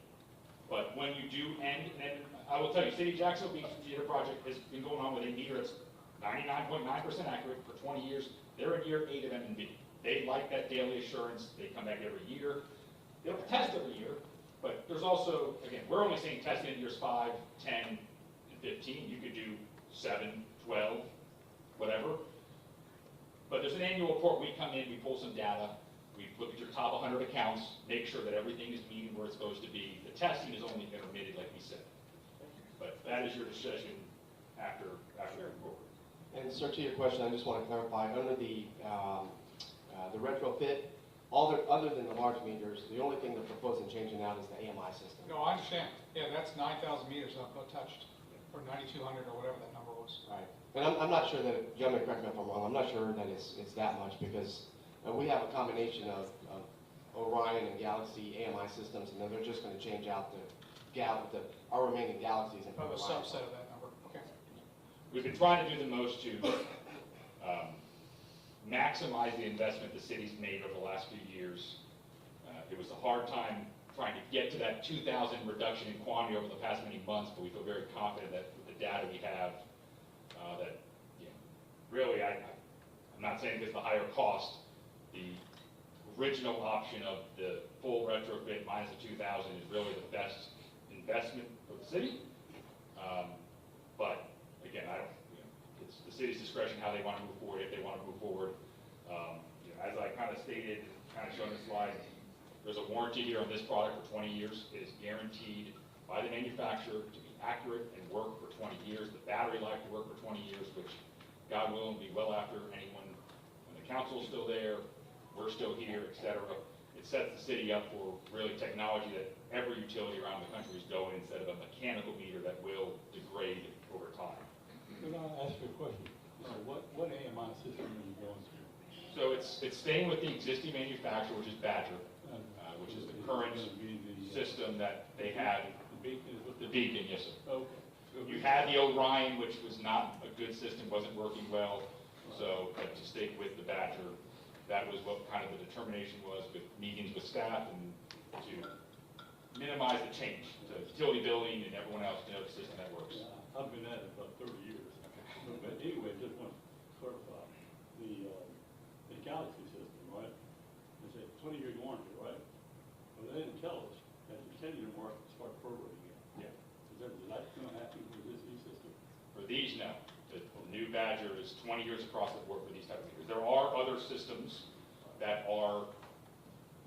But when you do end, and I will tell you, City of Jacksonville Beach Theater Project has been going on with a meter that's 99.9% accurate for 20 years. They're in year 8 of M&V. They like that daily assurance. They come back every year. They'll test every year, but there's also, again, we're only saying testing in years 5, 10, and 15. You could do 7, 12, whatever. But there's an annual report. We come in, we pull some data, we look at your top 100 accounts, make sure that everything is meeting where it's supposed to be. The testing is only intermittent, like we said. But that is your decision after the report. And sir, to your question, I just want to clarify, under the retrofit, other than the large meters, the only thing they're proposing changing out is the AMI system. No, I understand. Yeah, that's 9,000 meters untouched, or 9,200 or whatever that number was. Right. And I'm not sure that, gentlemen, correct me if I'm wrong, I'm not sure that it's that much because we have a combination of Orion and Galaxy AMI systems, and then they're just going to change out our remaining Galaxies and Of a Orion. subset of that number, okay. We've been trying to do the most to maximize the investment the city's made over the last few years. It was a hard time trying to get to that 2,000 reduction in quantity over the past many months, but we feel very confident that with the data we have, that really, I'm not saying it's the higher cost. The original option of the full retrofit minus the 2,000 is really the best investment for the city. But again, it's the city's discretion how they want to move forward, if they want to move forward. As I kind of stated, kind of shown in the slide, there's a warranty here on this product for 20 years. It is guaranteed by the manufacturer to be accurate and work for 20 years. The battery life to work for 20 years, which God willing will be well after anyone, when the council is still there, we're still here, et cetera. It sets the city up for really technology that every utility around the country is going instead of a mechanical meter that will degrade over time. Can I ask you a question? What AMI system are you going to? So it's staying with the existing manufacturer, which is Badger, which is the current system that they had. The Beacon is with the Beacon, yes, sir. Okay. You had the Orion, which was not a good system, wasn't working well. So to stick with the Badger, that was what kind of the determination was with meetings with staff and to minimize the change to utility billing and everyone else to know the system that works. I've been at it about 30 years. But anyway, just want to clarify the Galaxy system, right? It's a 20-year warranty, right? Well, they didn't tell us that the 10-year warranty start prorating it. Yeah. Is that going to happen with this E-system? For these, no. The new Badger is 20 years across the board for these type of meters. There are other systems that are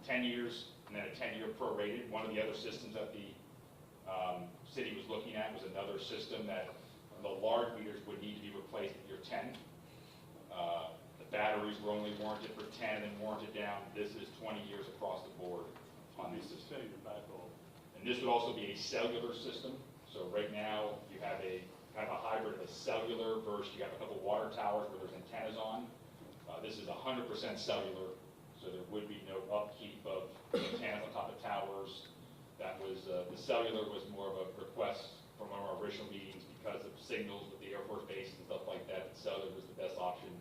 10 years and then a 10-year prorated. One of the other systems that the city was looking at was another system that the large meters would need to be replaced at year 10. The batteries were only warranted for 10 and then warranted down. This is 20 years across the board on these systems. Setting it back off. And And this would also be a cellular system. So right now, you have a kind of a hybrid of a cellular versus you have a couple water towers where there's antennas on. This is 100% cellular, so there would be no upkeep of antennas on top of towers. That was, the cellular was more of a request from one of our original meetings because of signals with the Air Force bases and stuff like that. Cellular was the best option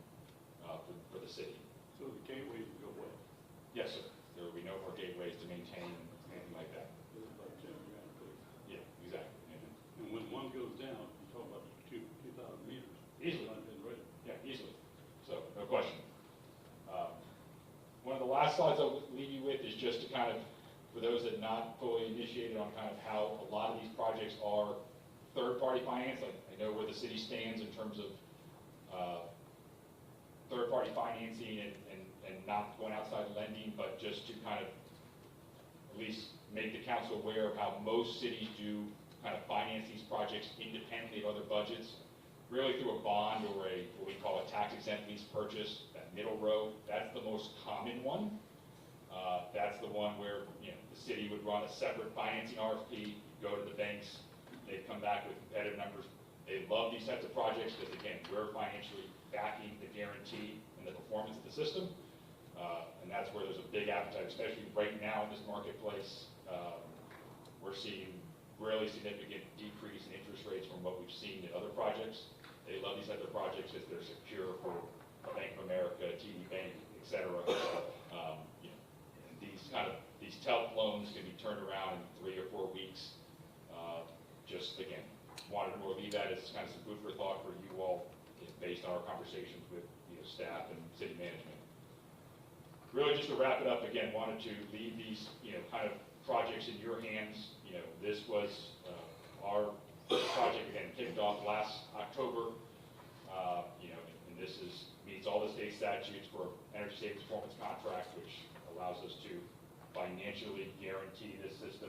for the city. So the gateways will go away? Yes, sir. There will be no more gateways to maintain anything like that. Yeah, exactly. And when one goes down, you talk about 2,000 meters. Easily. Yeah, easily. So, no question. One of the last slides I'll leave you with is just to kind of, for those that not fully initiated on kind of how a lot of these projects are third-party finance. I know where the city stands in terms of third-party financing and not going outside lending, but just to kind of at least make the council aware of how most cities do kind of finance these projects independently of other budgets, really through a bond or what we call a tax-exempt lease purchase, that middle row. That's the most common one. That's the one where, the city would run a separate financing RFP, go to the banks, they'd come back with competitive numbers. They love these types of projects because, again, we're financially backing the guarantee and the performance of the system. And that's where there's a big appetite, especially right now in this marketplace. We're seeing really significant decrease in interest rates from what we've seen in other projects. They love these types of projects because they're secure for Bank of America, TD Bank, et cetera. And these TELP loans can be turned around in 3 or 4 weeks. Just again, wanted to leave that as kind of some food for thought for you all, based on our conversations with staff and city management. Really, just to wrap it up, again, wanted to leave these kind of projects in your hands. This was our project, again, kicked off last October. And this meets all the state statutes for energy savings performance contract, which allows us to financially guarantee this system.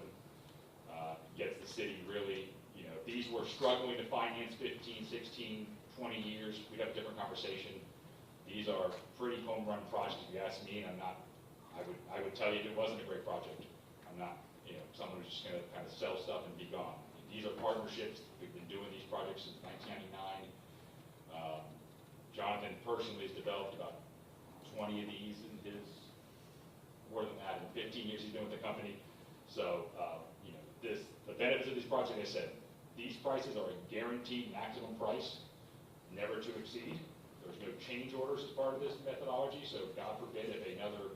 Gets the city really, if these were struggling to finance 15, 16, 20 years, we'd have a different conversation. These are pretty home run projects, if you ask me, and I would tell you if it wasn't a great project. I'm not, someone who's just gonna kind of sell stuff and be gone. These are partnerships. We've been doing these projects since 1999. Jonathan personally has developed about 20 of these in his, more than that, in 15 years he's been with the company. So, the benefits of these projects, like I said, these prices are a guaranteed maximum price, never to exceed. There's no change orders as part of this methodology, so God forbid if another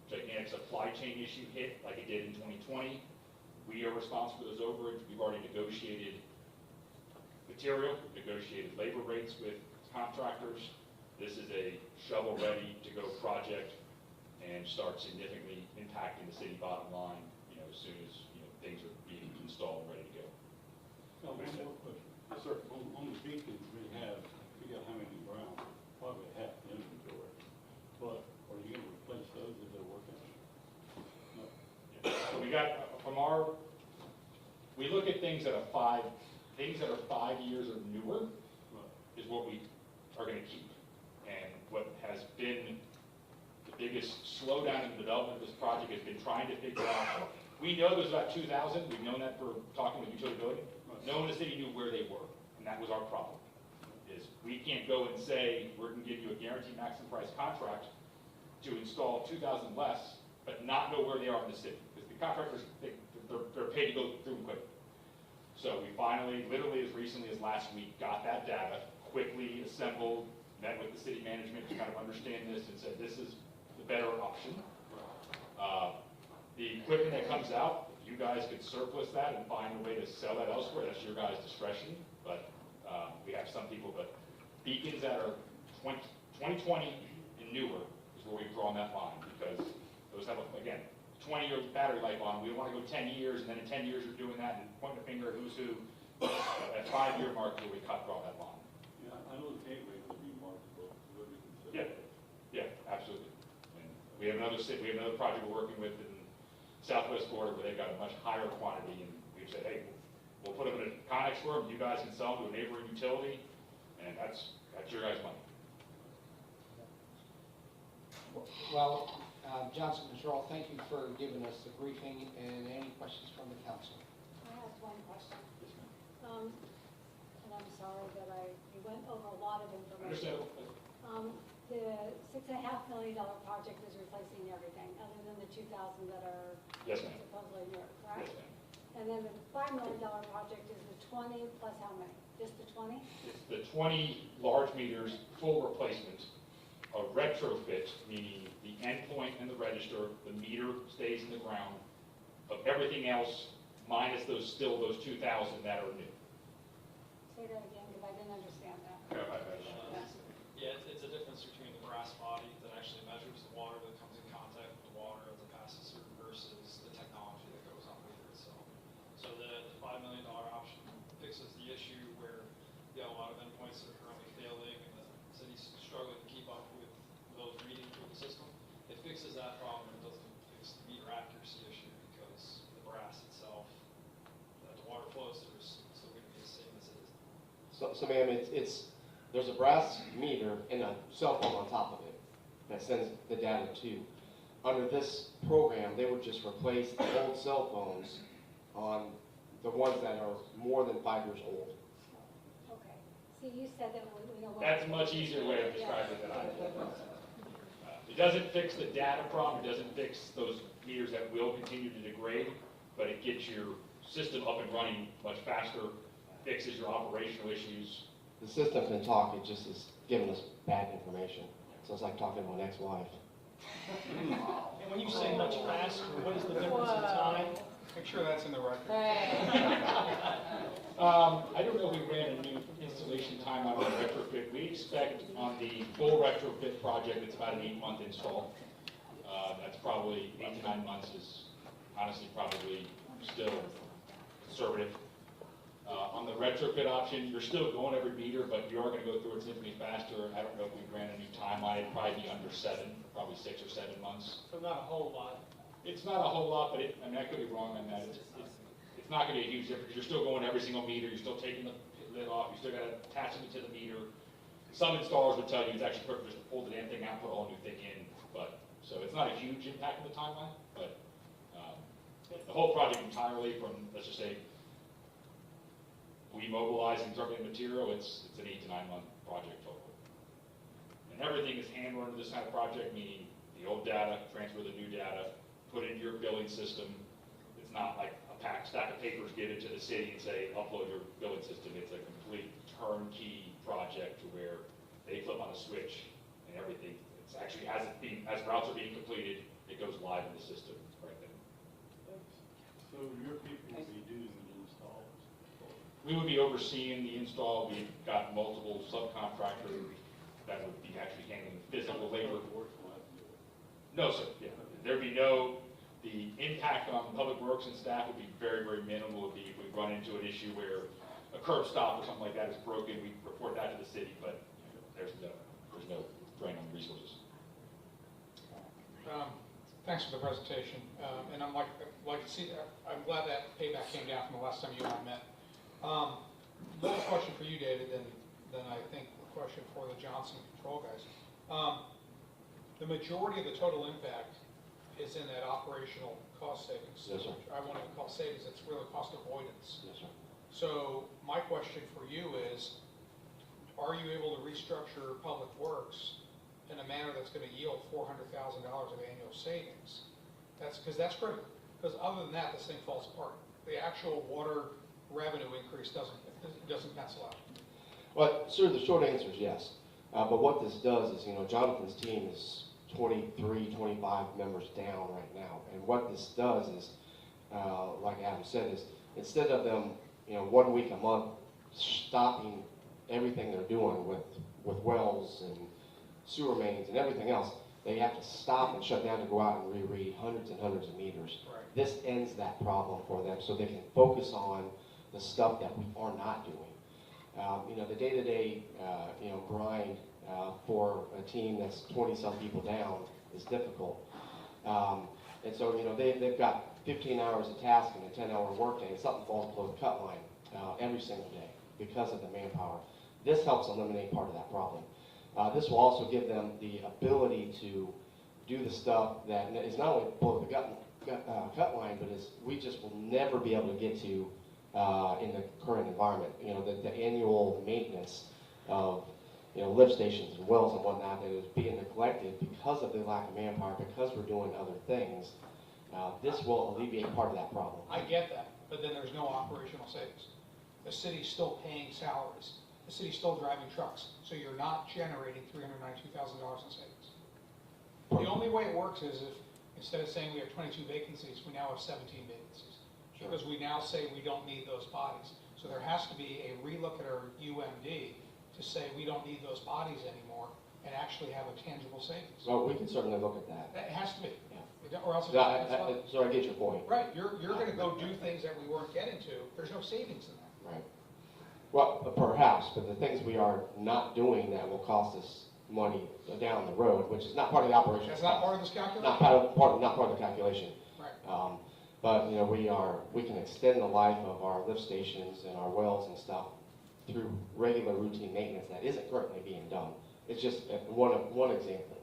gigantic supply chain issue hit like it did in 2020, we are responsible for those overage. We've already negotiated material, we've negotiated labor rates with contractors. This is a shovel-ready to go project and start significantly impacting the city bottom line, as soon as, things are being installed and ready to go. One more question. Yes, sir. On the beacons, we have, we got how many around? Probably half the inventory. But are you gonna replace those if they're working? No. So we got, we look at things that are 5 years or newer is what we are gonna keep. And what has been the biggest slowdown in the development of this project has been trying to figure out, we know there's about 2,000, we've known that for talking with utility building. No one in the city knew where they were, and that was our problem. Is we can't go and say, we're gonna give you a guaranteed maximum price contract to install 2,000 less, but not know where they are in the city. Because the contractors, they're paid to go through them quickly. So we finally, literally as recently as last week, got that data, quickly assembled, met with the city management to kind of understand this and said, this is the better option. The equipment that comes out, if you guys could surplus that and find a way to sell that elsewhere, that's your guys' discretion. But we have some people, but beacons that are 2020 and newer is where we've drawn that line, because those have, again, 20-year battery life on. We don't want to go 10 years, and then in 10 years you're doing that and pointing the finger at who's who. At 5-year mark, where we draw that line. Yeah, I know the gateway would be marketable. Would be Yeah, considered. yeah, absolutely. And we have another project we're working with in Southwest Florida where they've got a much higher quantity, and we've said, hey, we'll put them in a Connex for them. You guys can sell them to a neighboring utility, and that's your guys' money. Well, Johnson Control, thank you for giving us the briefing, and any questions from the council? I have one question. And I'm sorry that you went over a lot of information. The $6.5 million project is replacing everything, other than the 2,000 that are Yes, ma'am. supposedly new, correct? Yes, ma'am. And then the $5 million project is the 20 plus how many? Just the 20? It's the 20 large meters, full replacement. A retrofit, meaning the endpoint and the register, the meter stays in the ground, of everything else minus those 2,000 that are new. Say that again, because I didn't understand that. Yeah, it's a difference between the brass body that actually measures the water that comes in contact with the water as it passes through versus the technology that goes on with it itself. So the $5 million option fixes the issue where you have a lot of endpoints that are currently failing and the city's struggling to keep up with those readings through the system. It fixes that problem. It doesn't fix the meter accuracy issue because the brass itself, that the water flows through is still going to be the same as it is. So ma'am, there's a brass meter and a cell phone on top of it that sends the data to. Under this program, they would just replace the old cell phones on the ones that are more than 5 years old. Okay. See, you said that we don't want. That's a much easier way of describing it than I did. It doesn't fix the data problem, it doesn't fix those meters that will continue to degrade, but it gets your system up and running much faster, fixes your operational issues. The system can talk, it just is giving us bad information. So it's like talking to an ex-wife. And when you say much faster, what is the difference in time? Make sure that's in the record. I don't know if we ran a new installation time on the retrofit. We expect on the full retrofit project, it's about an 8-month install. That's probably 8 to 9 months is honestly probably still conservative. On the retrofit option, you're still going every meter, but you are going to go through it significantly faster. I don't know if we ran a new time on it, probably be under 7, probably 6 or 7 months. So not a whole lot. It's not a whole lot, but I mean, I could be wrong on that. It's not going to be a huge difference. You're still going every single meter. You're still taking the lid off. You still got to attach it to the meter. Some installers would tell you it's actually perfect just to pull the damn thing out, put a whole new thing in. But so it's not a huge impact on the timeline, but the whole project entirely from, let's just say, we mobilize and start getting material, it's an 8 to 9 month project total. And everything is hand-run to this kind of project, meaning the old data, transfer the new data, put it into your billing system. It's not like a stack of papers given to the city and say, upload your billing system. It's a complete turnkey project to where they flip on a switch and everything. It's actually, as routes are being completed, it goes live in the system right then. So your people will be doing the installs? We would be overseeing the install. We've got multiple subcontractors that would be actually handling physical labor. No, sir. Yeah. There'd be the impact on Public Works and staff would be very, very minimal. It would be if we run into an issue where a curb stop or something like that is broken, we report that to the city, but there's no drain on resources. Thanks for the presentation, and I'm I'm glad that payback came down from the last time you and I met. One question for you, David, then I think a question for the Johnson Control guys. The majority of the total impact is in that operational cost savings. Yes, sir. I won't even call savings, it's really cost avoidance. Yes, sir. So my question for you is, are you able to restructure Public Works in a manner that's going to yield $400,000 of annual savings? That's critical, because other than that, this thing falls apart. The actual water revenue increase doesn't pencil out. Well, sir, the short answer is yes. But what this does is, Jonathan's team is 23, 25 members down right now. And what this does is, like Adam said, is instead of them, 1 week a month stopping everything they're doing with wells and sewer mains and everything else, they have to stop and shut down to go out and reread hundreds and hundreds of meters. Right. This ends that problem for them so they can focus on the stuff that we are not doing. The day-to-day, grind for a team that's 20-some people down is difficult. And so, they've got 15 hours of task and a 10-hour workday, and something falls below the cut line every single day because of the manpower. This helps eliminate part of that problem. This will also give them the ability to do the stuff that is not only below the cut line, but is, we just will never be able to get to in the current environment. You know, the annual maintenance of, you know, lift stations and wells and whatnot that is being neglected because of the lack of manpower, because we're doing other things. This will alleviate part of that problem. I get that, but then there's no operational savings. The city's still paying salaries. The city's still driving trucks, so you're not generating $392,000 in savings. The only way it works is if, instead of saying we have 22 vacancies, we now have 17 vacancies. Sure. Because we now say we don't need those bodies. So there has to be a relook at our UMD to say we don't need those bodies anymore and actually have a tangible savings. Well, we can certainly look at that. It has to be. Yeah. Or else it's So I get your point. right, you're gonna go do things that we weren't getting to. There's no savings in that. Right. Well, perhaps, but the things we are not doing that will cost us money down the road, which is not part of the operation. That's not part of this calculation? Not part of the calculation. Right. But, you know, we can extend the life of our lift stations and our wells and stuff through regular routine maintenance that isn't currently being done. It's just one example,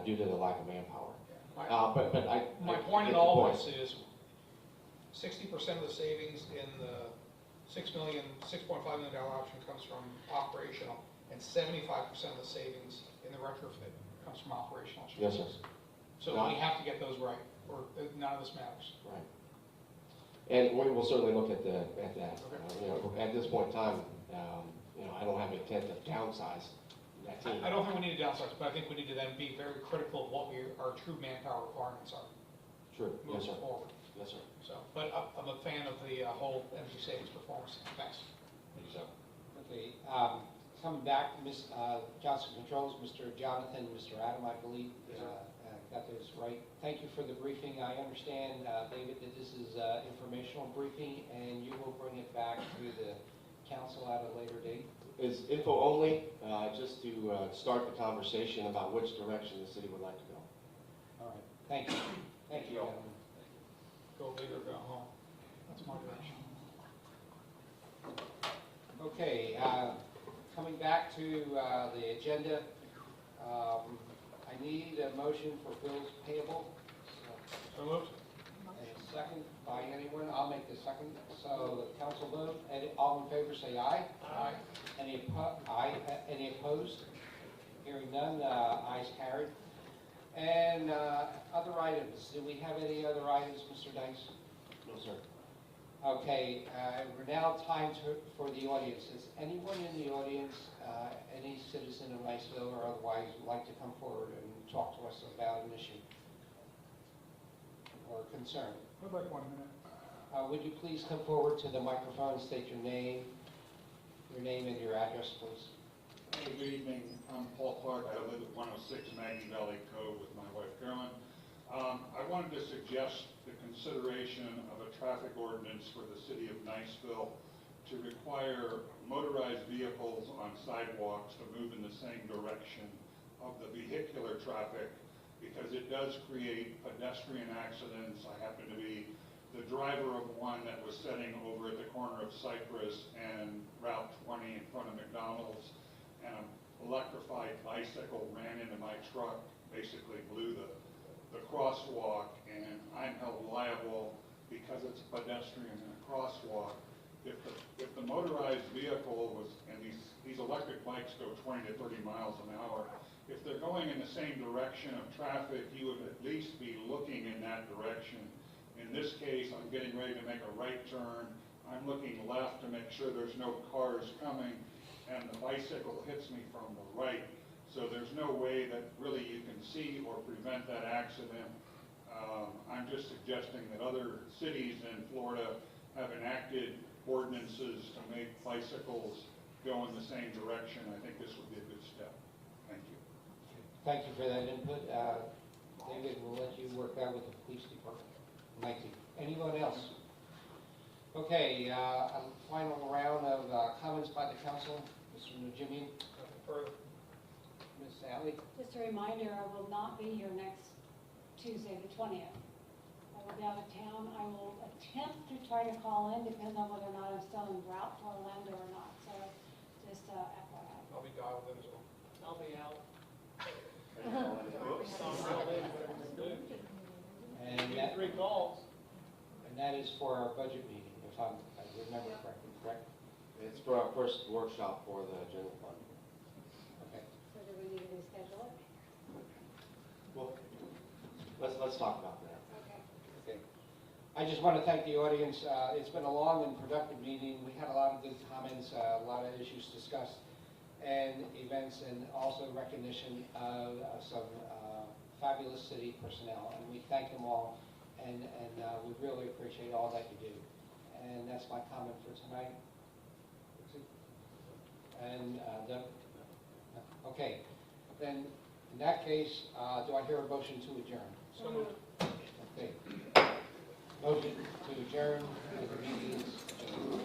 due to the lack of manpower. My point in all this is 60% of the savings in the $6.5 million option comes from operational, and 75% of the savings in the retrofit comes from operational changes. Yes, sir. So we have to get those right, or none of this matters. Right. And we will certainly look at that. You know, at this point in time, you know, I don't have any intent to downsize that team. I don't think we need to downsize, but I think we need to then be very critical of what our true manpower requirements are. True. Yes, Moving sir. forward. Yes, sir. So, but I'm a fan of the whole energy savings performance. Thanks. Thank you, sir. Okay, coming back, Ms. Johnson Controls, Mr. Jonathan, Mr. Adam, I believe, got this right. Thank you for the briefing. I understand, David, that this is informational briefing, and you will bring it back to the council at a later date? Is info only, just to start the conversation about which direction the city would like to go. All right, thank you. Thank you, gentlemen. Go big or go home. That's my direction. Okay, coming back to the agenda, I need a motion for bills payable. So moved. And a second by anyone, I'll make the second. So the council vote, all in favor say aye. Aye. Any opposed? Hearing none, ayes carried. And other items, do we have any other items, Mr. Dice? No, sir. Okay, we're now time for the audience. Is anyone in the audience, any citizen of Niceville or otherwise, would like to come forward and talk to us about an issue or concern? I'd like 1 minute. Would you please come forward to the microphone, state your name and your address, please? Good evening, I'm Paul Clark. I live at 106 Maggie Valley Cove with my wife Carolyn. I wanted to suggest the consideration of a traffic ordinance for the city of Niceville to require motorized vehicles on sidewalks to move in the same direction of the vehicular traffic, because it does create pedestrian accidents. I happen to be the driver of one that was setting over at the corner of Cypress and Route 20 in front of McDonald's, and an electrified bicycle ran into my truck, basically blew the crosswalk, and I'm held liable because it's a pedestrian in a crosswalk. If the motorized vehicle was, and these electric bikes go 20 to 30 miles an hour, if they're going in the same direction of traffic, you would at least be looking in that direction. In this case, I'm getting ready to make a right turn. I'm looking left to make sure there's no cars coming, and the bicycle hits me from the right. So there's no way that really you can see or prevent that accident. I'm just suggesting that other cities in Florida have enacted ordinances to make bicycles go in the same direction. I think this would be a good step. Thank you. Thank you for that input. David, we'll let you work that with the police department. Thank you. Anyone else? Okay, a final round of comments by the council. Mr. Najimian. Nothing further. Ms. Sally. Just a reminder, I will not be here next Tuesday, the 20th. I will be out of town. I will attempt to try to call in, depends on whether or not I'm still en route to Orlando or not. So just FYI. I'll be dialed in as well. I'll be out. And that, 3 calls. and that is for our budget meeting, if I remember correctly, correct? It's for our first workshop for the general fund. Okay. So do we need to reschedule it? Well, let's talk about that. Okay. Okay. I just want to thank the audience. It's been a long and productive meeting. We had a lot of good comments, a lot of issues discussed, and events, and also recognition of some fabulous city personnel. And we thank them all, and we really appreciate all that you do. And that's my comment for tonight. And okay, then in that case, do I hear a motion to adjourn? So moved. Okay. Motion to adjourn, the meeting is adjourned.